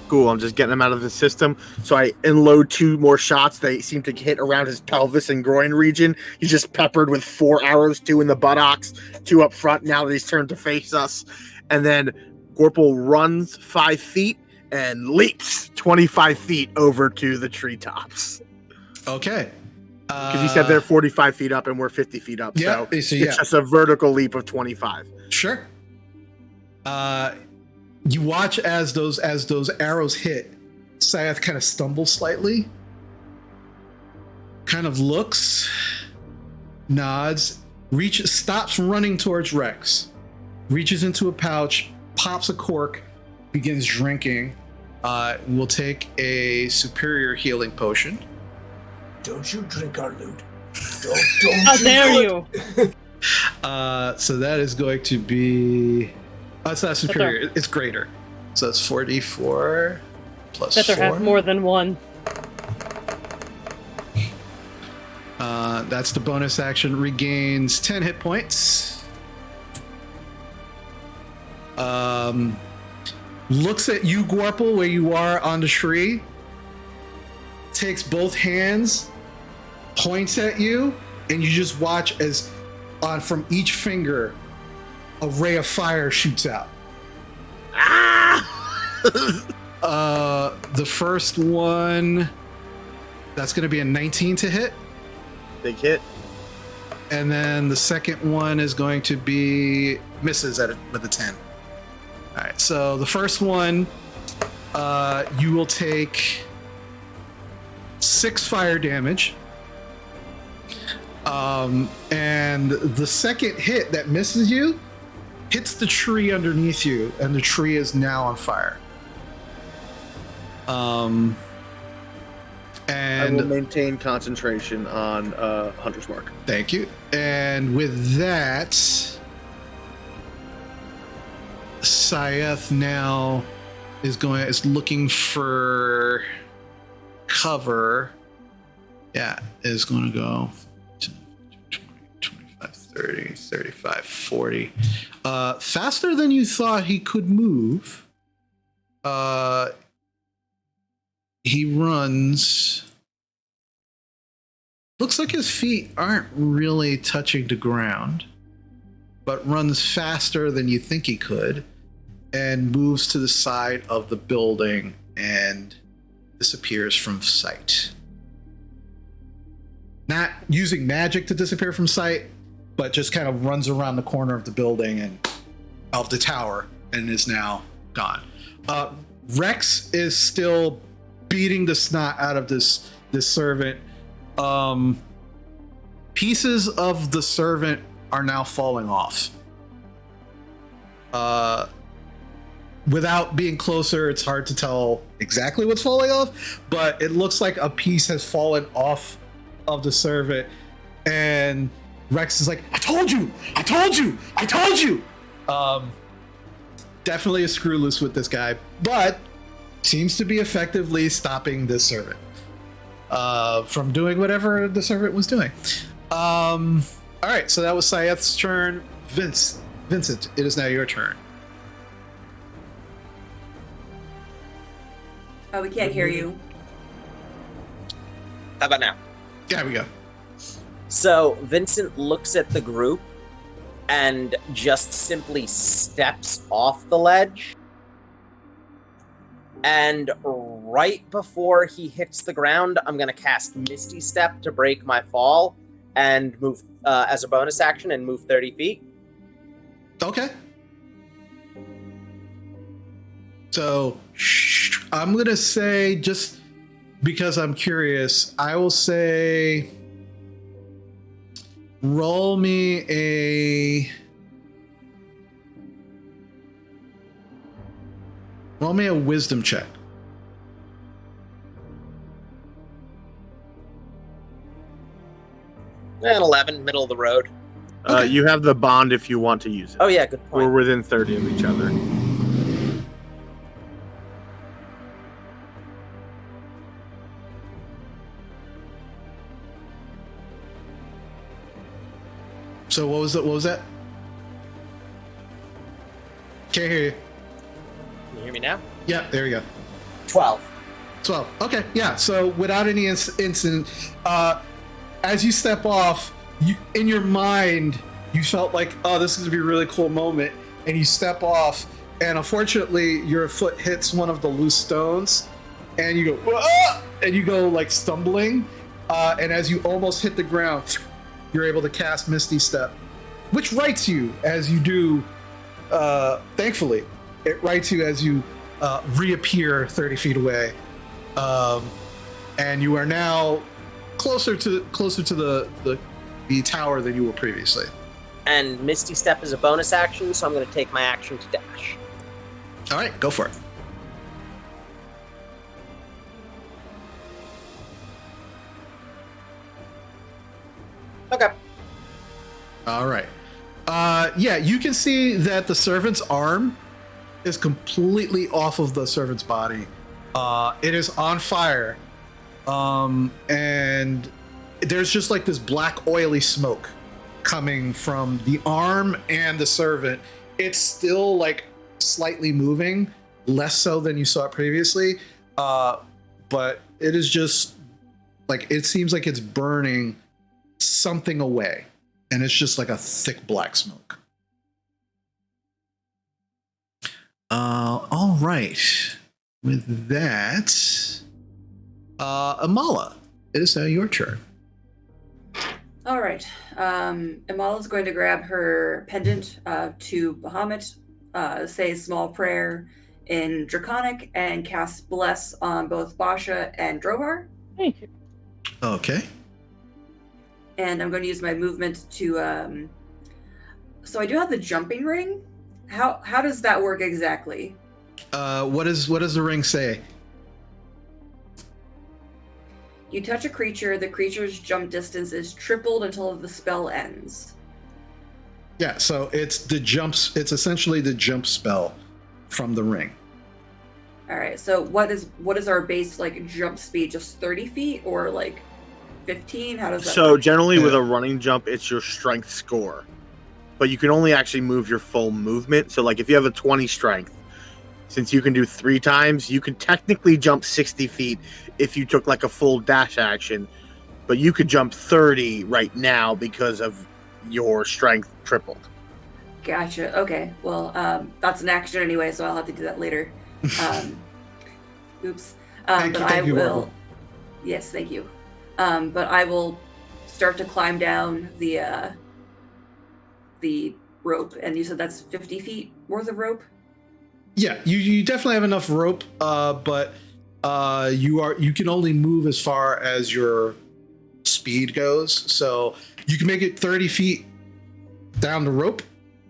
Cool, I'm just getting them out of the system. So I unload 2 more shots. They seem to hit around his pelvis and groin region. He's just peppered with 4 arrows, 2 in the buttocks, 2 up front now that he's turned to face us. And then Gorple runs 5 feet and leaps 25 feet over to the treetops. Okay. Because he said they're 45 feet up and we're 50 feet up. Yeah, so it's yeah. just a vertical leap of 25. Sure. You watch as those arrows hit. Scythe kind of stumbles slightly, kind of looks, nods, stops running towards Rex, reaches into a pouch, pops a cork, begins drinking. We'll take a superior healing potion. Don't you drink our loot. Don't How you dare do you? it. So that is going to be. Oh, it's not superior. It's greater. So it's 4d4 plus Better 4. have more than one. That's the bonus action. Regains 10 hit points. Looks at you, Gorple, where you are on the tree. Takes both hands, points at you, and you just watch as from each finger a ray of fire shoots out. The first one, that's going to be a 19 to hit. Big hit. And then the second one is going to be misses with a 10. All right, so the first one, you will take 6 fire damage. And the second hit that misses you hits the tree underneath you, and the tree is now on fire. I will And maintain concentration on Hunter's Mark. thank you. And with that, Syeth now is looking for cover. Yeah, is going to go 20, 25, 30, 35, 40. Faster than you thought he could move. He runs. Looks like his feet aren't really touching the ground, but runs faster than you think he could, and moves to the side of the building and disappears from sight. Not using magic to disappear from sight, but just kind of runs around the corner of the building and of the tower and is now gone. Rex is still beating the snot out of this servant. Pieces of the servant are now falling off. Without being closer, it's hard to tell exactly what's falling off, but it looks like a piece has fallen off of the servant, and Rex is like, I told you! Definitely a screw loose with this guy, but seems to be effectively stopping this servant from doing whatever the servant was doing. All right, so that was Syeth's turn. Vincent, it is now your turn. Oh, we can't hear you. How about now? There we go. So Vincent looks at the group and just simply steps off the ledge. And right before he hits the ground, I'm going to cast Misty Step to break my fall and move as a bonus action and move 30 feet. Okay. So I'm going to say, just because I'm curious, I will say roll me a wisdom check. And 11, middle of the road. Okay. You have the bond if you want to use it. Oh yeah, good We're point. within 30 of each other. So what was it? What was that? Can't hear you. Can you hear me now? Yeah, there you go. 12. 12. Okay, yeah. So without any incident, as you step off, in your mind, you felt like, oh, this is gonna be a really cool moment, and you step off, and unfortunately, your foot hits one of the loose stones, and you go, ah! And you go like stumbling, and as you almost hit the ground, you're able to cast Misty Step, which rights you as you do. Thankfully, it rights you as you reappear 30 feet away, and you are now closer to the tower than you were previously. And Misty Step is a bonus action, so I'm going to take my action to dash. All right, go for it. Okay. All right. Yeah, you can see that the servant's arm is completely off of the servant's body. It is on fire. And there's just like this black oily smoke coming from the arm and the servant. It's still like slightly moving, less so than you saw it previously. But it is just like, it seems like it's burning something away. And it's just like a thick black smoke. All right. With that, Amala, it is now your turn. All right. Imala's going to grab her pendant to Bahamut, say a small prayer in Draconic, and cast Bless on both Basha and Drovar. Thank you. Okay. And I'm going to use my movement to. So I do have the jumping ring. How does that work exactly? What does the ring say? You touch a creature, the creature's jump distance is tripled until the spell ends. Yeah, so it's it's essentially the jump spell from the ring. All right. So what is our base like jump speed? Just 30 feet or like 15? How does that So work? generally with a running jump, it's your strength score, but you can only actually move your full movement. So like if you have a 20 strength, since you can do 3 times, you can technically jump 60 feet if you took like a full dash action, but you could jump 30 right now because of your strength tripled. Gotcha. Okay. Well, that's an action anyway, so I'll have to do that later. Oops. But I will. Yes, thank you. But I will start to climb down the rope, and you said that's 50 feet worth of rope. Yeah, you definitely have enough rope, but you can only move as far as your speed goes. So you can make it 30 feet down the rope,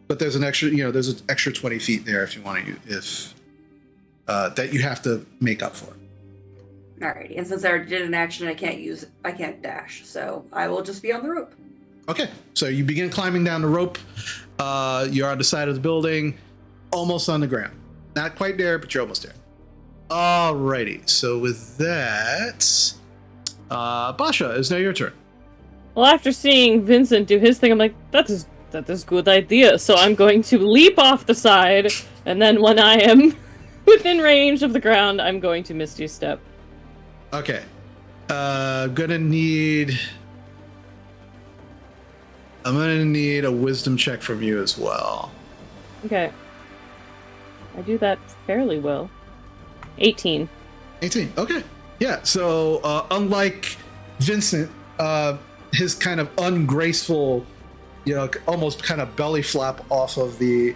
but there's an extra 20 feet there if you want to, that you have to make up for. Alrighty, and since I already did an action, I can't dash, so I will just be on the rope. Okay, so you begin climbing down the rope. You're on the side of the building, almost on the ground. Not quite there, but you're almost there. Alrighty, so with that, Basha, it's now your turn. Well, after seeing Vincent do his thing, I'm like, that is a good idea. So I'm going to leap off the side, and then when I am within range of the ground, I'm going to Misty Step. Okay. I'm gonna need a wisdom check from you as well. Okay. I do that fairly well. 18. 18. Okay. Yeah. So unlike Vincent, his kind of ungraceful, almost kind of belly flap off of the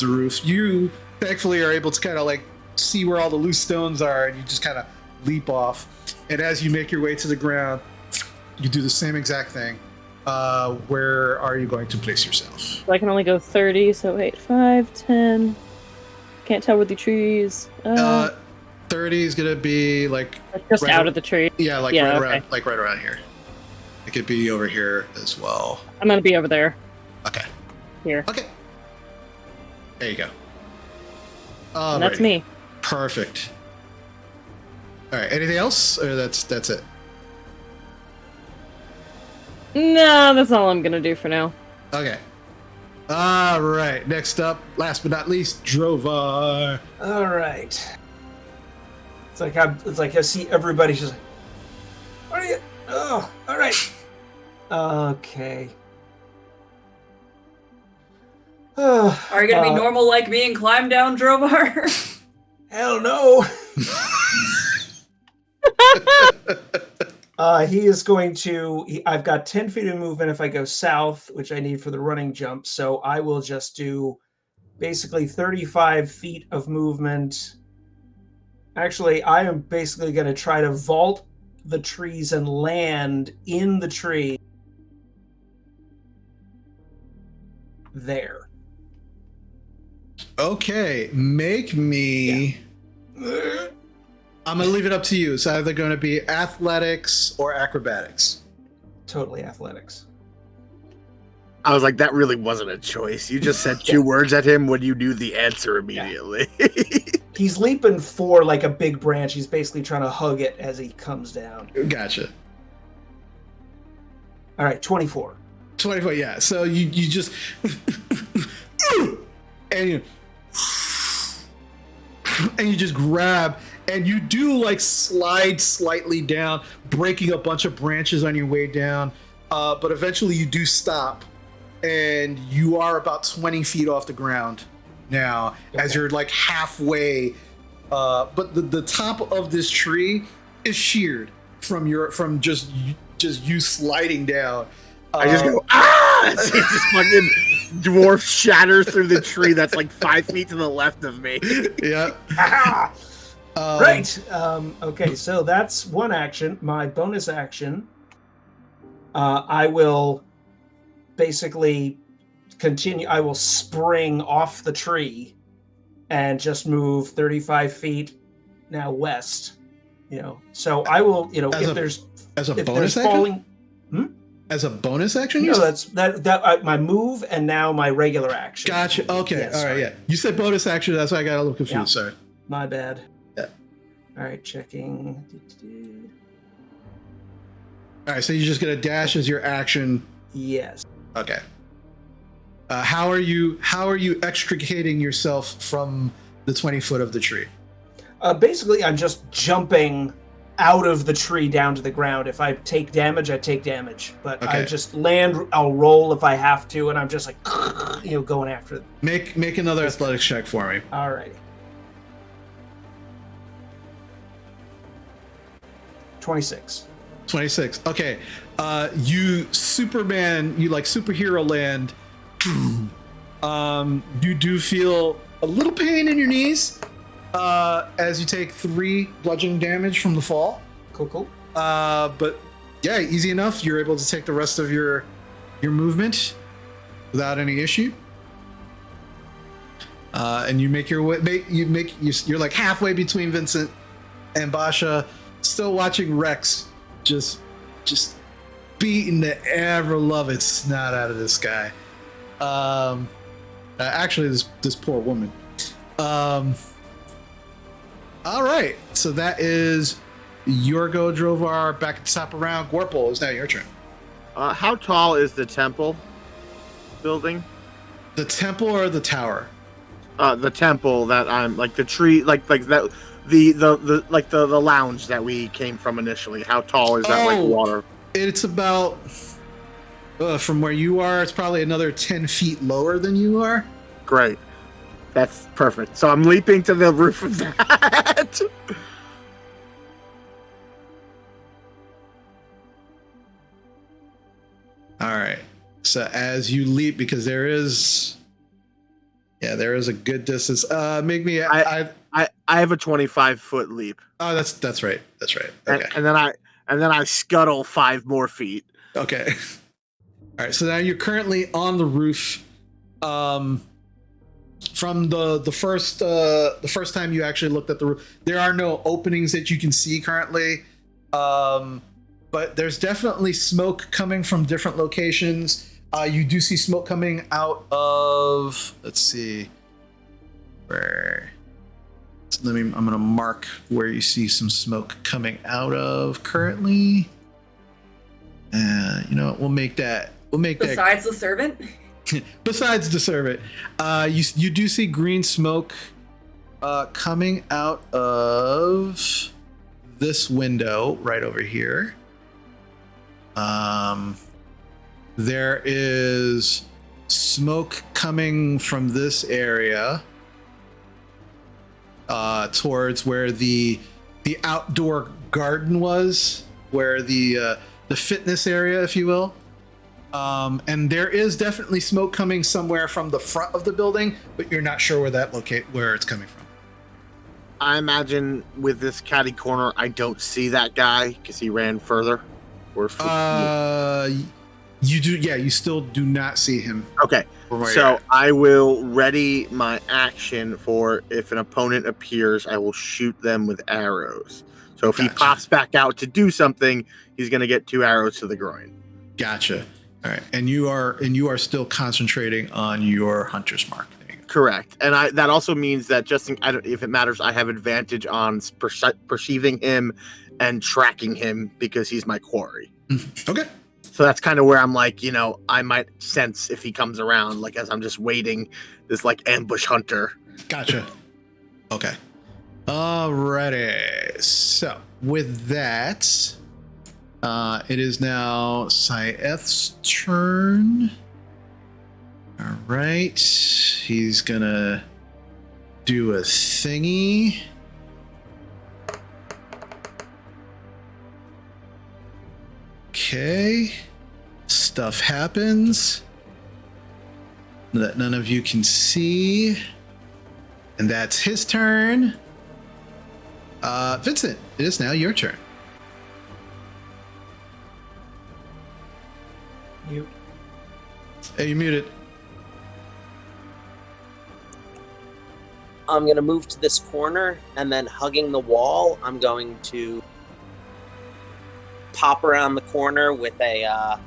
roof, you thankfully are able to kind of like see where all the loose stones are, and you just kind of leap off. And as you make your way to the ground, you do the same exact thing. Where are you going to place yourself? So I can only go 30, so 8, 5, 10. Can't tell with the trees. 30 is gonna be like just right out of the tree. Yeah, right around here. It could be over here as well. I'm gonna be over there. Okay. Here. Okay. There you go. And that's me. Perfect. All right. Anything else, or that's it? No, that's all I'm gonna do for now. Okay. All right. Next up, last but not least, Drovar. All right. It's like I see everybody just like, what are you? Oh, all right. Okay. Are you gonna be normal like me and climb down Drovar? Hell no. He is going to. I've got 10 feet of movement if I go south, which I need for the running jump. So I will just do basically 35 feet of movement. Actually, I am basically going to try to vault the trees and land in the tree there. Okay, make me. Yeah. I'm gonna leave it up to you. It's either going to be athletics or acrobatics. Totally athletics. I was like, that really wasn't a choice. You just said two words at him when you knew the answer immediately. He's leaping for like a big branch. He's basically trying to hug it as he comes down. Gotcha. All right, 24. 24, yeah. So you just and you just grab, and you do like slide slightly down, breaking a bunch of branches on your way down. But eventually you do stop, and you are about 20 feet off the ground now, as you're like halfway. But the top of this tree is sheared from just you sliding down. I just go, ah! This fucking dwarf shatters through the tree that's like 5 feet to the left of me. Yeah. Right. Okay, so that's one action. My bonus action, I will basically continue. I will spring off the tree and just move 35 feet now west. So I will. As a bonus action. As a bonus action? No, that's my move and now my regular action. Gotcha. Okay. Yes, all right. Yeah. You said bonus action. That's why I got a little confused. Yeah. Sorry. My bad. Yeah. All right. Checking. All right. So you're just gonna dash as your action. Yes. Okay. How are you extricating yourself from the 20 foot of the tree? Basically, I'm just jumping out of the tree down to the ground. If I take damage, I take damage. But Okay. I just land, I'll roll if I have to, and I'm just like, going after it. Make another athletics check for me. All right. 26. 26. Okay. You like superhero land. You do feel a little pain in your knees as you take 3 bludgeoning damage from the fall. Cool. But yeah, easy enough. You're able to take the rest of your movement without any issue. And you make your way. You're like halfway between Vincent and Basha, still watching Rex just beating the ever-loving snot out of this guy. Actually, this poor woman. All right, so that is Yorgo, Drovar, back at the top around. Gorpal, is now your turn. How tall is the temple building? The temple or the tower? The temple that I'm like the tree, like that. The lounge that we came from initially. How tall is that? Like water? It's about from where you are. It's probably another 10 feet lower than you are. Great, that's perfect. So I'm leaping to the roof of that. All right. So as you leap, because there is a good distance. Make me. I have a 25-foot leap. Oh, that's right. That's right. Okay. And then I scuttle 5 more feet. Okay. All right. So now you're currently on the roof. From the first time you actually looked at the roof, there are no openings that you can see currently. But there's definitely smoke coming from different locations. You do see smoke coming out of. Let's see. Where? I'm gonna mark where you see some smoke coming out of currently. You know what? We'll make that. Besides the servant. Besides the servant, you do see green smoke coming out of this window right over here. There is smoke coming from this area towards where the outdoor garden was, where the fitness area, if you will. And there is definitely smoke coming somewhere from the front of the building, but you're not sure where it's coming from. I imagine with this catty corner, I don't see that guy because he ran further. You do, yeah. You still do not see him. Okay, so I will ready my action for if an opponent appears, I will shoot them with arrows. So if he pops back out to do something, he's going to get 2 arrows to the groin. Gotcha. All right, and you are still concentrating on your hunter's mark. There you go. Correct, and that also means that if it matters, I have advantage on perceiving him and tracking him because he's my quarry. Okay. So that's kind of where I'm like, I might sense if he comes around, like as I'm just waiting, this like ambush hunter. Gotcha. Okay. Alrighty. So with that, it is now Syeth's turn. All right. He's gonna do a thingy. Okay. Stuff happens that none of you can see. And that's his turn. Vincent, it is now your turn. You. Hey, you muted. I'm going to move to this corner, and then hugging the wall, I'm going to pop around the corner with a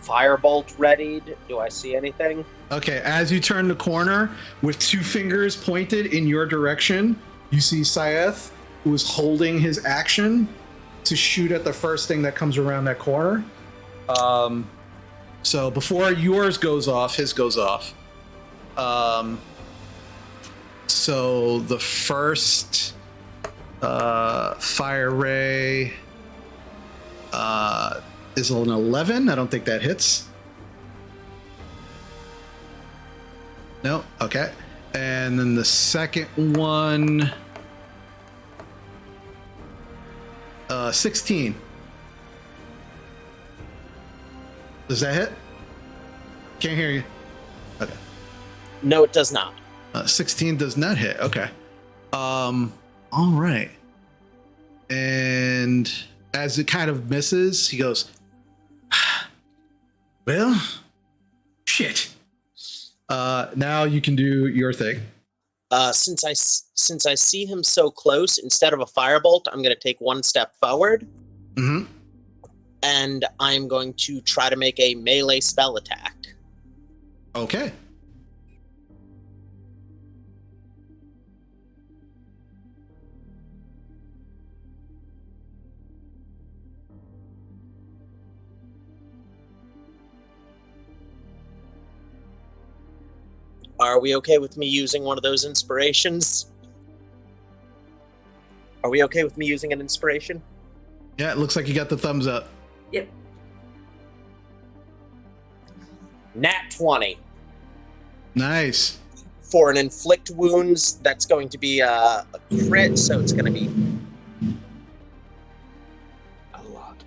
firebolt readied. Do I see anything? Okay, as you turn the corner with 2 fingers pointed in your direction, you see Syeth, who is holding his action to shoot at the first thing that comes around that corner. So before yours goes off, his goes off. So the first fire ray is an 11. I don't think that hits. No, okay. And then the second one, 16. Does that hit? Can't hear you. Okay. No, it does not. 16 does not hit. Okay. All right. And as it kind of misses, he goes, well, shit. Now you can do your thing. Since I see him so close, instead of a firebolt, I'm going to take 1 step forward. Mm-hmm. And I'm going to try to make a melee spell attack. Okay. Are we okay with me using one of those inspirations? Are we okay with me using an inspiration? Yeah, it looks like you got the thumbs up. Yep. Nat 20. Nice. For an inflict wounds, that's going to be a crit, so it's going to be A lot.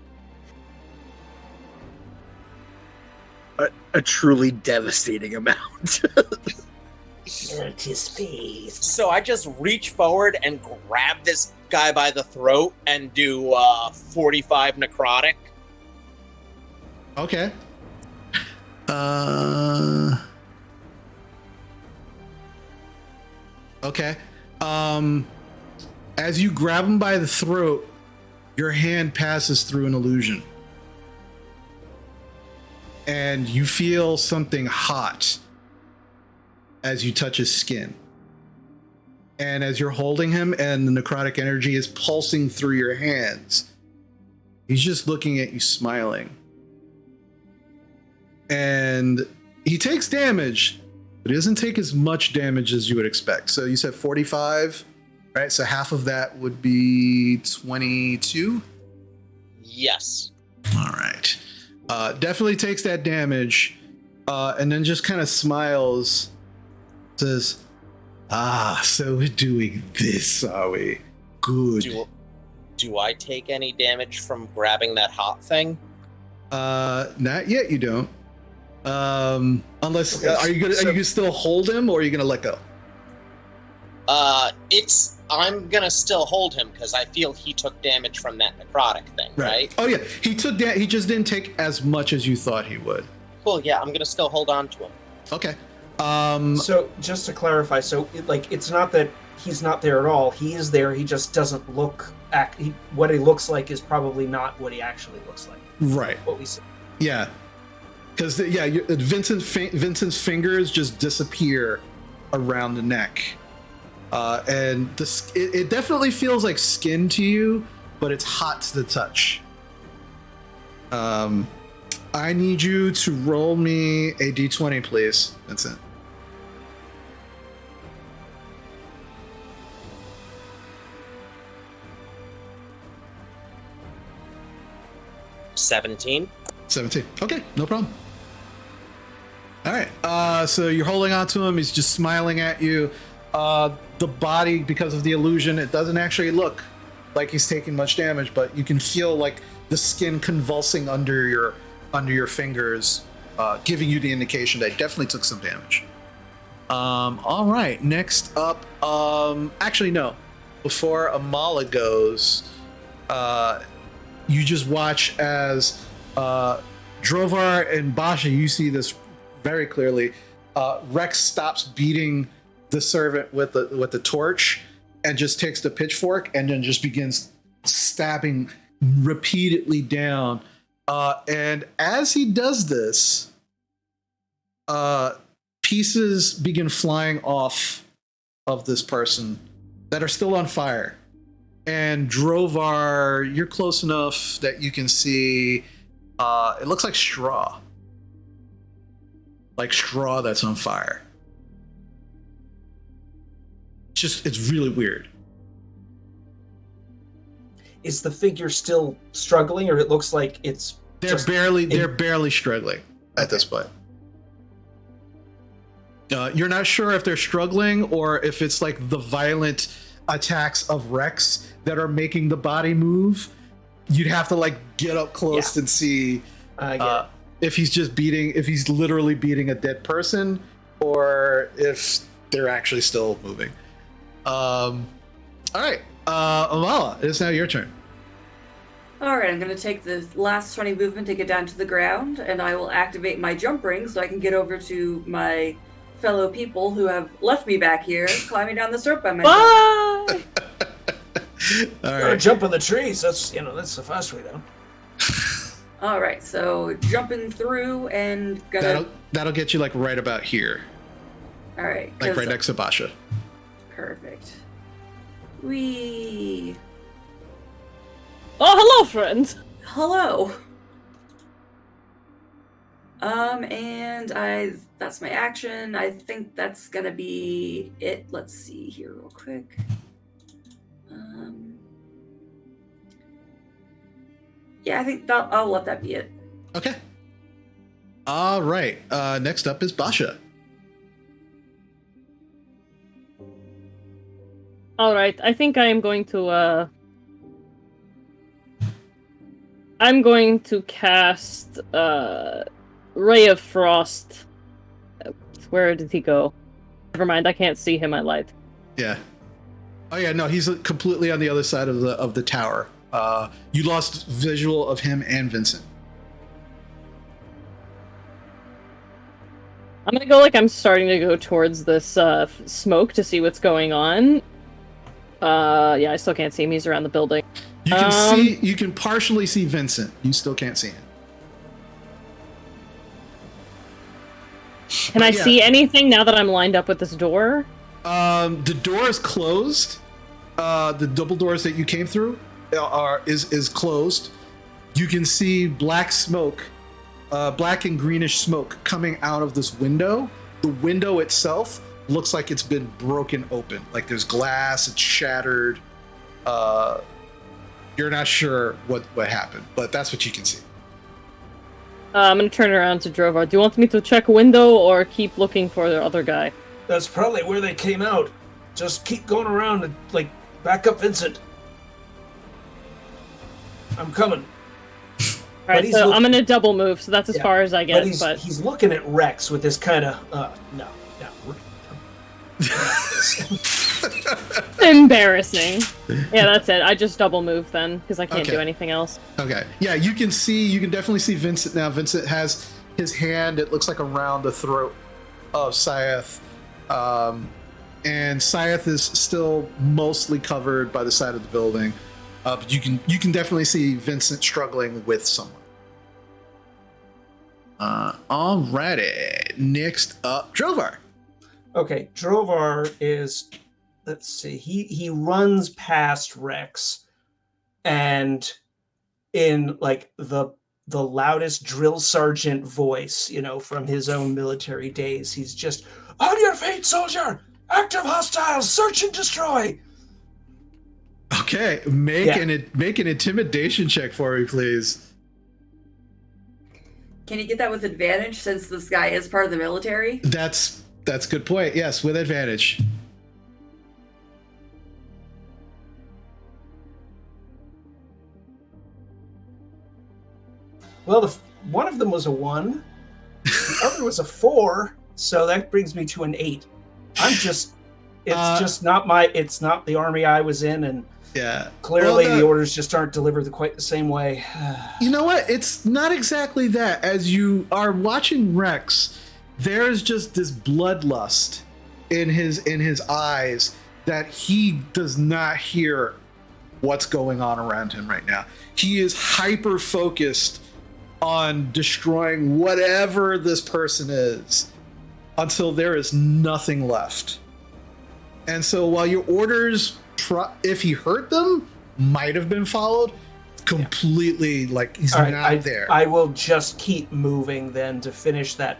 A truly devastating amount. Hurt his face. So I just reach forward and grab this guy by the throat and do 45 necrotic. Okay. Okay. As you grab him by the throat, your hand passes through an illusion. And you feel something hot as you touch his skin. And as you're holding him and the necrotic energy is pulsing through your hands, he's just looking at you smiling. And he takes damage, but he doesn't take as much damage as you would expect. So you said 45, right? So half of that would be 22? Yes. All right. Definitely takes that damage, and then just kind of smiles, says, so we're doing this, are we? Good. Do I take any damage from grabbing that hot thing? Not yet, you don't. Unless, Okay, are you gonna still hold him, or are you gonna let go? I'm gonna still hold him because I feel he took damage from that necrotic thing, right? Oh yeah, he took that. He just didn't take as much as you thought he would. Cool. Yeah, I'm gonna still hold on to him. Okay. So just to clarify, it's not that he's not there at all. He is there. He just doesn't look. What he looks like is probably not what he actually looks like. Right. What we see. Yeah. Because Vincent's fingers just disappear around the neck, and it definitely feels like skin to you, but it's hot to the touch. I need you to roll me a d20, please, Vincent. $17. 17. Okay, no problem. All right. So you're holding on to him. He's just smiling at you. The body, because of the illusion, it doesn't actually look like he's taking much damage, but you can feel like the skin convulsing under your fingers, giving you the indication that he definitely took some damage. All right. Next up, actually no. Before Amala goes, you just watch as Drovar and Basha, you see this very clearly. Rex stops beating the servant with the torch and just takes the pitchfork and then just begins stabbing repeatedly down. And as he does this, pieces begin flying off of this person that are still on fire. And Drovar, you're close enough that you can see it looks like straw. Like straw that's on fire. It's really weird. Is the figure still struggling, or it looks like it's they're barely struggling at this point. You're not sure if they're struggling or if it's like the violent attacks of Rex that are making the body move. You'd have to like get up close and see if he's literally beating a dead person or if they're actually still moving. All right, Amala, it is now your turn. All right, I'm going to take the last 20 movement to get down to the ground, and I will activate my jump ring so I can get over to my fellow people who have left me back here, climbing down this rope by myself. Bye! All Gotta right. jump on the trees. That's the fast way down. All right, so jumping through and gonna. That'll get you like right about here, All right, like 'cause- right next to Basha. Perfect. Wee. Oh, hello, friend. Hello. And that's my action. I think that's gonna be it. Let's see here real quick. Yeah, I think I'll let that be it. Okay. All right. Next up is Basha. All right, I think I am going to I'm going to cast Ray of Frost. Where did he go? Never mind, I can't see him. I lied. Yeah. Oh yeah, no, he's completely on the other side of the tower. You lost visual of him and Vincent. I'm gonna go like I'm starting to go towards this smoke to see what's going on. Yeah, I still can't see him. He's around the building. You can partially see Vincent. You still can't see him. Can I see anything now that I'm lined up with this door? The door is closed. The double doors that you came through is closed. You can see black smoke, black and greenish smoke coming out of this window. The window itself looks like it's been broken open. Like there's glass, it's shattered. You're not sure what happened, but that's what you can see. I'm gonna turn around to Drovar. Do you want me to check a window or keep looking for the other guy? That's probably where they came out. Just keep going around and like back up Vincent. I'm coming. Alright, so I'm gonna double move, so that's as far as I get. But he's looking at Rex with this kind of no. Embarrassing. Yeah, that's it. I just double move then, because I can't do anything else. Okay. Yeah, you can definitely see Vincent now. Vincent has his hand, it looks like around the throat of Syath. And Syath is still mostly covered by the side of the building. But you can definitely see Vincent struggling with someone. Alrighty. Next up, Drovar. Okay, Drovar is, let's see, he runs past Rex, and in like the loudest drill sergeant voice, from his own military days, he's just, on your feet, soldier! Active hostiles, search and destroy! Okay, make an intimidation check for me, please. Can you get that with advantage since this guy is part of the military? That's a good point. Yes, with advantage. Well, one of them was a 1, the other was a 4, so that brings me to an 8. It's not the army I was in, and yeah, clearly the orders just aren't delivered quite the same way. You know what? It's not exactly that. As you are watching Rex, there's just this bloodlust in his eyes that he does not hear what's going on around him right now. He is hyper focused on destroying whatever this person is until there is nothing left. And so while your orders, if he heard them, might have been followed, completely like he's not there. I will just keep moving then to finish that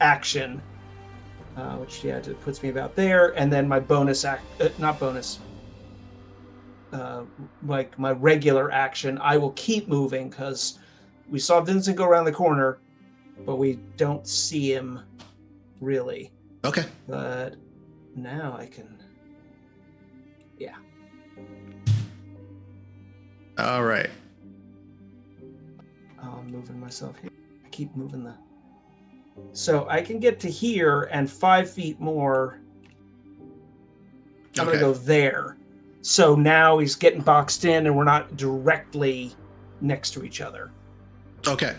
action, which it puts me about there, and then my bonus like my regular action, I will keep moving because we saw Vincent go around the corner, but we don't see him really. Okay. But now I can. Yeah. All right. I'm moving myself here. I keep moving so I can get to here and 5 feet more. I'm going to go there. So now he's getting boxed in and we're not directly next to each other. Okay.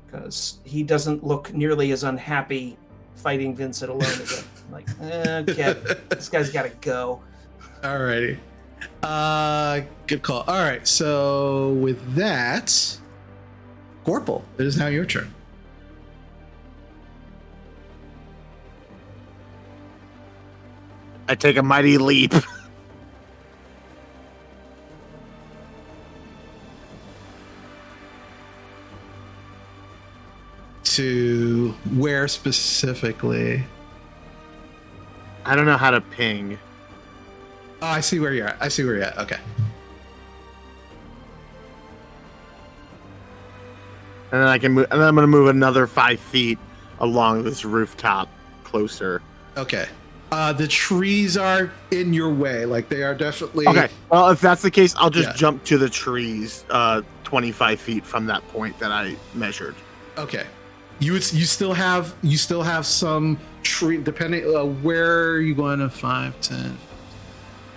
Because he doesn't look nearly as unhappy fighting Vincent alone as this guy's got to go. Alrighty. Good call. All right. So with that, Gorple, it is now your turn. I take a mighty leap. To where specifically? I don't know how to ping. Oh, I see where you're at. Okay. And then I can move, and then I'm going to move another 5 feet along this rooftop closer. Okay. The trees are in your way. Like they are definitely. Okay. Well, if that's the case, I'll just jump to the trees 25 feet from that point that I measured. Okay. You still have some tree, depending where are you going to 5, 10.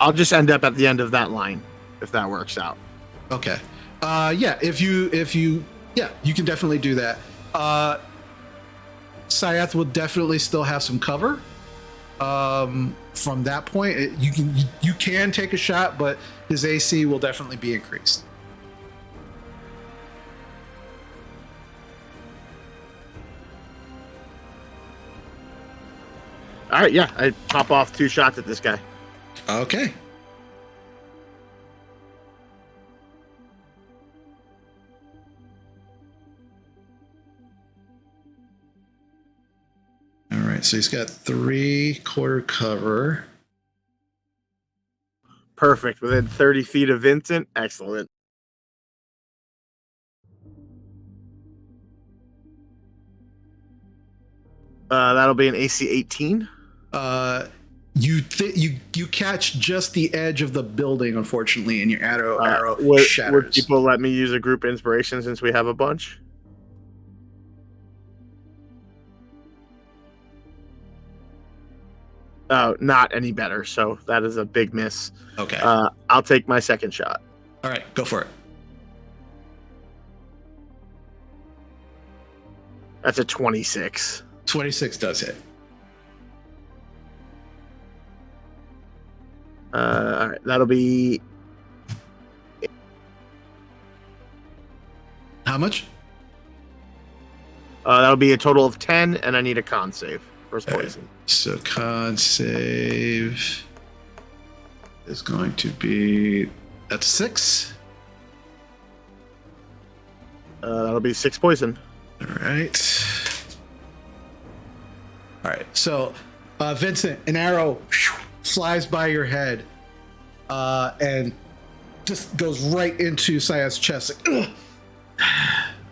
I'll just end up at the end of that line if that works out. Okay. If you can definitely do that. Syath will definitely still have some cover. From that point, you can take a shot, but his AC will definitely be increased. All right, yeah, I pop off 2 shots at this guy. Okay. All right, so he's got 3/4 cover. Perfect. Within 30 feet of Vincent. Excellent. That'll be an AC 18. You catch just the edge of the building, unfortunately, and your arrow shatters. Would people let me use a group inspiration since we have a bunch? Not any better, so that is a big miss. Okay. I'll take my second shot. All right, go for it. That's a 26. 26 does hit. All right, that'll be... How much? That'll be a total of 10, and I need a con save. First poison. So con save is going to be that's 6. That'll be 6 poison. All right. All right. So, Vincent, an arrow flies by your head, and just goes right into Saya's chest. Like,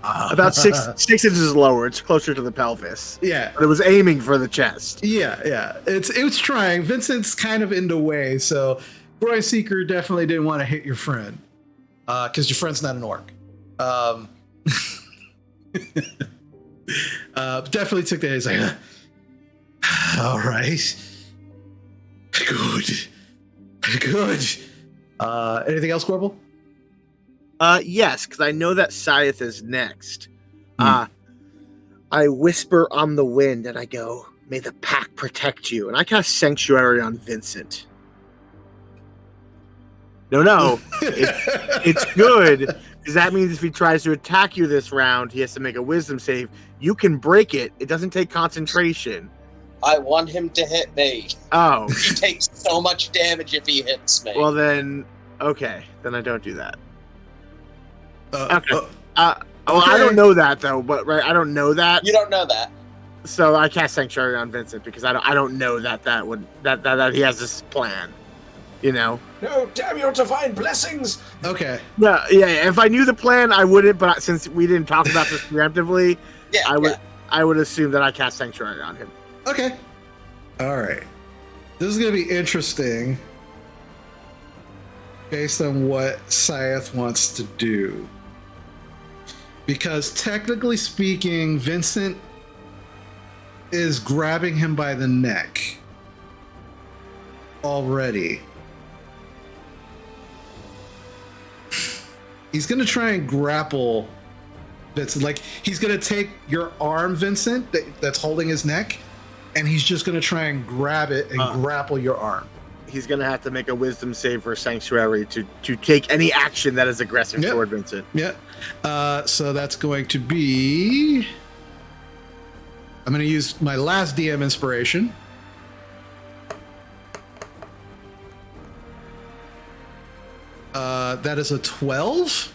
About 6 inches lower. It's closer to the pelvis. yeah. But it was aiming for the chest. Yeah. It was trying. Vincent's kind of in the way, so Groin Seeker definitely didn't want to hit your friend, because your friend's not an orc. Definitely took the hit. He's like, all right, good. Anything else, Corporal? Yes, because I know that Scythe is next. I whisper on the wind and I go, "May the pack protect you." And I cast Sanctuary on Vincent. No, it's good because that means if he tries to attack you this round, he has to make a Wisdom save. You can break it. It doesn't take concentration. I want him to hit me. Oh, He takes so much damage if he hits me. well then, okay, then I don't do that. Okay. Okay. Well, I don't know that though, but right, I don't know that. You don't know that. So I cast Sanctuary on Vincent because I don't know that he has this plan. You know. No, damn your divine blessings! Okay. Yeah. If I knew the plan, I wouldn't. But since we didn't talk about this preemptively, I would assume that I cast Sanctuary on him. Okay. All right. This is going to be interesting based on what Scythe wants to do. Because technically speaking, Vincent is grabbing him by the neck already. He's going to try and grapple Vincent. Like, he's going to take your arm, Vincent, that's holding his neck, and he's just going to try and grab it and grapple your arm. He's going to have to make a Wisdom save for Sanctuary to take any action that is aggressive toward Vincent. Yeah. So that's going to be... I'm going to use my last DM inspiration. That is a 12.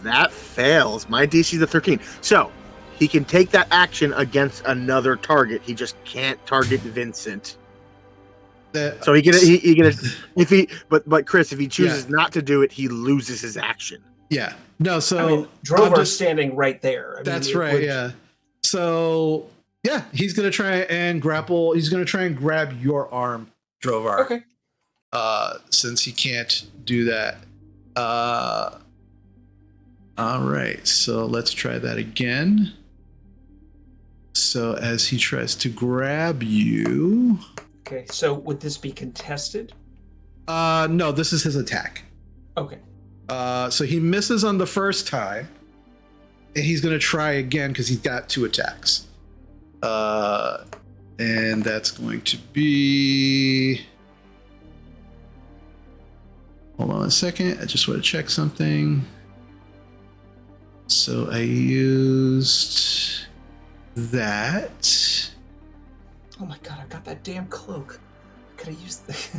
That fails. My DC is a 13. So he can take that action against another target. He just can't target Vincent. So he but Chris, if he chooses not to do it, he loses his action. Yeah. No, so I mean, Drovar's standing right there. That's right, yeah. So yeah, he's gonna try and grapple. He's gonna try and grab your arm, Drovar. Okay. Since he can't do that. All right, so let's try that again. So as he tries to grab you. Okay, so would this be contested? No, this is his attack. Okay. So he misses on the first time, and he's gonna try again because he's got 2 attacks. And that's going to be. Hold on a second. I just want to check something. So I used that. Oh my god, I've got that damn cloak. Could have used that.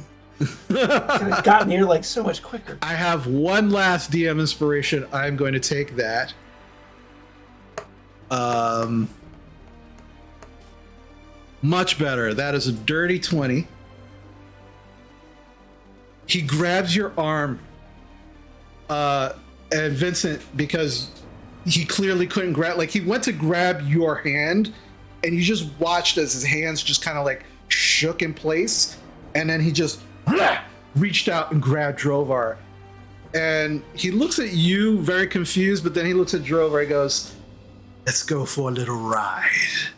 Could have gotten here like so much quicker. I have one last DM inspiration. I'm going to take that. Much better. That is a dirty 20. He grabs your arm, and Vincent, because he clearly couldn't grab, like he went to grab your hand, and you just watched as his hands just kind of like shook in place, and then he just reached out and grabbed Drovar. And he looks at you very confused, but then he looks at Drovar and goes, "Let's go for a little ride."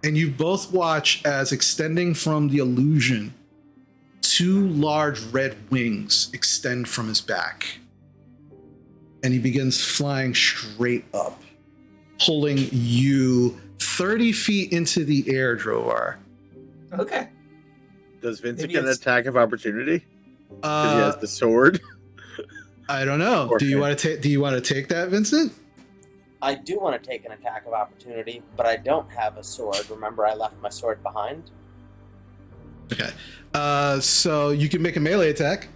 And you both watch as extending from the illusion, 2 large red wings extend from his back. And he begins flying straight up, pulling you 30 feet into the air, Drovar. Okay. Does Vincent get an attack of opportunity? Because he has the sword. I don't know. Do you want to take that, Vincent? I do want to take an attack of opportunity, but I don't have a sword. Remember, I left my sword behind. Okay. So you can make a melee attack.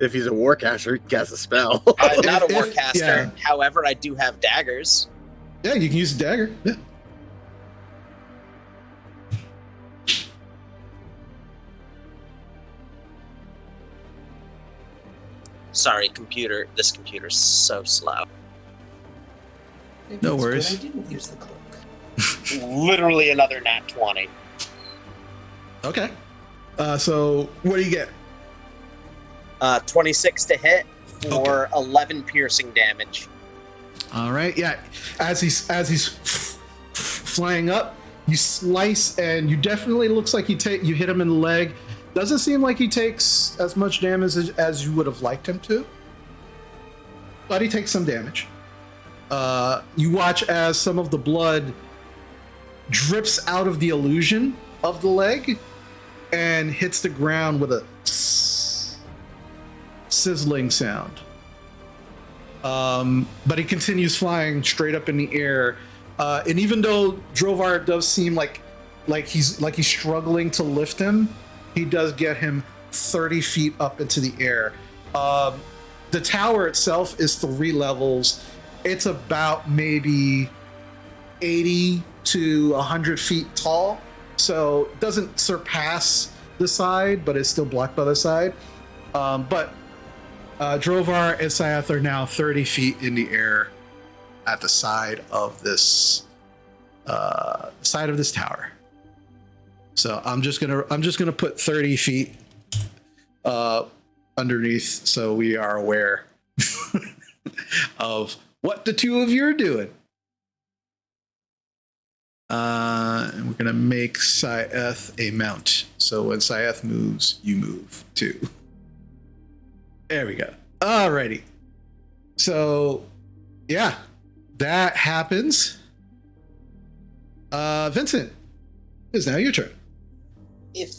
If he's a warcaster, he can cast a spell. I'm not a If- warcaster. yeah. However, I do have daggers. Yeah, you can use a dagger. Yeah. Sorry, computer. This computer's so slow. Maybe No it's good worries. I didn't use the cloak. Literally another nat 20. Okay. So what do you get? 26 to hit for 11 piercing damage. All right. Yeah. As he's flying up, you slice, and you definitely looks like you hit him in the leg. Doesn't seem like he takes as much damage as you would have liked him to, but he takes some damage. You watch as some of the blood drips out of the illusion of the leg and hits the ground with a sizzling sound. But he continues flying straight up in the air. And even though Drovar does seem like he's struggling to lift him, he does get him 30 feet up into the air. The tower itself is 3 levels. It's about maybe 80 to 100 feet tall. So it doesn't surpass the side, but it's still blocked by the side. But Drovar and Syath are now 30 feet in the air at the side of this tower. So I'm just gonna put 30 feet underneath, so we are aware of what the two of you are doing. And we're gonna make Syath a mount. So when Syath moves, you move too. There we go. Alrighty. So yeah, that happens. Vincent, it's now your turn. If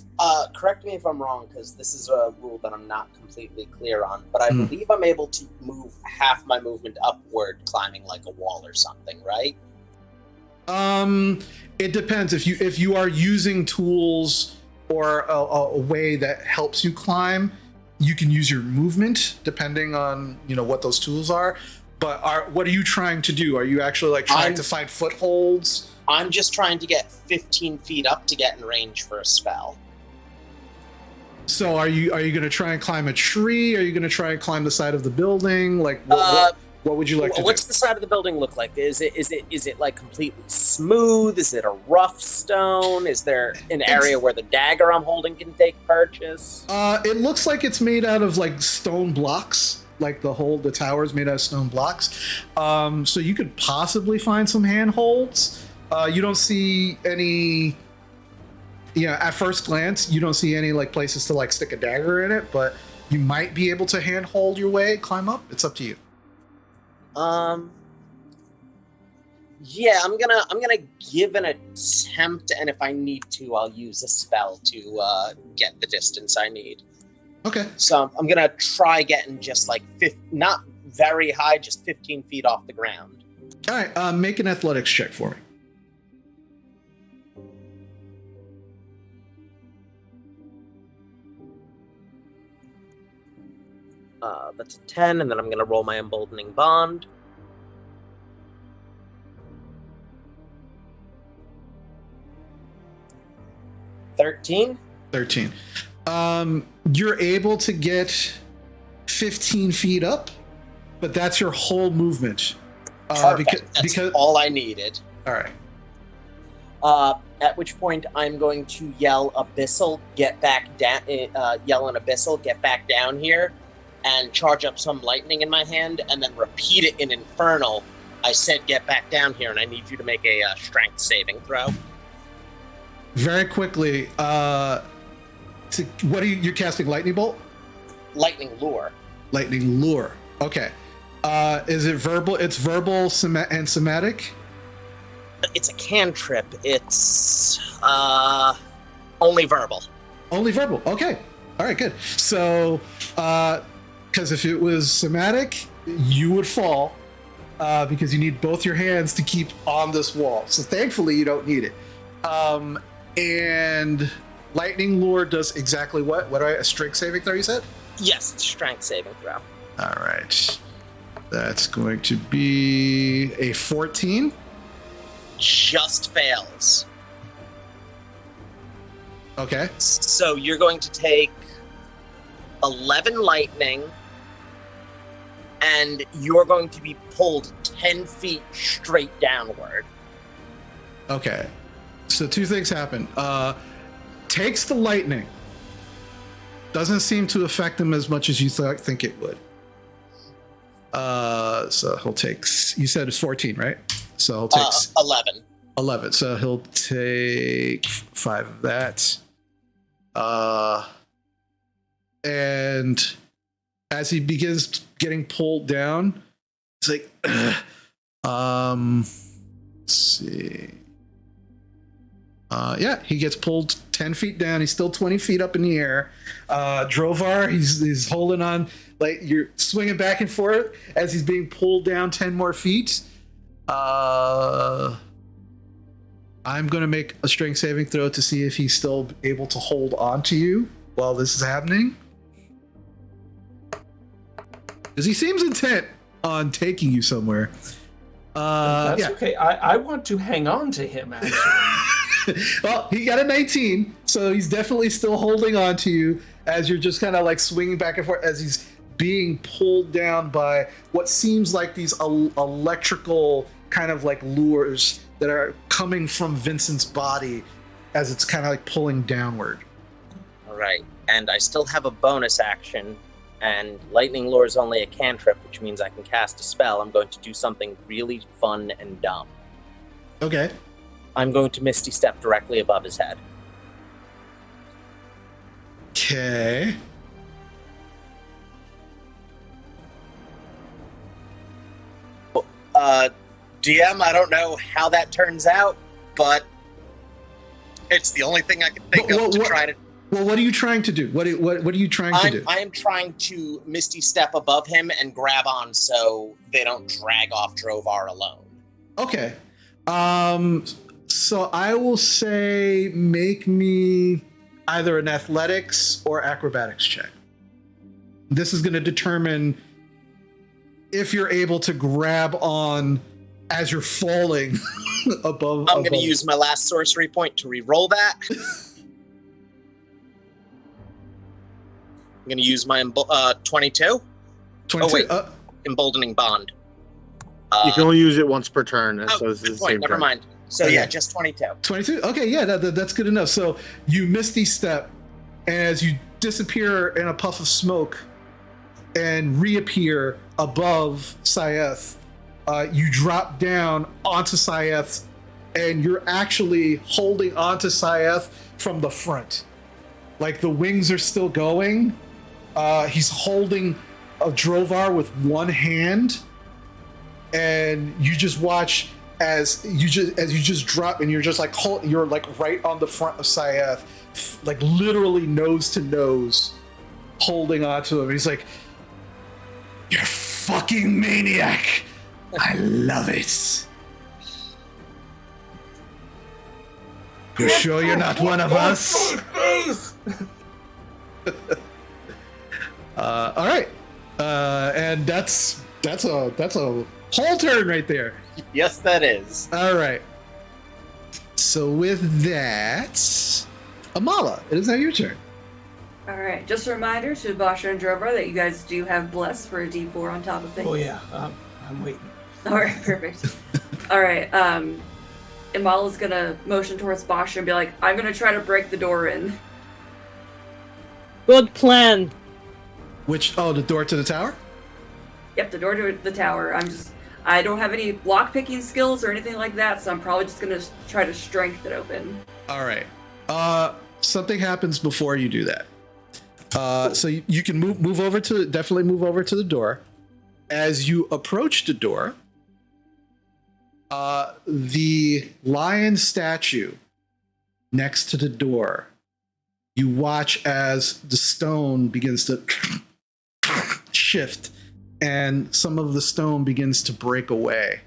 correct me if I'm wrong, because this is a rule that I'm not completely clear on, but I believe I'm able to move half my movement upward, climbing like a wall or something, right? It depends. If you are using tools or a way that helps you climb, you can use your movement depending on what those tools are. But what are you trying to do? Are you actually trying to find footholds? I'm just trying to get 15 feet up to get in range for a spell. So are you going to try and climb a tree? Are you going to try and climb the side of the building? What would you like to do? What's the side of the building look like? Is it like completely smooth? Is it a rough stone? Is there an area where the dagger I'm holding can take purchase? It looks like it's made out of stone blocks. The tower is made out of stone blocks. So you could possibly find some handholds. You don't see any. At first glance, you don't see any places to stick a dagger in it, but you might be able to handhold your way, climb up. It's up to you. Yeah, I'm gonna give an attempt, and if I need to, I'll use a spell to get the distance I need. Okay. So I'm gonna try getting just not very high, just 15 feet off the ground. All right. Make an athletics check for me. That's a 10, and then I'm gonna roll my emboldening bond. $13. 13. You're able to get 15 feet up, but that's your whole movement. Perfect. That's all I needed. All right. At which point I'm going to yell Abyssal, get back down, yell an Abyssal, get back down here, and charge up some lightning in my hand, and then repeat it in Infernal. I said get back down here, and I need you to make a strength saving throw. Very quickly, you're casting lightning bolt? Lightning lure. Lightning lure. Okay. Is it verbal? It's verbal and somatic? It's a cantrip. It's only verbal. Only verbal. Okay. All right, good. So, because if it was somatic, you would fall. because you need both your hands to keep on this wall. So thankfully, you don't need it. And Lightning Lure does exactly what? What do a strength saving throw, you said? Yes, it's strength saving throw. All right. That's going to be a 14. Just fails. Okay. So you're going to take 11 lightning, and you're going to be pulled 10 feet straight downward. Okay. So two things happen. Takes the lightning. Doesn't seem to affect him as much as you think it would. So he'll take, you said it's 14, right? So he'll take 11. 11. So he'll take 5 of that. And as he begins getting pulled down, it's like, let's see. Yeah, he gets pulled 10 feet down. He's still 20 feet up in the air. Drovar, he's holding on, like you're swinging back and forth as he's being pulled down 10 more feet. I'm going to make a strength saving throw to see if he's still able to hold on to you while this is happening. Because he seems intent on taking you somewhere. That's okay. I want to hang on to him, actually. Well, he got a 19, so he's definitely still holding on to you as you're just kind of like swinging back and forth as he's being pulled down by what seems like these electrical kind of like lures that are coming from Vincent's body as it's kind of like pulling downward. All right, and I still have a bonus action, and Lightning Lure is only a cantrip, which means I can cast a spell. I'm going to do something really fun and dumb. Okay. I'm going to Misty Step directly above his head. Okay. DM, I don't know how that turns out, but it's the only thing I can think of to try to... Well, what are you trying to do? What are you trying to do? I am trying to Misty Step above him and grab on so they don't drag off Drovar alone. Okay. So I will say make me either an athletics or acrobatics check. This is going to determine if you're able to grab on as you're falling above. I'm going to use my last sorcery point to re-roll that. I'm going to use my 22. 22? Oh, wait. Emboldening Bond. You can only use it once per turn. So it's the good point. same Never turn. mind. So yeah, just 22. 22? Okay, yeah, that's good enough. So you Misty Step, and as you disappear in a puff of smoke and reappear above Syeth, you drop down onto Syeth, and you're actually holding onto Syeth from the front. Like the wings are still going. He's holding a Drovar with one hand, and you just watch as you just drop, and you're just like you're like right on the front of Syeth, like literally nose to nose, holding onto him. He's like, "You're a fucking maniac. I love it. You're sure you're not one of us?" All right, and that's a whole turn right there. Yes, that is. All right. So with that, Amala, it is now your turn. All right. Just a reminder to Basha and Drovar that you guys do have Bless for a D4 on top of things. Oh yeah, I'm waiting. All right, perfect. All right. Imala's gonna motion towards Basha and be like, "I'm gonna try to break the door in." Good plan. Which? Oh, the door to the tower? Yep, the door to the tower. I don't have any lock picking skills or anything like that, so I'm probably just gonna try to strength it open. All right. Something happens before you do that. So you can move over to the door. As you approach the door, the lion statue next to the door, you watch as the stone begins to shift and some of the stone begins to break away.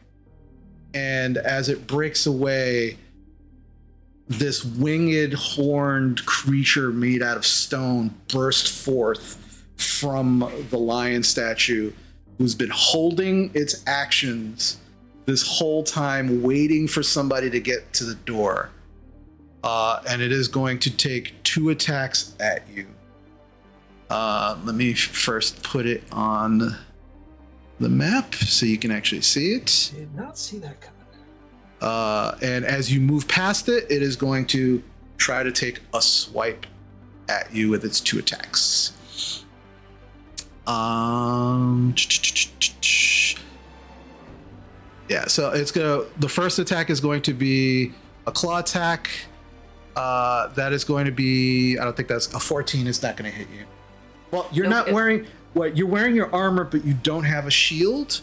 And as it breaks away, this winged, horned creature made out of stone burst forth from the lion statue, who's been holding its actions this whole time, waiting for somebody to get to the door. And it is going to take 2 attacks at you. Let me first put it on the map so you can actually see it. Did not see that coming. And as you move past it, it is going to try to take a swipe at you with its 2 attacks. Yeah, so it's gonna. The first attack is going to be a claw attack. That is going to be. I don't think that's a 14. It's not going to hit you. Well, you're not wearing. What, you're wearing your armor, but you don't have a shield.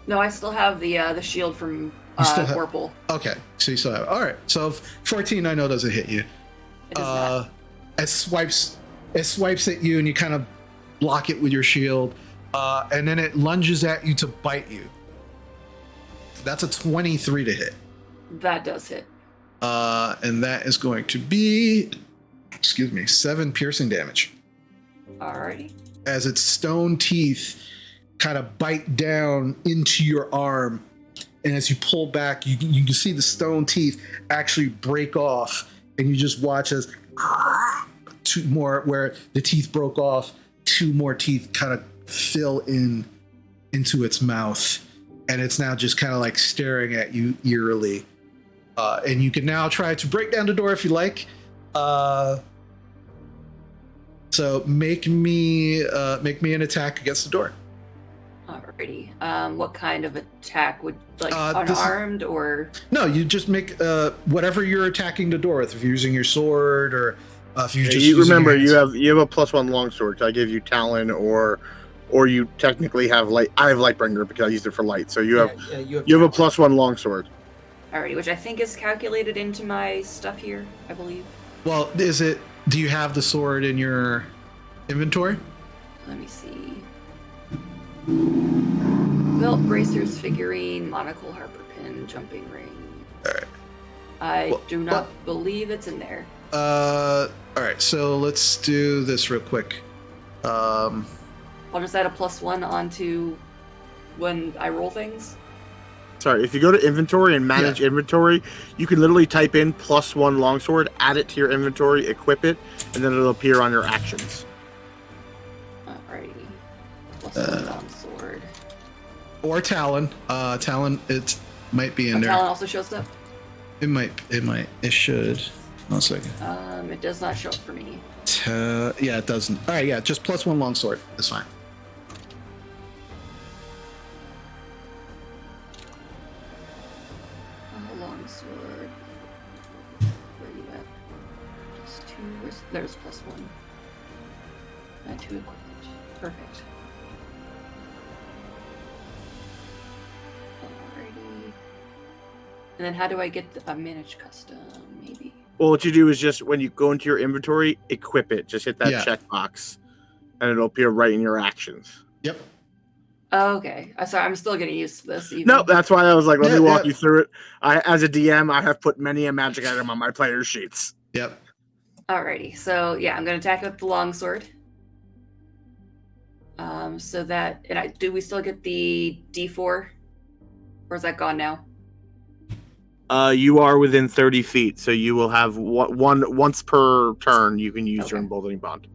No, I still have the shield from Warple. Okay, so you still have. All right, so 14 I know doesn't hit you. It does not. It swipes at you, and you kind of block it with your shield, and then it lunges at you to bite you. That's a 23 to hit. That does hit. And that is going to be, 7 piercing damage. Alrighty. As its stone teeth kind of bite down into your arm, and as you pull back, you can see the stone teeth actually break off, and you just watch as 2 more, where the teeth broke off, 2 more teeth kind of fill into its mouth, and it's now just kind of like staring at you eerily. And you can now try to break down the door if you like. So make me an attack against the door. Alrighty. What kind of attack would, like, unarmed or? No, you just make whatever you're attacking the door with. If you're using your sword, or if you're just you remember your hands. you have a +1 longsword. So I give you Talon, or you technically have light. I have Lightbringer because I used it for light. So you have a +1 longsword. Alrighty, which I think is calculated into my stuff here, I believe. Well, do you have the sword in your inventory? Let me see. Belt, bracers, figurine, monocle, harper pin, jumping ring. Alright. I do not believe it's in there. Alright, so let's do this real quick. I'll just add a +1 onto when I roll things. Sorry, if you go to inventory and manage inventory, you can literally type in +1 longsword, add it to your inventory, equip it, and then it'll appear on your actions. Alrighty. +1 longsword. Or Talon. Talon, it might be in there. Talon also shows up? It should. 1 second. It does not show up for me. Yeah, it doesn't. Alright, yeah, just +1 longsword. That's fine. Longsword. Where are you at? +2. There's +1. Add 2 equipment. Perfect. Alrighty. And then how do I get a manage custom? Maybe. Well, what you do is just when you go into your inventory, equip it. Just hit that checkbox, and it'll appear right in your actions. Yep. Oh, okay. Sorry, I'm still getting used to this. Even. No, that's why I was like, let me walk you through it. As a DM, I have put many a magic item on my player sheets. Yep. Alrighty. So yeah, I'm gonna attack with the longsword. So that, and do we still get the D4, or is that gone now? You are within 30 feet, so you will have once per turn. You can use your emboldening bond.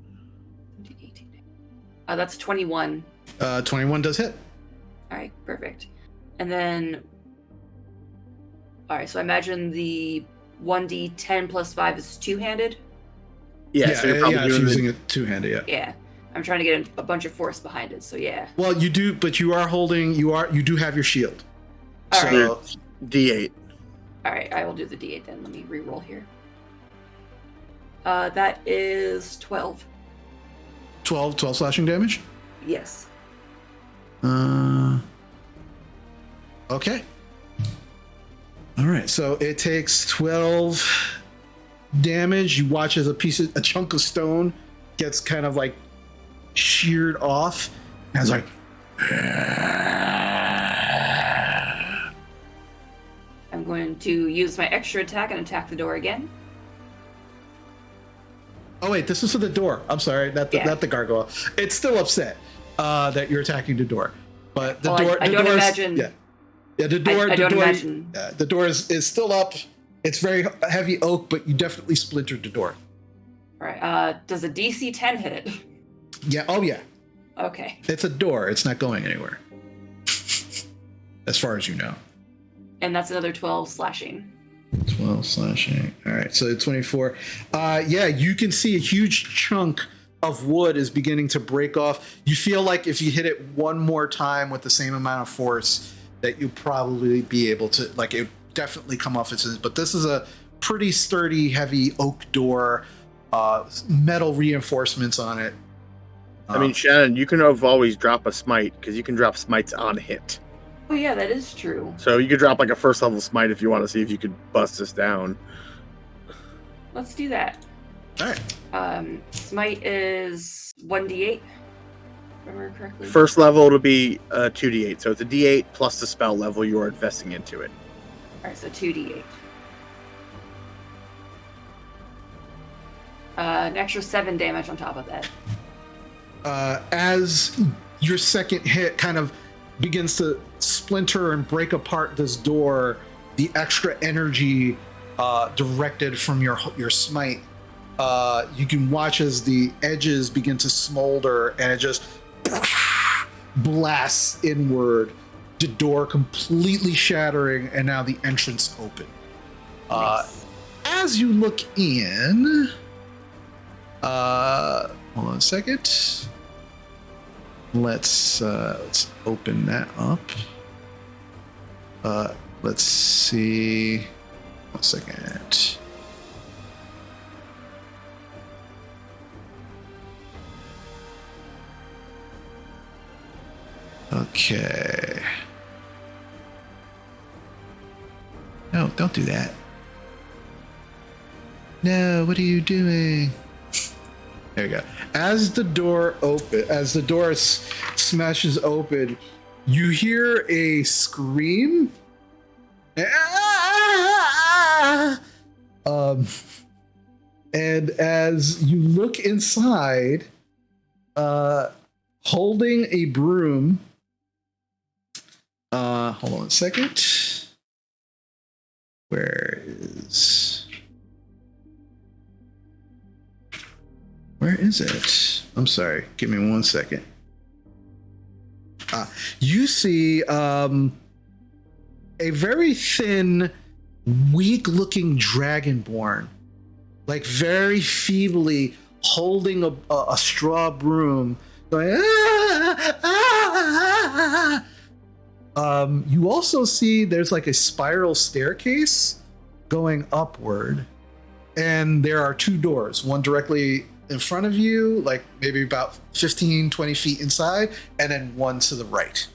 That's 21. 21 does hit. All right, perfect. And then, all right. So I imagine the 1d10 plus 5 is two-handed. Yeah, so you're probably using it two-handed. Yeah. Yeah. I'm trying to get a bunch of force behind it, so yeah. Well, you do, but you do have your shield. All so right. D8. All right, I will do the D8 then. Let me re-roll here. That is 12. 12 slashing damage? Yes. Okay. All right, so it takes 12 damage. You watch as a chunk of stone gets kind of like sheared off, and it's like I'm going to use my extra attack and attack the door again. Oh wait, this is for the door. I'm sorry, not the gargoyle. It's still upset that you're attacking the door, but the door. I don't imagine. Yeah, the door. I don't imagine. The door is still up. It's very heavy oak, but you definitely splintered the door. All right. Does a DC 10 hit it? Yeah. Oh yeah. Okay. It's a door. It's not going anywhere, as far as you know. And that's another 12 slashing. 12 slashing. All right, so 24. Yeah, you can see a huge chunk of wood is beginning to break off. You feel like if you hit it one more time with the same amount of force, that you'll probably be able to, like, it definitely come off its. But this is a pretty sturdy, heavy oak door, metal reinforcements on it. I mean, Shannon, you can always drop a smite because you can drop smites on hit. Oh yeah, that is true. So you could drop like a first level smite if you want to see if you could bust this down. Let's do that. All right. Smite is 1d8. Remember correctly? First level it'll be 2d8, so it's a d8 plus the spell level you are investing into it. All right, so 2d8. An extra 7 damage on top of that. As your second hit kind of begins to splinter and break apart this door, the extra energy directed from your smite, you can watch as the edges begin to smolder and it just blasts inward, the door completely shattering, and now the entrance open. Nice. As you look in, hold on a second. Let's open that up. Let's see. 1 second. Okay. No, don't do that. No, what are you doing? There you go. As the door smashes open, you hear a scream. And as you look inside, holding a broom. Hold on a second. Where is it? I'm sorry. Give me 1 second. You see a very thin, weak-looking dragonborn, like very feebly holding a straw broom, going. You also see there's like a spiral staircase going upward, and there are 2 doors, one directly in front of you, like maybe about 15, 20 feet inside, and then one to the right.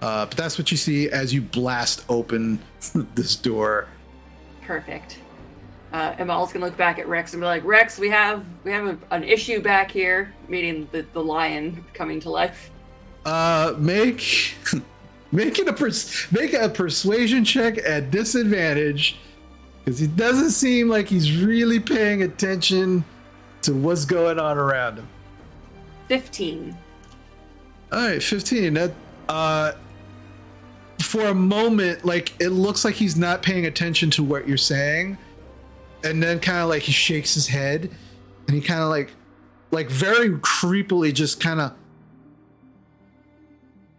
But that's what you see as you blast open this door. Perfect. Amal's gonna look back at Rex and be like, Rex, we have an issue back here, meaning the lion coming to life. Make a persuasion check at disadvantage, because he doesn't seem like he's really paying attention to what's going on around him. 15. All right, 15. That for a moment, like, it looks like he's not paying attention to what you're saying, and then kind of like he shakes his head, and he kind of like very creepily just kind of,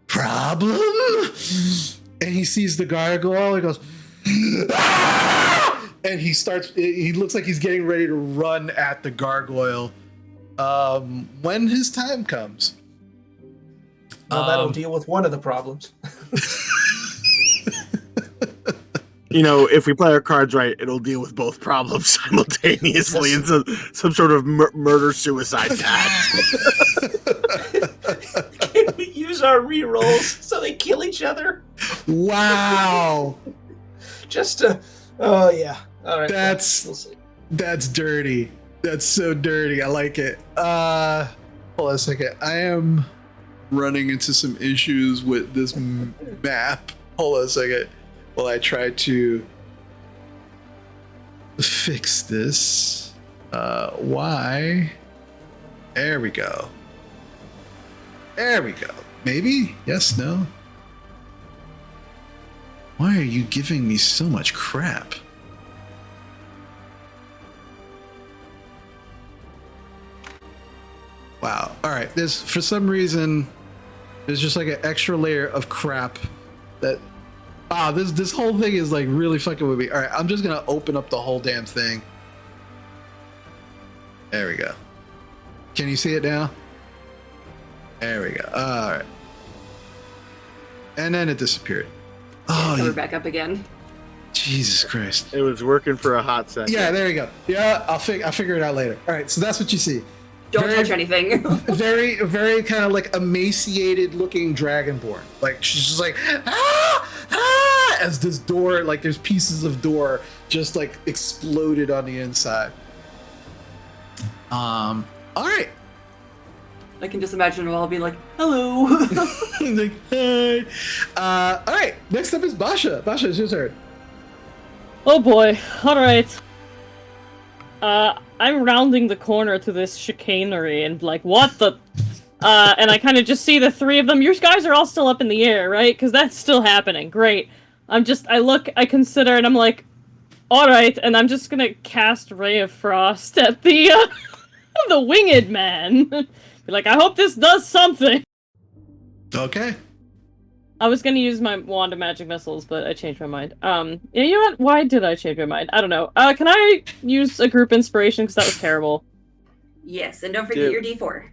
problem? And he sees the gargoyle. He goes, ah! And he looks like he's getting ready to run at the gargoyle when his time comes. Well, that'll deal with one of the problems. You know, if we play our cards right, it'll deal with both problems simultaneously in some sort of murder-suicide pact. Can we use our rerolls so they kill each other? Wow. Just to... Oh, yeah. All right. That's dirty. That's so dirty. I like it. Hold on a second. I am running into some issues with this map. Hold on a second. While I try to fix this. Why? There we go. There we go. Maybe? Yes, no? Why are you giving me so much crap? Wow. All right. There's, for some reason, there's just like an extra layer of crap that. This whole thing is like really fucking with me. All right. I'm just gonna open up the whole damn thing. There we go. Can you see it now? There we go. All right. And then it disappeared. Oh, We're back up again. Jesus Christ. It was working for a hot second. Yeah, there you go. Yeah, I'll figure it out later. All right, so that's what you see. Don't touch anything. very kind of like emaciated looking dragonborn. Like she's just like as this door, like there's pieces of door just like exploded on the inside. All right. I can just imagine them all being like, "Hello." Like, hey. All right. Next up is Basha. Basha, it's your turn. Oh boy. Alright. I'm rounding the corner to this chicanery and like, what the... and I kind of just see the three of them. You guys are all still up in the air, right? Because that's still happening. Great. I consider, and I'm like, alright, and I'm just gonna cast Ray of Frost at the, the winged man. Be like, I hope this does something. Okay. I was gonna use my wand of magic missiles, but I changed my mind. You know what? Why did I change my mind? I don't know. Can I use a group inspiration? Because that was terrible. Yes, and don't forget your D4.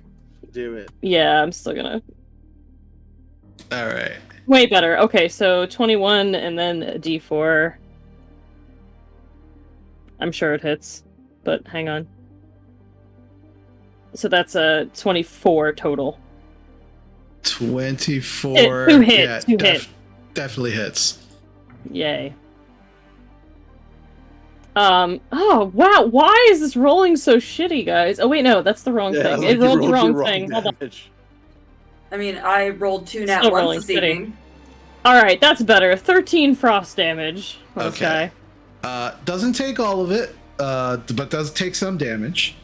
Do it. Yeah, I'm still gonna... All right. Way better. Okay, so 21 and then a D4. I'm sure it hits, but hang on. So that's a 24 total. 24. Two hits. Definitely hits. Yay. Oh, wow. Why is this rolling so shitty, guys? Oh, wait, no, that's the wrong thing. Like It rolled the wrong your thing. Hold on. damage. I mean, I rolled 2 nat Still ones rolling this shitty. evening. Alright, that's better. 13 frost damage. Okay. Doesn't take all of it, but does take some damage.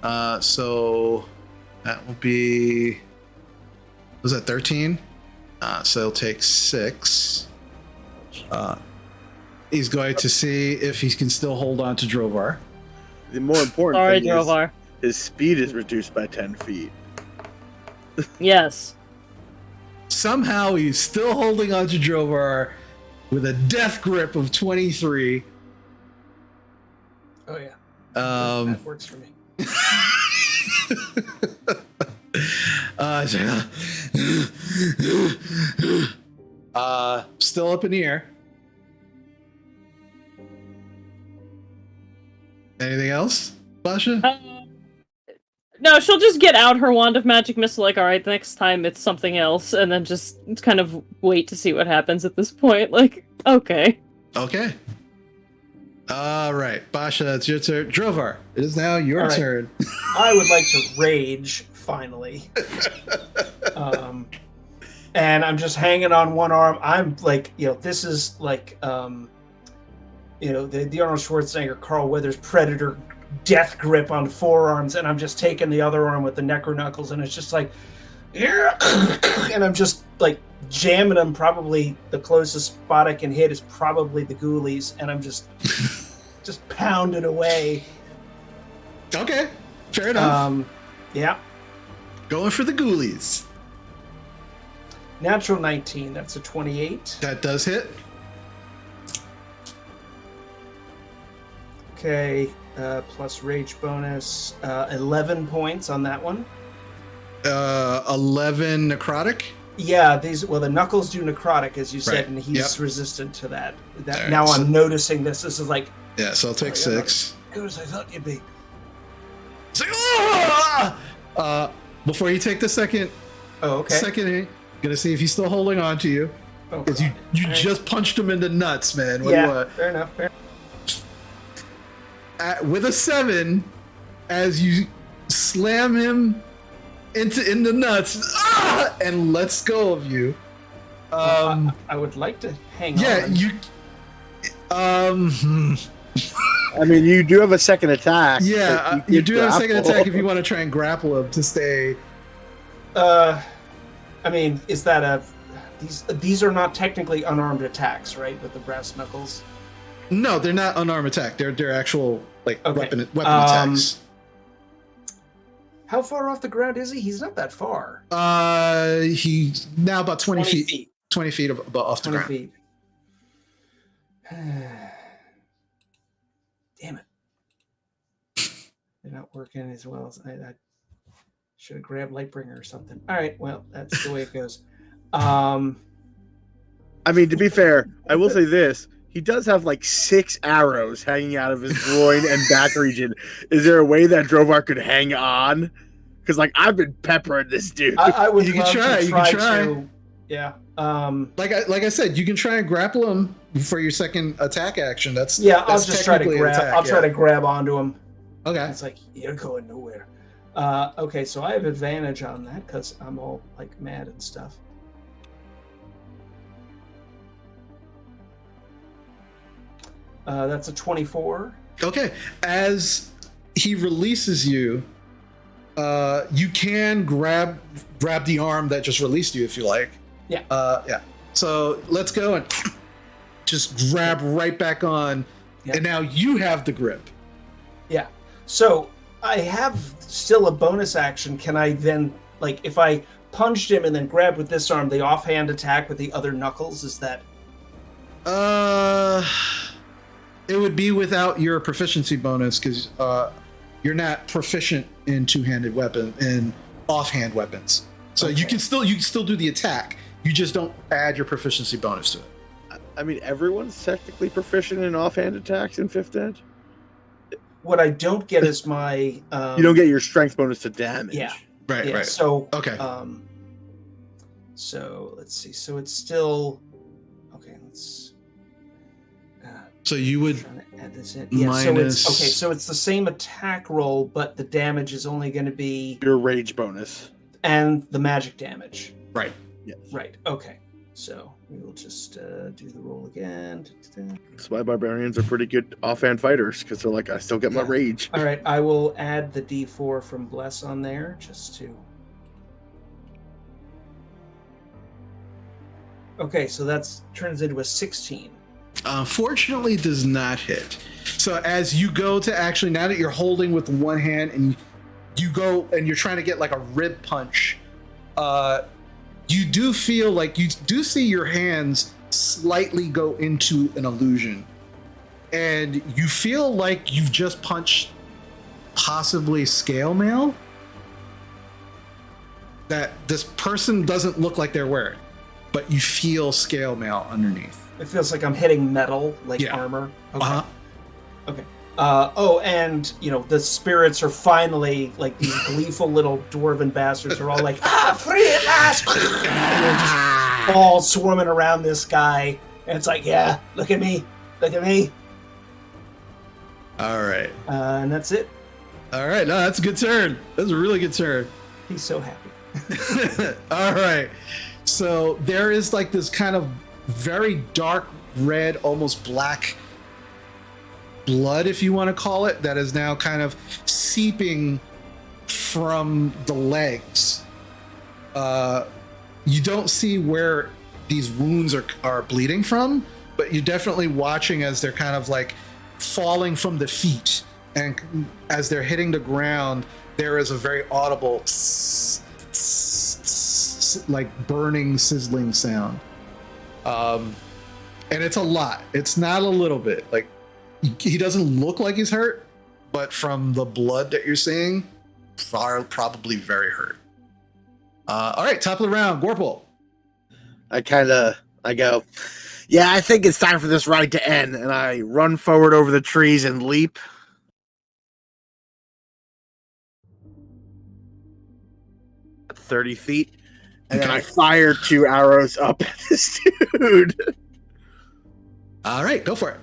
So that will be... Was that 13? So he'll take 6. He's going to see if he can still hold on to Drovar. The more important Sorry, thing Drovar. is his speed is reduced by 10 feet. Yes. Somehow he's still holding on to Drovar with a death grip of 23. Oh yeah. That works for me. Still up in the air. Anything else, Basha? No, she'll just get out her wand of magic missile, like, alright, next time it's something else, and then just kind of wait to see what happens at this point. Like, okay. Okay. All right, Basha, it's your turn. Drovar, it is now your turn. I would like to rage, finally. And I'm just hanging on one arm. I'm like, this is like, the Arnold Schwarzenegger, Carl Weathers Predator death grip on forearms, and I'm just taking the other arm with the necro knuckles, and it's just like, and I'm just like jamming them. Probably the closest spot I can hit is probably the ghoulies, and I'm just pounding away. Okay, fair enough. Yeah. Going for the ghoulies. Natural 19, that's a 28. That does hit. Okay, plus rage bonus, 11 points on that one. 11 necrotic. Yeah, the knuckles do necrotic, as you said, Right. and he's Yep. resistant to that. Alright, Now so- I'm noticing this. This is like, Yeah, so I'll take 6. good as I thought you'd be. It's like, ah! Before you take the second hit, gonna see if he's still holding on to you. Oh, Because you just punched him in the nuts, man. What do you yeah, want? fair enough. With a 7, as you slam him in the nuts, and lets go of you. I would like to hang Yeah, on. you. I mean, you do have a second attack. Yeah, so you do have a second grapple. attack if you want to try and grapple him to stay. I mean, is that a... These are not technically unarmed attacks, right? With the brass knuckles? No, they're not unarmed attack. They're actual like Okay. weapon attacks. How far off the ground is he? He's not that far. He's now about 20 feet. 20 feet off the 20 ground. feet. Damn it. They're not working as well as I should have grabbed Lightbringer or something. All right, well, that's the way it goes. I mean, to be fair, I will say this. He does have like 6 arrows hanging out of his groin and back region. Is there a way that Drovar could hang on? Because like I've been peppering this dude. I would You can love try, to you can try try. to... Yeah. Like I said, you can try and grapple him for your second attack action. That's Yeah, I'll that's just try to technically an grab. attack, I'll try yeah. to grab onto him. Okay. It's like you're going nowhere. Okay, so I have advantage on that because I'm all like mad and stuff. That's a 24. Okay. As he releases you, you can grab the arm that just released you if you like. Yeah. Yeah. So let's go and just grab right back on, Yeah. and now you have the grip. Yeah. So I have still a bonus action. Can I then, like, if I punched him and then grabbed with this arm, the offhand attack with the other knuckles, is that... It would be without your proficiency bonus because you're not proficient in two-handed weapon and offhand weapons. So Okay. you can still do the attack. You just don't add your proficiency bonus to it. I mean, everyone's technically proficient in offhand attacks in 5th Ed. What I don't get is my... You don't get your strength bonus to damage. Yeah. Right. Yeah, Right. so... Okay. So, let's see. So it's still... Okay, let's... So you would trying to add this in. Yeah, so minus- it's... Okay, so it's the same attack roll, but the damage is only going to be... Your rage bonus. And the magic damage. right. Yes. Right, okay. So we will just do the roll again. That's why barbarians are pretty good offhand fighters, because they're like, I still get my Yeah. rage. All right, I will add the D4 from Bless on there just to... Okay, so that's turns into a 16. Unfortunately, does not hit. So as you go to actually, now that you're holding with one hand and you go and you're trying to get like a rib punch, you do feel like you do see your hands slightly go into an illusion, and you feel like you've just punched possibly scale mail that this person doesn't look like they're wearing, but you feel scale mail underneath. It feels like I'm hitting metal, like Yeah. armor. Okay. Uh-huh. Okay. Oh, and, you know, the spirits are finally, like, these gleeful little dwarven bastards are all like, free at last! And they're just all swarming around this guy. And it's like, yeah, look at me. Look at me. All right. And that's it. All right. No, that's a good turn. That's a really good turn. He's so happy. All right. So there is like this kind of very dark red, almost black blood, if you want to call it, that is now kind of seeping from the legs. You don't see where these wounds are bleeding from, but you're definitely watching as they're kind of like falling from the feet, and as they're hitting the ground, there is a very audible like burning, sizzling sound. And it's a lot. It's not a little bit. Like, he doesn't look like he's hurt, but from the blood that you're seeing, probably very hurt. All right, top of the round, Gorpal. I go, yeah, I think it's time for this ride to end. And I run forward over the trees and leap. At 30 feet. And then I fire 2 arrows up at this dude. All right, go for it.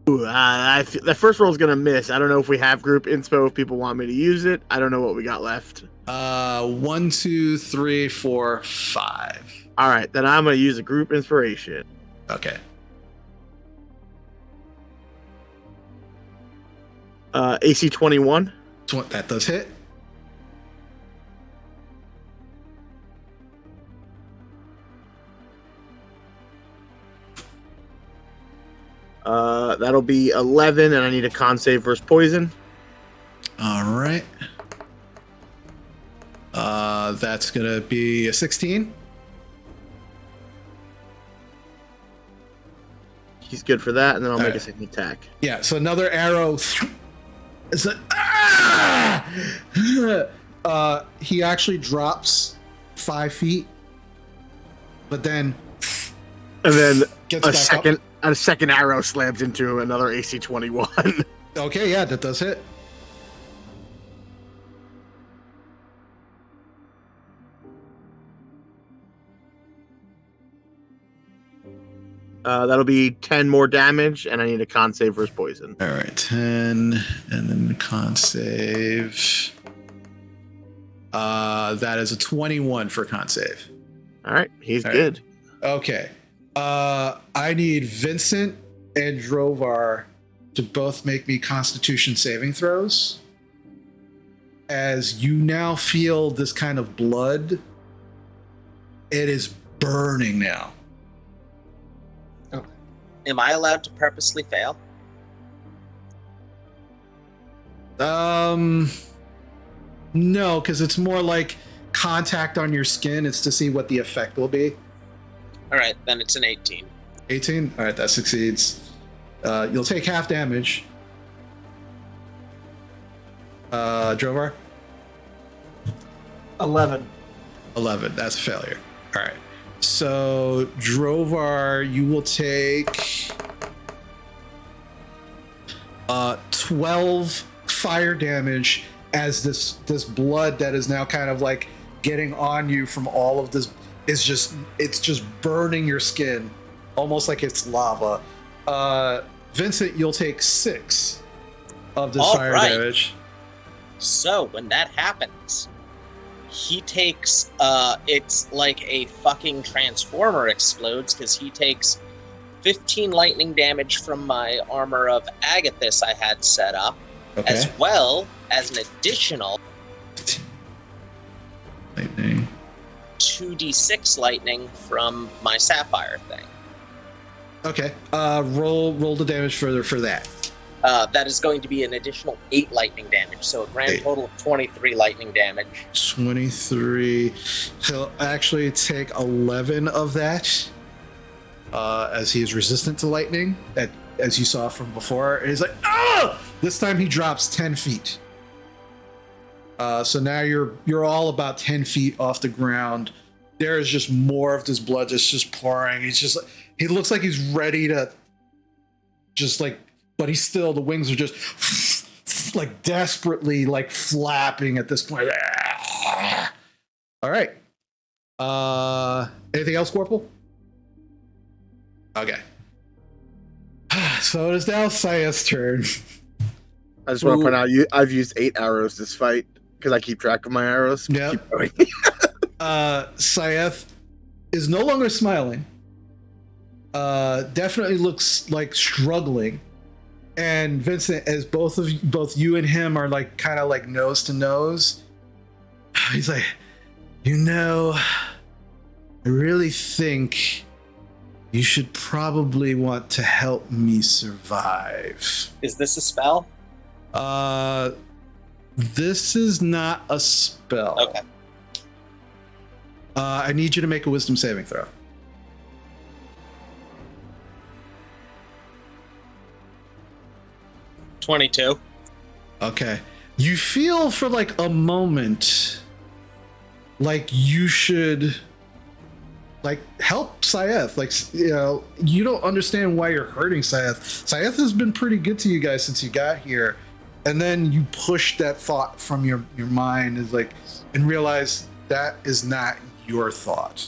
Ooh, the first roll's gonna miss. I don't know if we have group inspo if people want me to use it. I don't know what we got left. 1, 2, 3, 4, 5. All right, then I'm gonna use a group inspiration. Okay. AC 21. That does hit. That'll be 11, and I need a con save versus poison. All right. That's gonna be a 16. He's good for that, and then I'll make right. a second attack. Yeah. So another arrow. It's like he actually drops 5 feet, but then And then gets a back second a second arrow slams into another AC 21. Okay, yeah, that does hit. That'll be 10 more damage, and I need a con save versus poison. All right, 10, and then the con save. That is a 21 for con save. All right, he's All good. Right. Okay. I need Vincent and Drovar to both make me Constitution saving throws. As you now feel this kind of blood, it is burning now. Am I allowed to purposely fail? No, because it's more like contact on your skin. It's to see what the effect will be. All right, then it's an 18. 18? All right, that succeeds. You'll take half damage. Drovar? 11. 11. That's a failure. All right. So, Drovar, you will take 12 fire damage as this blood that is now kind of like getting on you from all of this is just burning your skin almost like it's lava. Vincent, you'll take 6 of this fire damage. So when that happens, he takes it's like a fucking transformer explodes because he takes 15 lightning damage from my armor of Agathis I had set up, as well as an additional lightning 2d6 lightning from my sapphire thing. Okay. Roll the damage further for that. That is going to be an additional 8 lightning damage, so a grand 8. total of 23 lightning damage. 23. He'll actually take 11 of that, as he is resistant to lightning, that as you saw from before. And he's like, oh! This time he drops 10 feet. So now you're all about 10 feet off the ground. There is just more of this blood that's just pouring. He looks like he's ready to just like, but he's still, the wings are just like desperately like flapping at this point. All right. Anything else, Corporal? Okay. So it is now Saya's turn. I just want to point out, I've used 8 arrows this fight because I keep track of my arrows. Yeah. Keep going. Saeth is no longer smiling. Definitely looks like struggling. And Vincent, as both you and him are like kind of like nose to nose, he's like, I really think you should probably want to help me survive. Is this a spell? This is not a spell. Okay. I need you to make a wisdom saving throw. 22. Okay. You feel for like a moment like you should like help Saeth. Like, you don't understand why you're hurting Saeth. Saeth has been pretty good to you guys since you got here. And then you push that thought from your mind and realize that is not your thought.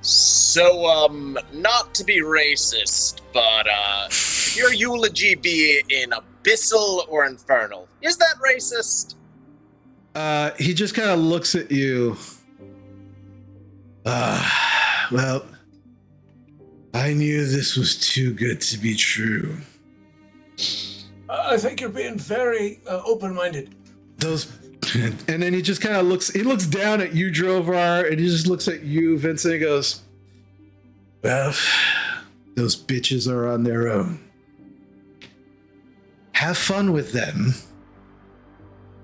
So, not to be racist, but your eulogy be in abyssal or infernal. Is that racist? He just kind of looks at you. Well, I knew this was too good to be true. I think you're being very open-minded. Those, and then he just kind of looks. He looks down at you, Drovar, and he just looks at you, Vincent. And he goes, "Well, those bitches are on their own. Have fun with them."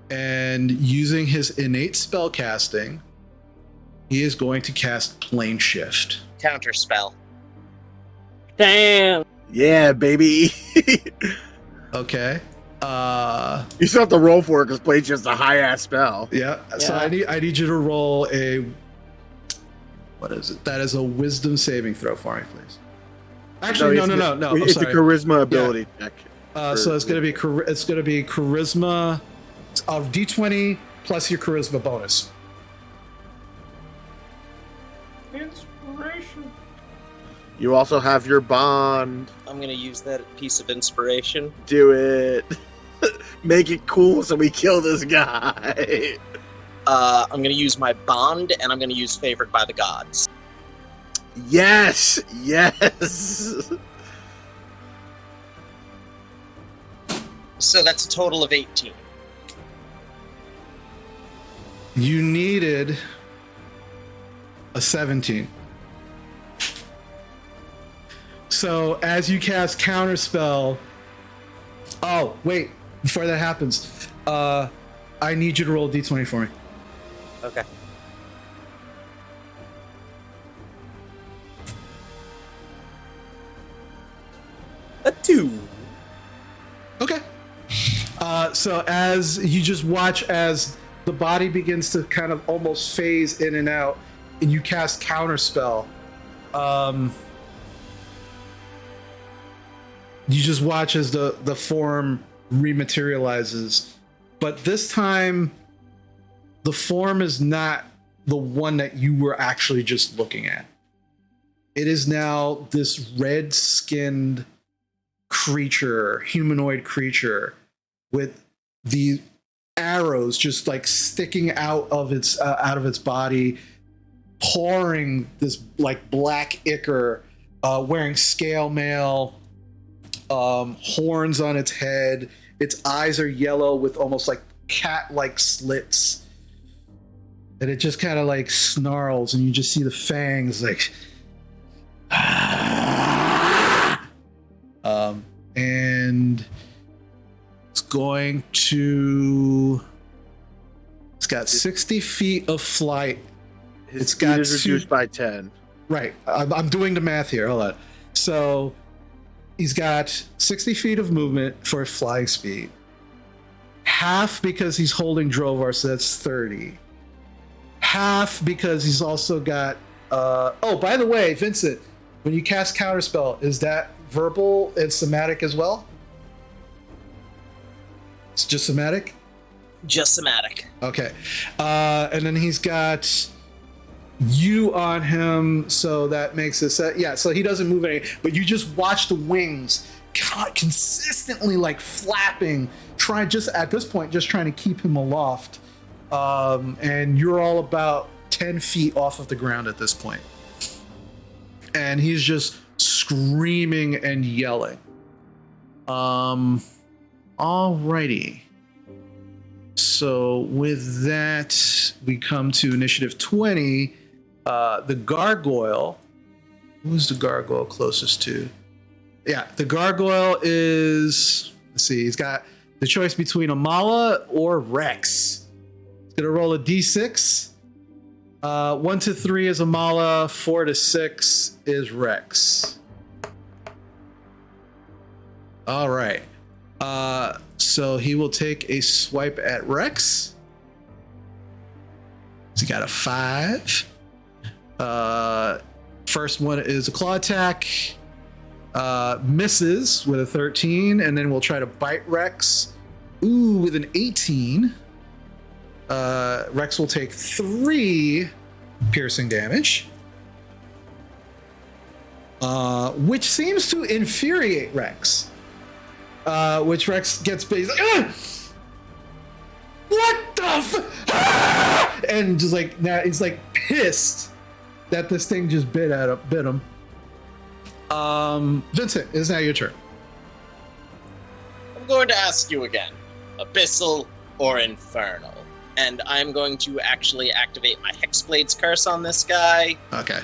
And using his innate spell casting, he is going to cast Plane Shift. Counter spell. Damn. Yeah, baby. Okay. You still have to roll for it because Blade's just a high ass spell. Yeah. So I need you to roll a. What is it? That is a Wisdom saving throw for me, please. Actually, no. I'm It's sorry. a charisma ability check. So it's gonna be charisma of D20 plus your charisma bonus. Inspiration. You also have your bond. I'm going to use that piece of inspiration. Do it. Make it cool so we kill this guy. I'm going to use my bond, and I'm going to use Favored by the Gods. Yes. Yes. So that's a total of 18. You needed a 17. So as you cast Counterspell, oh wait, before that happens, I need you to roll a d20 for me. Okay. A 2. Okay. So as you just watch as the body begins to kind of almost phase in and out, and you cast Counterspell, you just watch as the form rematerializes. But this time, the form is not the one that you were actually just looking at. It is now this red-skinned creature, humanoid creature, with the arrows just like sticking out of its body, pouring this like black ichor, wearing scale mail, horns on its head. Its eyes are yellow with almost like cat-like slits, and it just kind of like snarls, and you just see the fangs like. And it's going to. It's got 60 feet of flight. His speed is reduced by 10. Right. I'm doing the math here. Hold on. So he's got 60 feet of movement for flying speed. Half because he's holding Drovar, so that's 30. Half because he's also got. Oh, by the way, Vincent, when you cast Counterspell, is that verbal and somatic as well? It's just somatic? Just somatic. Okay. And then he's got you on him, so that makes it yeah, so he doesn't move any, but you just watch the wings consistently like flapping, trying just at this point just trying to keep him aloft. And you're all about 10 feet off of the ground at this point. And he's just screaming and yelling. Alrighty. So with that, we come to initiative 20. The gargoyle. Who's the gargoyle closest to? Yeah, the gargoyle is. Let's see. He's got the choice between Amala or Rex. He's gonna roll a d6. 1 to 3 is Amala. 4 to 6 is Rex. All right. So he will take a swipe at Rex. He got a 5. First one is a claw attack. Misses with a 13, and then we'll try to bite Rex. Ooh, with an 18. Rex will take 3 piercing damage. Which seems to infuriate Rex. which Rex gets bit. He's like, "Ah! What the and just like now he's like pissed that this thing just bit him. Vincent, it's now your turn. I'm going to ask you again, Abyssal or Infernal? And I'm going to actually activate my Hexblade's Curse on this guy. Okay.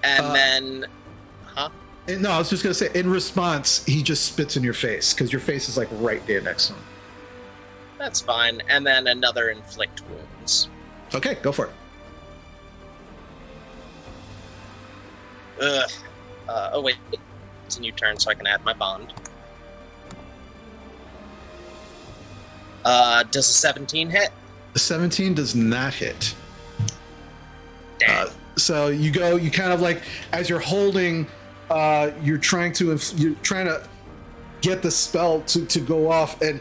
And then... No, I was just going to say, in response, he just spits in your face, because your face is like right there next to him. That's fine. And then another Inflict Wounds. Okay, go for it. Oh, wait. It's a new turn, so I can add my bond. Does a 17 hit? The 17 does not hit. Damn. So you kind of like, as you're holding, you're trying to get the spell to go off, and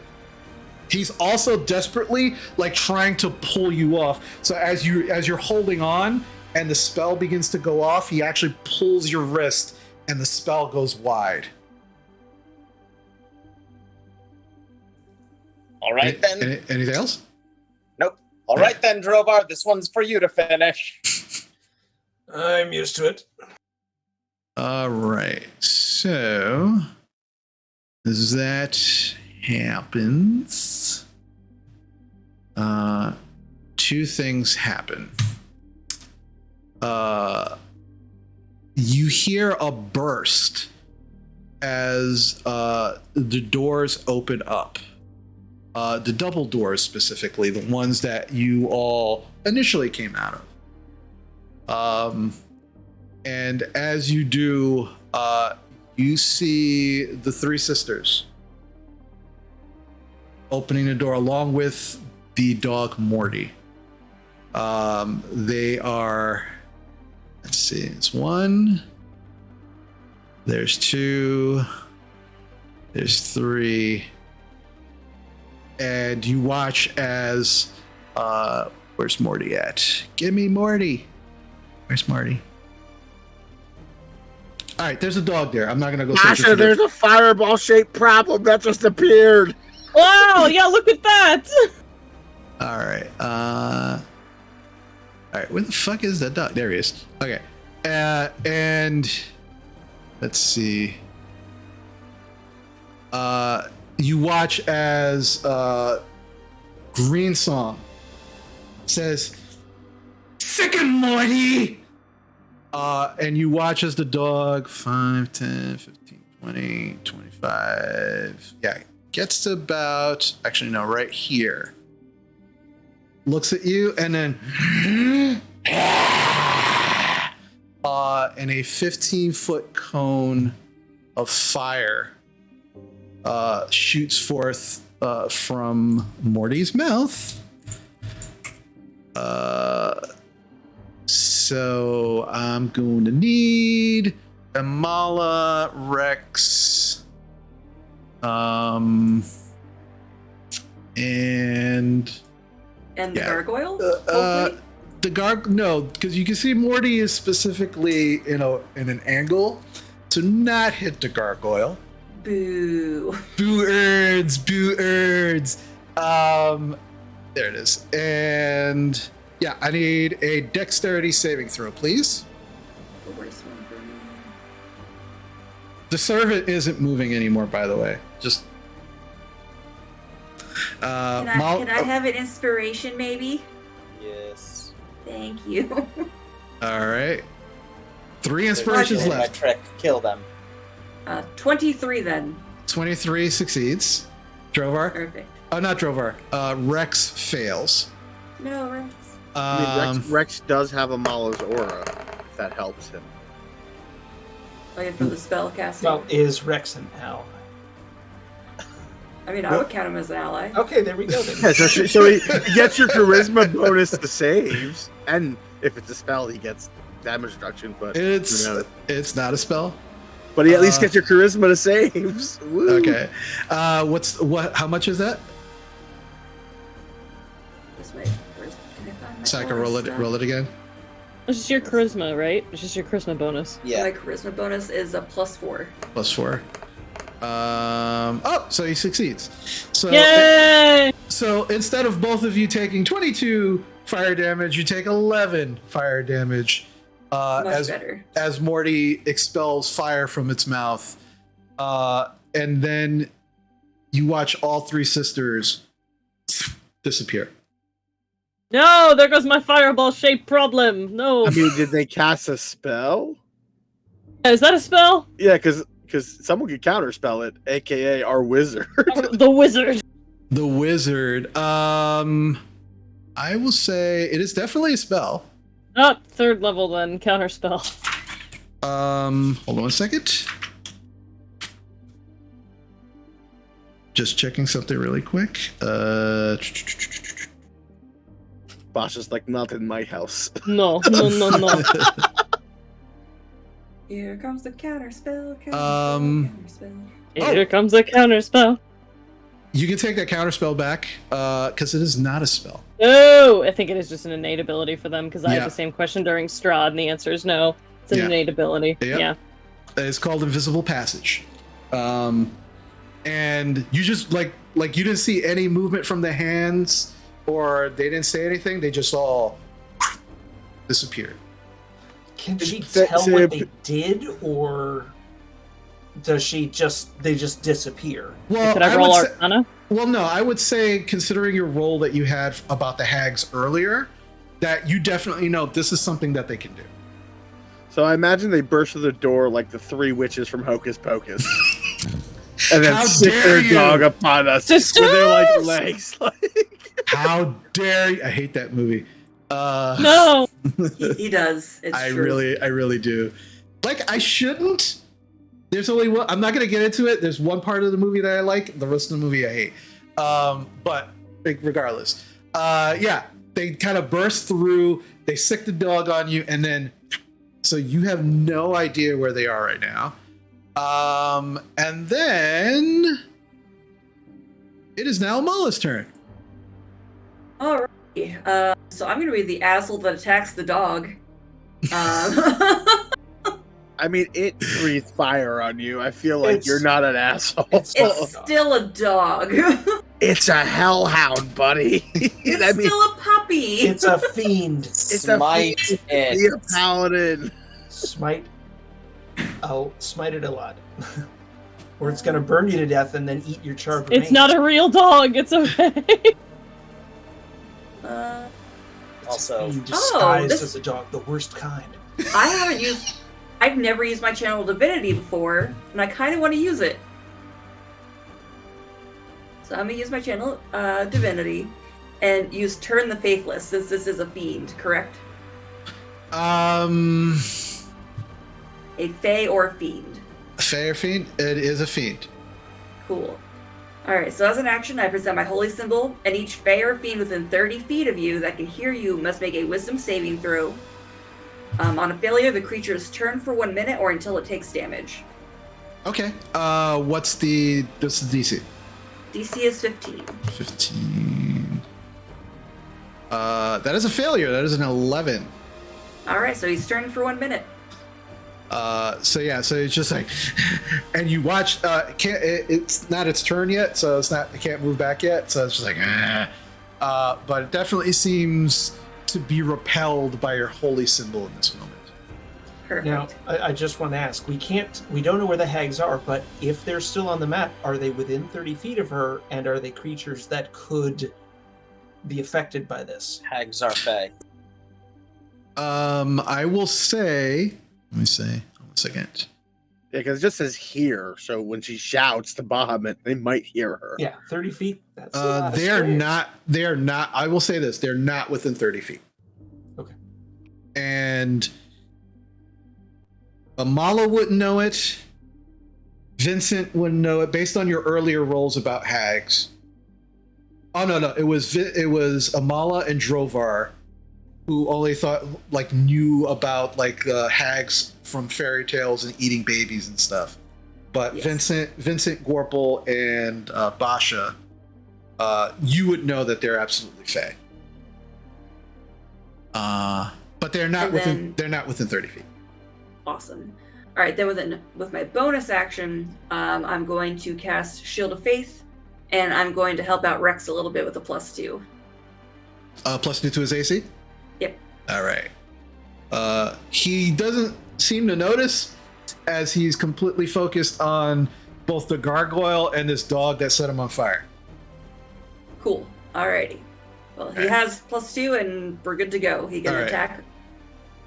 he's also desperately like trying to pull you off. So as you're holding on and the spell begins to go off, he actually pulls your wrist and the spell goes wide. All right, then. Anything else? Nope. All right, then, Drovar. This one's for you to finish. I'm used to it. All right. So that happens. Two things happen. You hear a burst as the doors open up. The double doors specifically, the ones that you all initially came out of. And as you do, you see the three sisters opening the door along with the dog Morty. They are, let's see, it's one, there's two, there's three, and you watch as, where's Morty at? Give me Morty. Where's Morty? All right, there's a dog there. I'm not gonna go. Asha, there's a fireball-shaped problem that just appeared. Wow! Yeah, look at that. All right. All right. Where the fuck is that dog? There he is. Okay. And let's see. You watch as Green Song says, "Sicken Morty." And you watch as the dog 5, 10, 15, 20, 25. Yeah, gets to about, actually, no, right here. Looks at you and then in a 15-foot cone of fire shoots forth from Morty's mouth. So I'm going to need Amala, Rex, and the gargoyle? No, because you can see Morty is specifically in an angle to not hit the gargoyle. Boo. Boo-erds. There it is. And yeah, I need a dexterity saving throw, please. The worst one for me. The servant isn't moving anymore, by the way. Just Can I have an inspiration, maybe? Yes. Thank you. All right. 3 inspirations My left. trick. Kill them. 23 then. 23 succeeds. Drovar? Perfect. Oh, not Drovar. Rex fails. No, Rex. I mean, Rex does have Amala's aura, if that helps him. Oh, yeah, for the spell casting. Well, is Rex an ally? I mean, I would count him as an ally. Okay, there we go then. Yeah, so he gets your charisma bonus to saves, and if it's a spell, he gets damage reduction. But it's not a spell. But he at least gets your charisma to saves. Woo. Okay. How much is that? This way. Can I find my So I can roll it again. It's just your charisma, right? It's just your charisma bonus. Yeah. My charisma bonus is a +4. +4. So he succeeds. So Yay! So instead of both of you taking 22 fire damage, you take 11 fire damage. Much better. As Morty expels fire from its mouth. And then you watch all three sisters disappear. No, there goes my fireball shaped problem. No. I mean, did they cast a spell? Is that a spell? Yeah, because someone could counterspell it, aka our wizard. The wizard. The wizard. I will say it is definitely a spell. Oh, third level then, counterspell. Hold on a second. Just checking something really quick. Bosh is like, not in my house. No. Here comes the counterspell. Counterspell. Here comes the counterspell. You can take that counterspell back, because it is not a spell. Oh, I think it is just an innate ability for them, because I Yeah. had the same question during Strahd, and the answer is no. It's an Yeah. innate ability. Yep. Yeah. It's called Invisible Passage. And you just like you didn't see any movement from the hands, or they didn't say anything. They just all disappeared. Can she Say- tell say what a they p- did, or does they just disappear? Well, Could I roll would say, Arcana? well, no, I would say, considering your role that you had about the hags earlier, that you definitely know this is something that they can do. So I imagine they burst through the door like the three witches from Hocus Pocus. And then How stick dare their you! dog upon us Sisters! with their like legs. How dare you? I hate that movie. No. He does. It's I true. really do. Like, I shouldn't. There's only one. I'm not gonna get into it. There's one part of the movie that I like. The rest of the movie I hate. But like, regardless, yeah, they kind of burst through. They sick the dog on you, and then so you have no idea where they are right now. And then it is now Mala's turn. Alrighty. So I'm gonna be the asshole that attacks the dog. I mean, it breathes fire on you. I feel like It's- you're not an asshole. it's- It's still a dog. It's a hellhound, buddy. It's I mean, still a puppy. It's a fiend. it's Smite a it. be a paladin. Smite. I'll smite it a lot. Or it's gonna burn you to death and then eat your charred It's not a real dog. It's okay. Also, disguised this- as a dog, the worst kind. I've never used my channel divinity before, and I kind of want to use it. So I'm gonna use my channel divinity and use turn the faithless, since this is a fiend, correct? A fae or a fiend. Fair fiend. It is a fiend. Cool. Alright, so as an action, I present my holy symbol, and each fae or fiend within 30 feet of you that can hear you must make a wisdom saving throw. On a failure, the creature is turned for 1 minute or until it takes damage. Okay. What's the DC? DC is 15. 15. That is a failure. That is an 11. Alright, so he's turned for 1 minute. So it's just like, and you watch. It's not its turn yet, so it can't move back yet. So it's just like, but it definitely seems to be repelled by your holy symbol in this moment. Perfect. Now, I just want to ask, we don't know where the hags are, but if they're still on the map, are they within 30 feet of her, and are they creatures that could be affected by this? hags are fae. I will say. Let me say. 1 second. Yeah, because it just says here. So when she shouts to Bahamut, they might hear her. Yeah, 30 feet. That's a lot of They are space. not. They are not. I will say this. They're not within 30 feet. Okay. And Amala wouldn't know it. Vincent wouldn't know it based on your earlier rolls about hags. Oh no, it was Amala and Drovar who only knew about hags from fairy tales and eating babies and stuff. But Yes. Vincent Gorple and Basha, you would know that they're absolutely fae. But they're not And within then- they're not within 30 feet. Awesome. All right, then with my bonus action, I'm going to cast Shield of Faith, and I'm going to help out Rex a little bit with a +2. +2 to his AC? Yep. All right. He doesn't seem to notice as he's completely focused on both the gargoyle and this dog that set him on fire. Cool. Alrighty. Well, he has +2, and we're good to go. He can attack.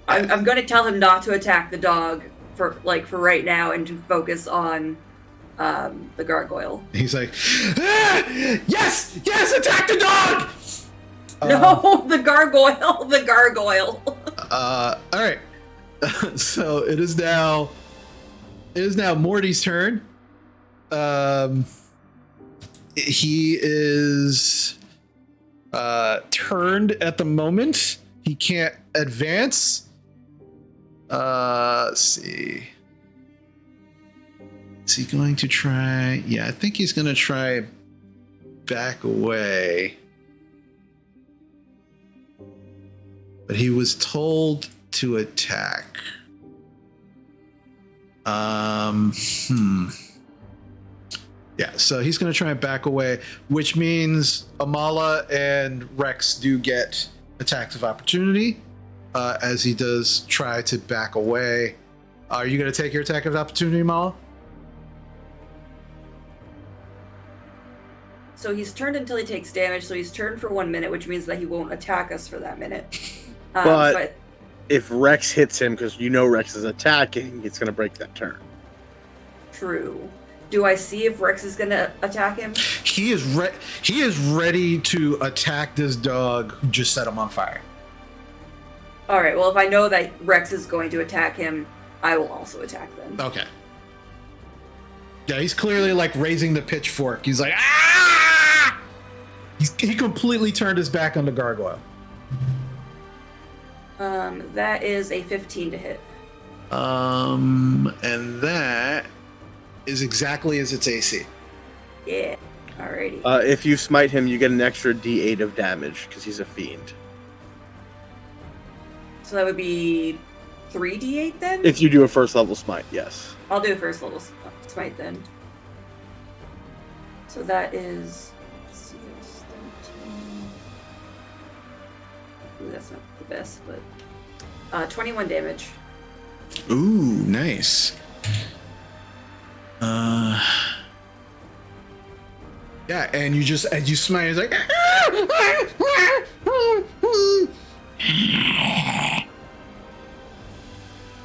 I'm going to tell him not to attack the dog for right now, and to focus on the gargoyle. He's like, yes, attack the dog. No, the gargoyle, the gargoyle. All right. So it is now Morty's turn. He is turned at the moment. He can't advance. Let's see. Is he going to try? Yeah, I think he's going to try back away. But he was told to attack. Yeah, so he's going to try and back away, which means Amala and Rex do get attacks of opportunity as he does try to back away. Are you going to take your attack of opportunity, Amala? So he's turned until he takes damage, so he's turned for 1 minute, which means that he won't attack us for that minute. But if Rex hits him, because you know Rex is attacking, it's going to break that turn. True. Do I see if Rex is going to attack him? He is ready to attack this dog who just set him on fire. All right. Well, if I know that Rex is going to attack him, I will also attack them. Okay. Yeah, he's clearly like raising the pitchfork. He's like, ah! He completely turned his back on the gargoyle. That is a 15 to hit. And that is exactly as its AC. Yeah. Alrighty. If you smite him, you get an extra D8 of damage because he's a fiend. So that would be 3d8 then? If you do a first level smite, yes. I'll do a first level smite then. So that is... let's see, it's 13. Ooh, that's not the best, but... 21 damage. Ooh, nice. Yeah, and you just, as you smite, it's like...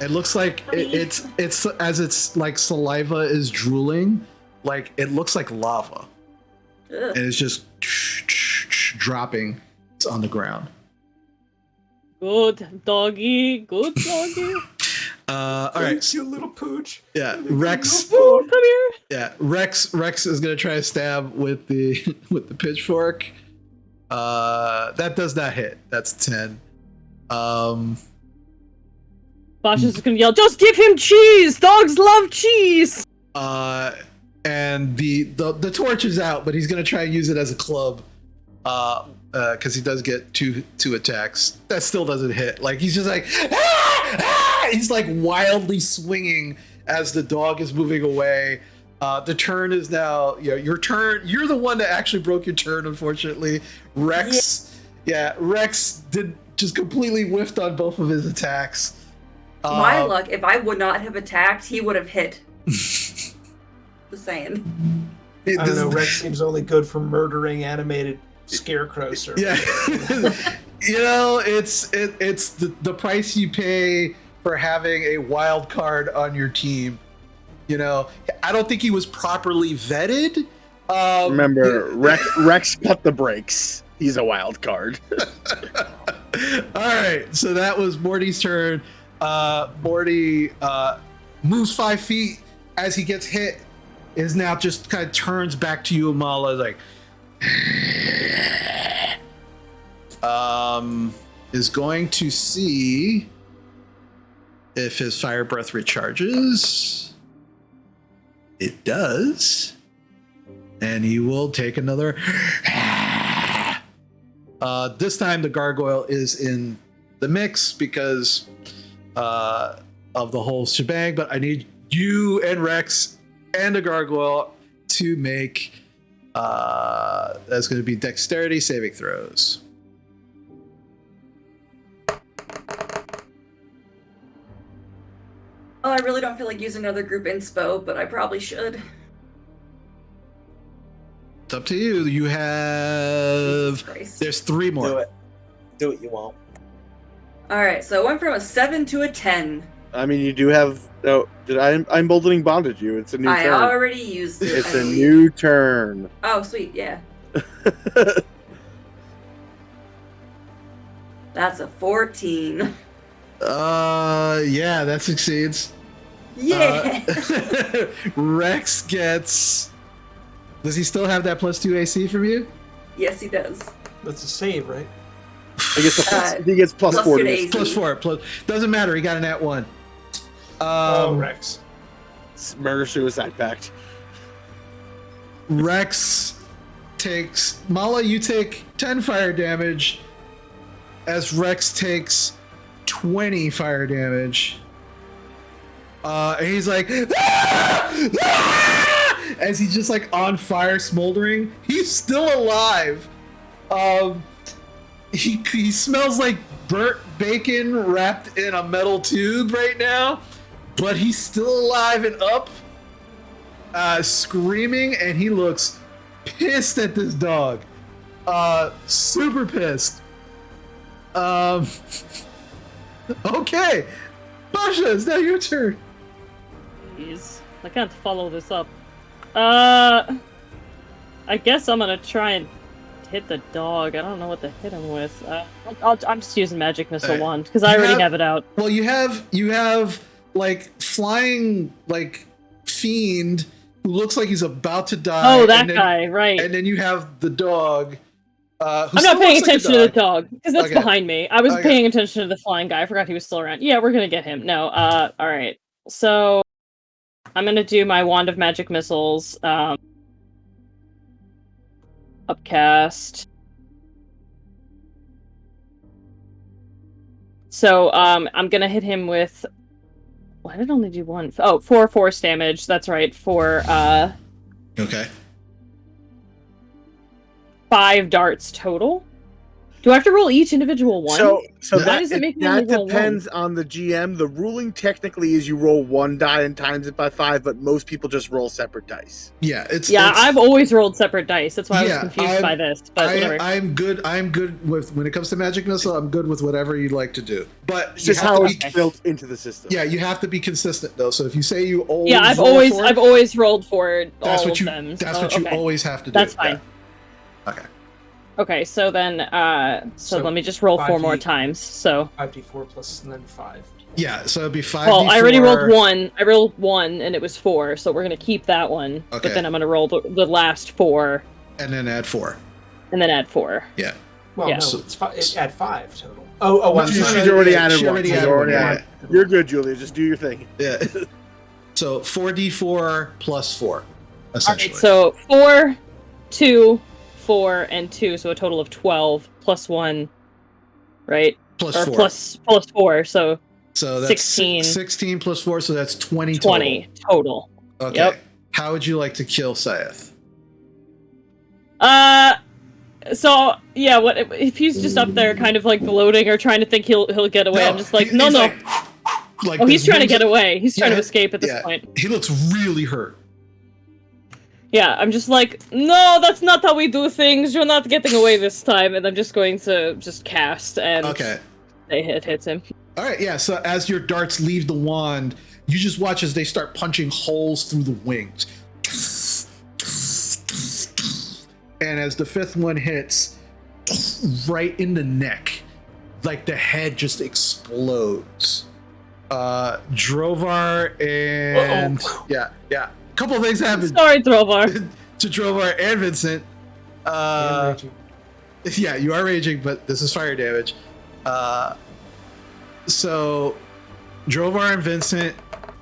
It looks like it's as it's like saliva is drooling, like it looks like lava. Ugh. And it's just dropping on the ground. Good doggy, good doggy. All right. You little pooch. Yeah, Rex. Ooh, come here. Yeah, Rex is gonna try to stab with the pitchfork. That does not hit. That's 10. Bosch is gonna yell, just give him cheese! Dogs love cheese! And the torch is out, but he's gonna try and use it as a club. Because he does get two attacks. That still doesn't hit. Like he's just like, ah! Ah! He's like wildly swinging as the dog is moving away. The turn is now, your turn. You're the one that actually broke your turn, unfortunately. Rex, Rex did just completely whiffed on both of his attacks. My luck, if I would not have attacked, he would have hit. Just saying. I don't know, Rex seems only good for murdering animated scarecrows. Yeah. It's the price you pay for having a wild card on your team. I don't think he was properly vetted. Remember, Rex cut the brakes. He's a wild card. All right, so that was Morty's turn. Morty moves 5 feet as he gets hit. Is now just kind of turns back to you, Amala, like is going to see if his fire breath recharges. It does. And he will take another. This time the gargoyle is in the mix because of the whole shebang, but I need you and Rex and a gargoyle to make that's going to be dexterity saving throws. Oh, I really don't feel like using another group inspo, but I probably should. It's up to you. You have. There's 3 more. Do it. Do it, you won't. Alright, so I went from a 7 to a 10. I mean, you do have. Oh, I'm emboldening bondage you. It's a new I turn. already used it. It's a new turn. Oh, sweet, yeah. That's a 14. Yeah, that succeeds. Yeah. Rex gets. Does he still have that +2 AC from you? Yes, he does. That's a save, right? I guess he gets plus plus 4 2 to to his- AC. +4. Doesn't matter. He got an @1. Rex. Murder suicide pact. Rex takes. Mala, you take 10 fire damage. As Rex takes 20 fire damage. And he's like, "Ah! Ah!" as he's just like on fire, smoldering. He's still alive. He smells like burnt bacon wrapped in a metal tube right now, but he's still alive and up, screaming, and he looks pissed at this dog. Super pissed. Okay, Basha, it's now your turn. Jeez, I can't follow this up. I guess I'm gonna try and hit the dog. I don't know what to hit him with. I'm just using magic missile Alright. wand because I already have it out. Well, you have like flying like fiend who looks like he's about to die. Oh, that and then, guy, right? And then you have the dog. Who I'm still not paying looks like a attention to the dog because that's Okay. behind me. I was Okay. paying attention to the flying guy. I forgot he was still around. Yeah, we're gonna get him. No. All right. So I'm gonna do my wand of magic missiles. Upcast. So I'm gonna hit him with. Why did I only do one? Oh, 4 force damage. That's right. For Okay. 5 darts total. Do I have to roll each individual one? So Why that, does it make me that only roll depends on the GM. The ruling technically is you roll 1 die and times it by 5, but most people just roll separate dice. Yeah, I've always rolled separate dice. That's why I was Yeah, confused by this. But whatever. I'm good with when it comes to magic missile. I'm good with whatever you'd like to do. But It's you just have how to it's be, built into the system. yeah, you have to be consistent though. So if you say you always Yeah, I've roll for it, always rolled for that's all what you of them. that's so, what you okay. always have to do. That's fine. Yeah. Okay. Okay, so then so So let me just roll 4 more 5d times. So 5d4 plus and then 5. Yeah, so it'd be 5d4. well, I already rolled 1. I rolled 1 and it was 4, so we're gonna keep that one. Okay. But then I'm gonna roll the last 4 and then add 4. and then add 4. Yeah. Well, Yeah. no, it's add 5 total. Oh, I'm She's sorry. already yeah, added she one. already She's added already one, added. You're good, Julia. Just do your thing. Yeah. So 4d4 plus 4, essentially. Alright, so 4, 2, 4, and 2, so a total of 12 plus 1, right? Plus Or 4. plus 4, so So that's 16. 16 plus 4, so that's 20 20 total. total. Okay. Yep. How would you like to kill Saith? So yeah, what if he's just up there, kind of like gloating or trying to think he'll get away? I'm just like, he- no, he's no. Like Oh, he's this trying to wings- get away. He's trying Yeah, to escape at this yeah. point. He looks really hurt. Yeah, I'm just like, no, that's not how we do things. You're not getting away this time. And I'm just going to just cast, and Okay. it hits him. All right, yeah. So as your darts leave the wand, you just watch as they start punching holes through the wings. And as the 5th one hits, right in the neck, like the head just explodes. Drovar and yeah. A couple of things happen Sorry, Drovar. to Drovar and Vincent. Yeah, you are raging, but this is fire damage. So Drovar and Vincent,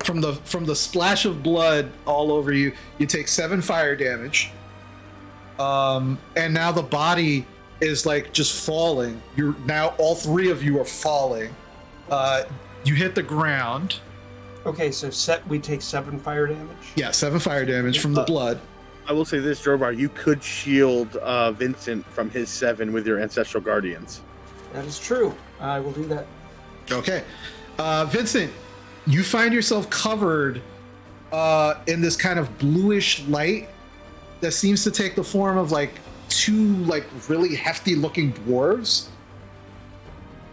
from the splash of blood all over you, you take 7 fire damage. And now the body is like just falling. You're now all 3 of you are falling. You hit the ground. Okay, so we take 7 fire damage. Yeah, 7 fire damage from the blood. I will say this, Drovar, you could shield Vincent from his 7 with your Ancestral Guardians. That is true. I will do that. Okay. Vincent, you find yourself covered in this kind of bluish light that seems to take the form of like 2 like really hefty looking dwarves.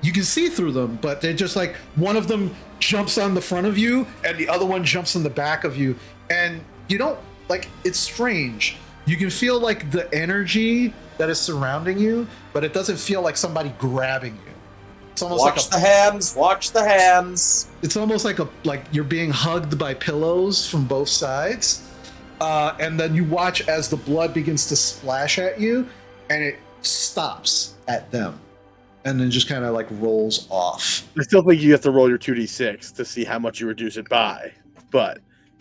You can see through them, but they're just like one of them jumps on the front of you and the other one jumps in the back of you. And you don't like, it's strange. You can feel like the energy that is surrounding you, but it doesn't feel like somebody grabbing you. It's almost Watch the hands. Watch the hands. It's almost like you're being hugged by pillows from both sides. And then you watch as the blood begins to splash at you and it stops at them. And then just kind of like rolls off. I still think you have to roll your 2d6 to see how much you reduce it by, but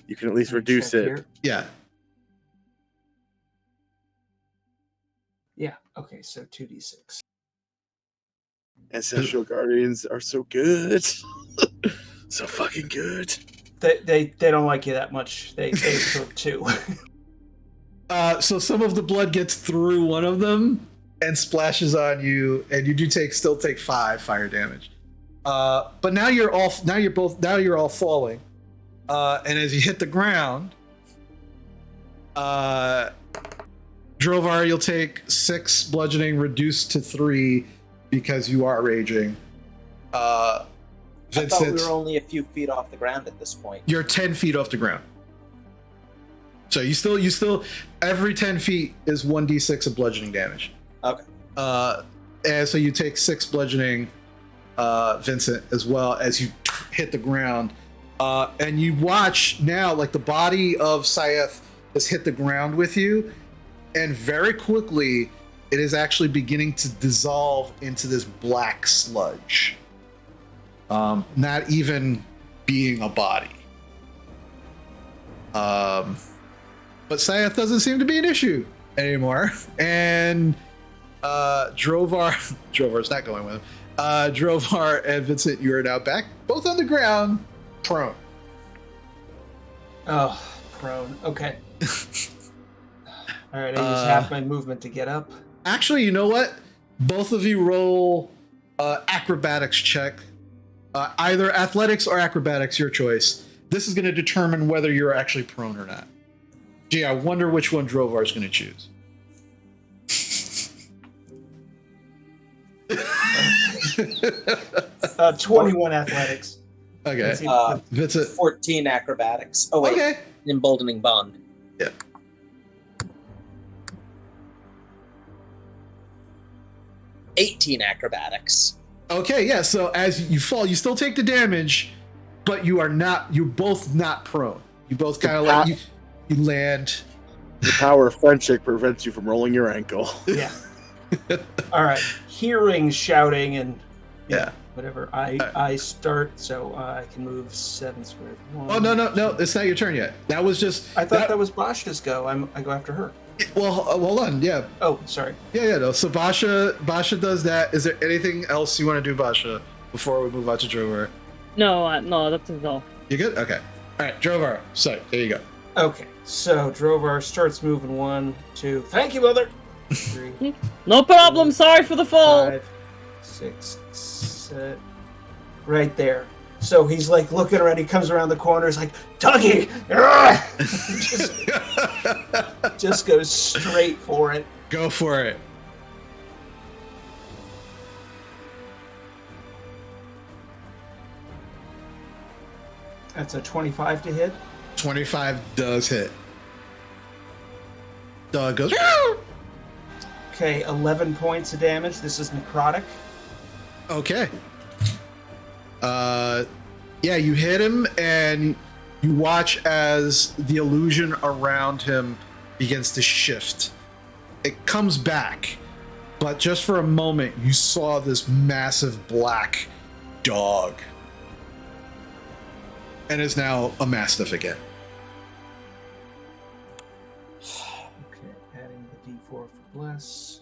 you can at least reduce it. Here. Yeah. Yeah. Okay, so 2d6. Ancestral Guardians are so good. So fucking good. They don't like you that much. They absorb 2. So some of the blood gets through one of them and splashes on you, and you do still take 5 fire damage. But now you're all falling. And as you hit the ground, Drovar, you'll take 6 bludgeoning reduced to 3 because you are raging. I thought we Vincent, were only a few feet off the ground at this point. you're 10 feet off the ground. So you still every 10 feet is 1d6 of bludgeoning damage. Okay. And so you take 6 bludgeoning, Vincent, as well as you hit the ground. And you watch now, like the body of Saeth has hit the ground with you, and very quickly it is actually beginning to dissolve into this black sludge. Not even being a body. But Saeth doesn't seem to be an issue anymore. And Drovar's not going with him. Drovar and Vincent, you are now back, both on the ground, prone. Oh, prone. Okay. All right, I use half my movement to get up. Actually, you know what? Both of you roll acrobatics check. Either athletics or acrobatics, your choice. This is going to determine whether you're actually prone or not. Gee, I wonder which one Drovar's going to choose. 21 athletics. Okay. Vincent. 14 acrobatics. Oh, wait. Okay. Emboldening bond. Yeah. $18 acrobatics. Okay, yeah, so as you fall, you still take the damage, but you're both not prone. You both kind of like, you land. The power of friendship prevents you from rolling your ankle. Yeah. All right. Hearing shouting and yeah, whatever. I start, so I can move 7 squares. Oh no! It's not your turn yet. That was just. I thought that was Basha's go. I go after her. Well, hold on. Yeah. Oh, sorry. Yeah. No. So Basha does that. Is there anything else you want to do, Basha, before we move on to Drovar? No, that's all. You good? Okay. All right, Drovar. So there you go. Okay. So Drovar starts moving 1, 2. Thank you, mother. 3. No problem. Sorry for the fall. 5, 6, 7. Right there. So he's like looking around. He comes around the corner. He's like, Dougie! just goes straight for it. Go for it. That's a 25 to hit. 25 does hit. Dog goes. Okay, 11 points of damage. This is necrotic. Okay. Yeah, you hit him, and you watch as the illusion around him begins to shift. It comes back, but just for a moment, you saw this massive black dog, and is now a mastiff again. Okay, adding the D4 for bless.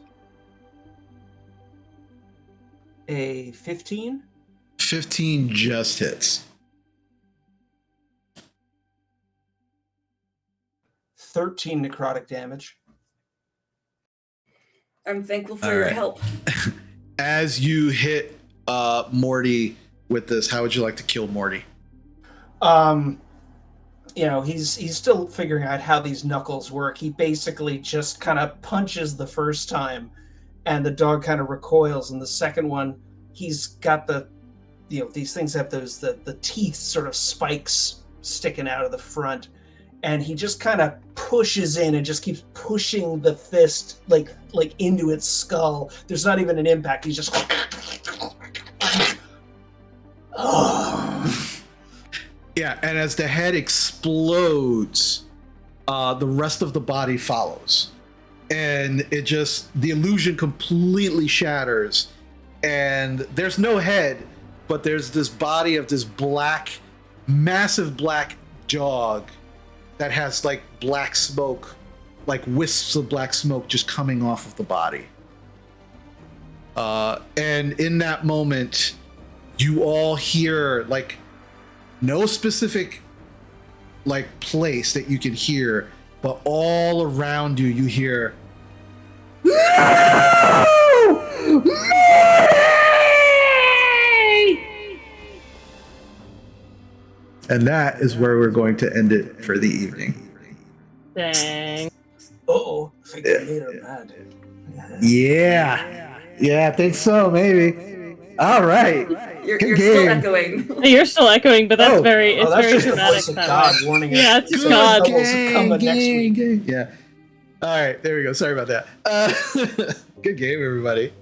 A 15. 15 just hits. 13 necrotic damage. I'm thankful for All your right. help. As you hit Morty with this, how would you like to kill Morty? He's still figuring out how these knuckles work. He basically just kind of punches the first time, and the dog kind of recoils. And the second one, he's got these things have the teeth sort of spikes sticking out of the front, and he just kind of pushes in and just keeps pushing the fist like into its skull. There's not even an impact. He's just Yeah, and as the head explodes, the rest of the body follows. And the illusion completely shatters. And there's no head, but there's this body of this massive black dog that has like black smoke, like wisps of black smoke just coming off of the body. And in that moment, you all hear like no specific like place that you can hear, but all around you, you hear. And that is where we're going to end it for the evening. Dang. I think I made her mad. Yeah, I think so, maybe. All right. You're Good still game. echoing. You're still echoing, but that's very that's very just the dramatic. voice of that God way. warning us. Yeah, it's just Good God. doubles coming next week. Yeah. All right, there we go. Sorry about that. Good game, everybody.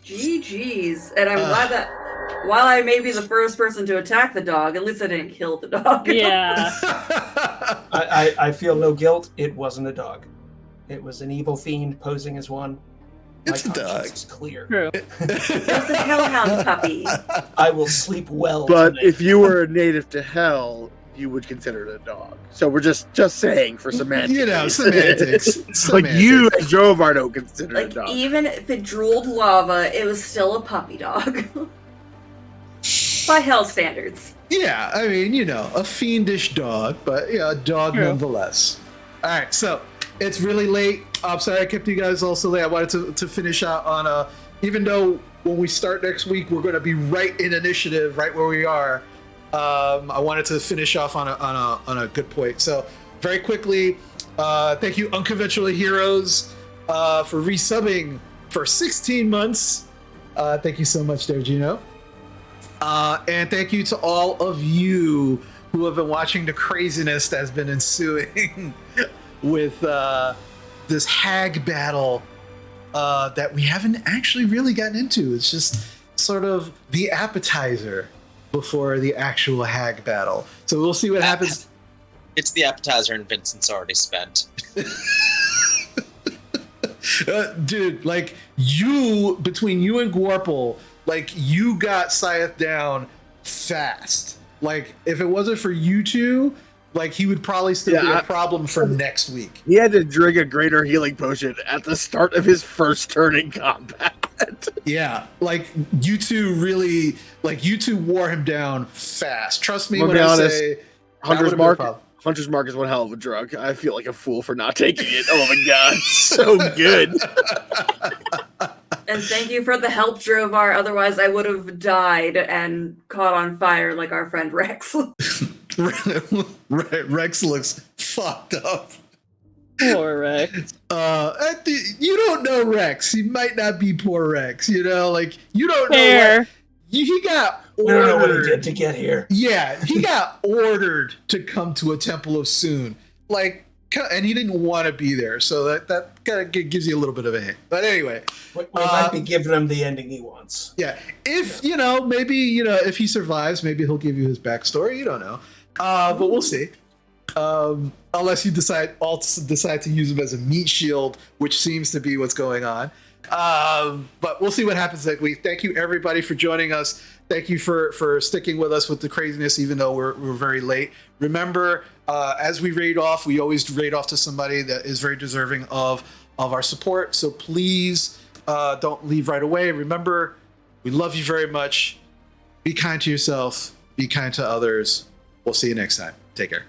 GG's. And I'm glad that while I may be the first person to attack the dog, at least I didn't kill the dog. Yeah. I feel no guilt. It wasn't a dog. It was an evil fiend posing as one. It's My a dog. conscience is clear. True. It's a hellhound puppy. I will sleep well But tonight. if you were a native to hell, you would consider it a dog. So we're just saying for semantics. You know, semantics. Like you and Jovar don't consider it Like, a dog. even if it drooled lava, it was still a puppy dog. By hell standards. Yeah, I mean, you know, a fiendish dog, but yeah, a dog True. nonetheless. All right, so it's really late. I'm sorry I kept you guys all so late. I wanted to finish out on even though when we start next week, we're going to be right in initiative, right where we are. I wanted to finish off on a good point. So very quickly, thank you, Unconventional Heroes, for resubbing for 16 months. Thank you so much there, Gino. And thank you to all of you who have been watching the craziness that's been ensuing with this hag battle that we haven't actually really gotten into. It's just sort of the appetizer before the actual hag battle. So we'll see what happens. It's the appetizer and Vincent's already spent. Dude, like between you and Gorple, like you got Scythe down fast. Like if it wasn't for you two, like he would probably still be a problem for next week. He had to drink a greater healing potion at the start of his first turn in combat. Yeah, like you two really, like you two wore him down fast. Trust me when I say Hunter's Mark is one hell of a drug. I feel like a fool for not taking it. Oh my god, so good. And thank you for the help, Drovar. Otherwise, I would have died and caught on fire like our friend Rex. Rex looks fucked up. Poor Rex. You don't know Rex. He might not be poor Rex. You know, like you don't Fair. know. What, he got ordered. We don't know what he did to get here. Yeah, he got ordered to come to a Temple of Sune. Like, and he didn't want to be there. So that kind of gives you a little bit of a hint. But anyway, We might be giving him the ending he wants. yeah. If you know, maybe if he survives, maybe he'll give you his backstory. You don't know, but we'll see. Unless you decide to use him as a meat shield, which seems to be what's going on. But we'll see what happens next week. Thank you everybody for joining us. Thank you for sticking with us with the craziness, even though we're very late. Remember, as we raid off, we always raid off to somebody that is very deserving of our support. So please don't leave right away. Remember, we love you very much. Be kind to yourself. Be kind to others. We'll see you next time. Take care.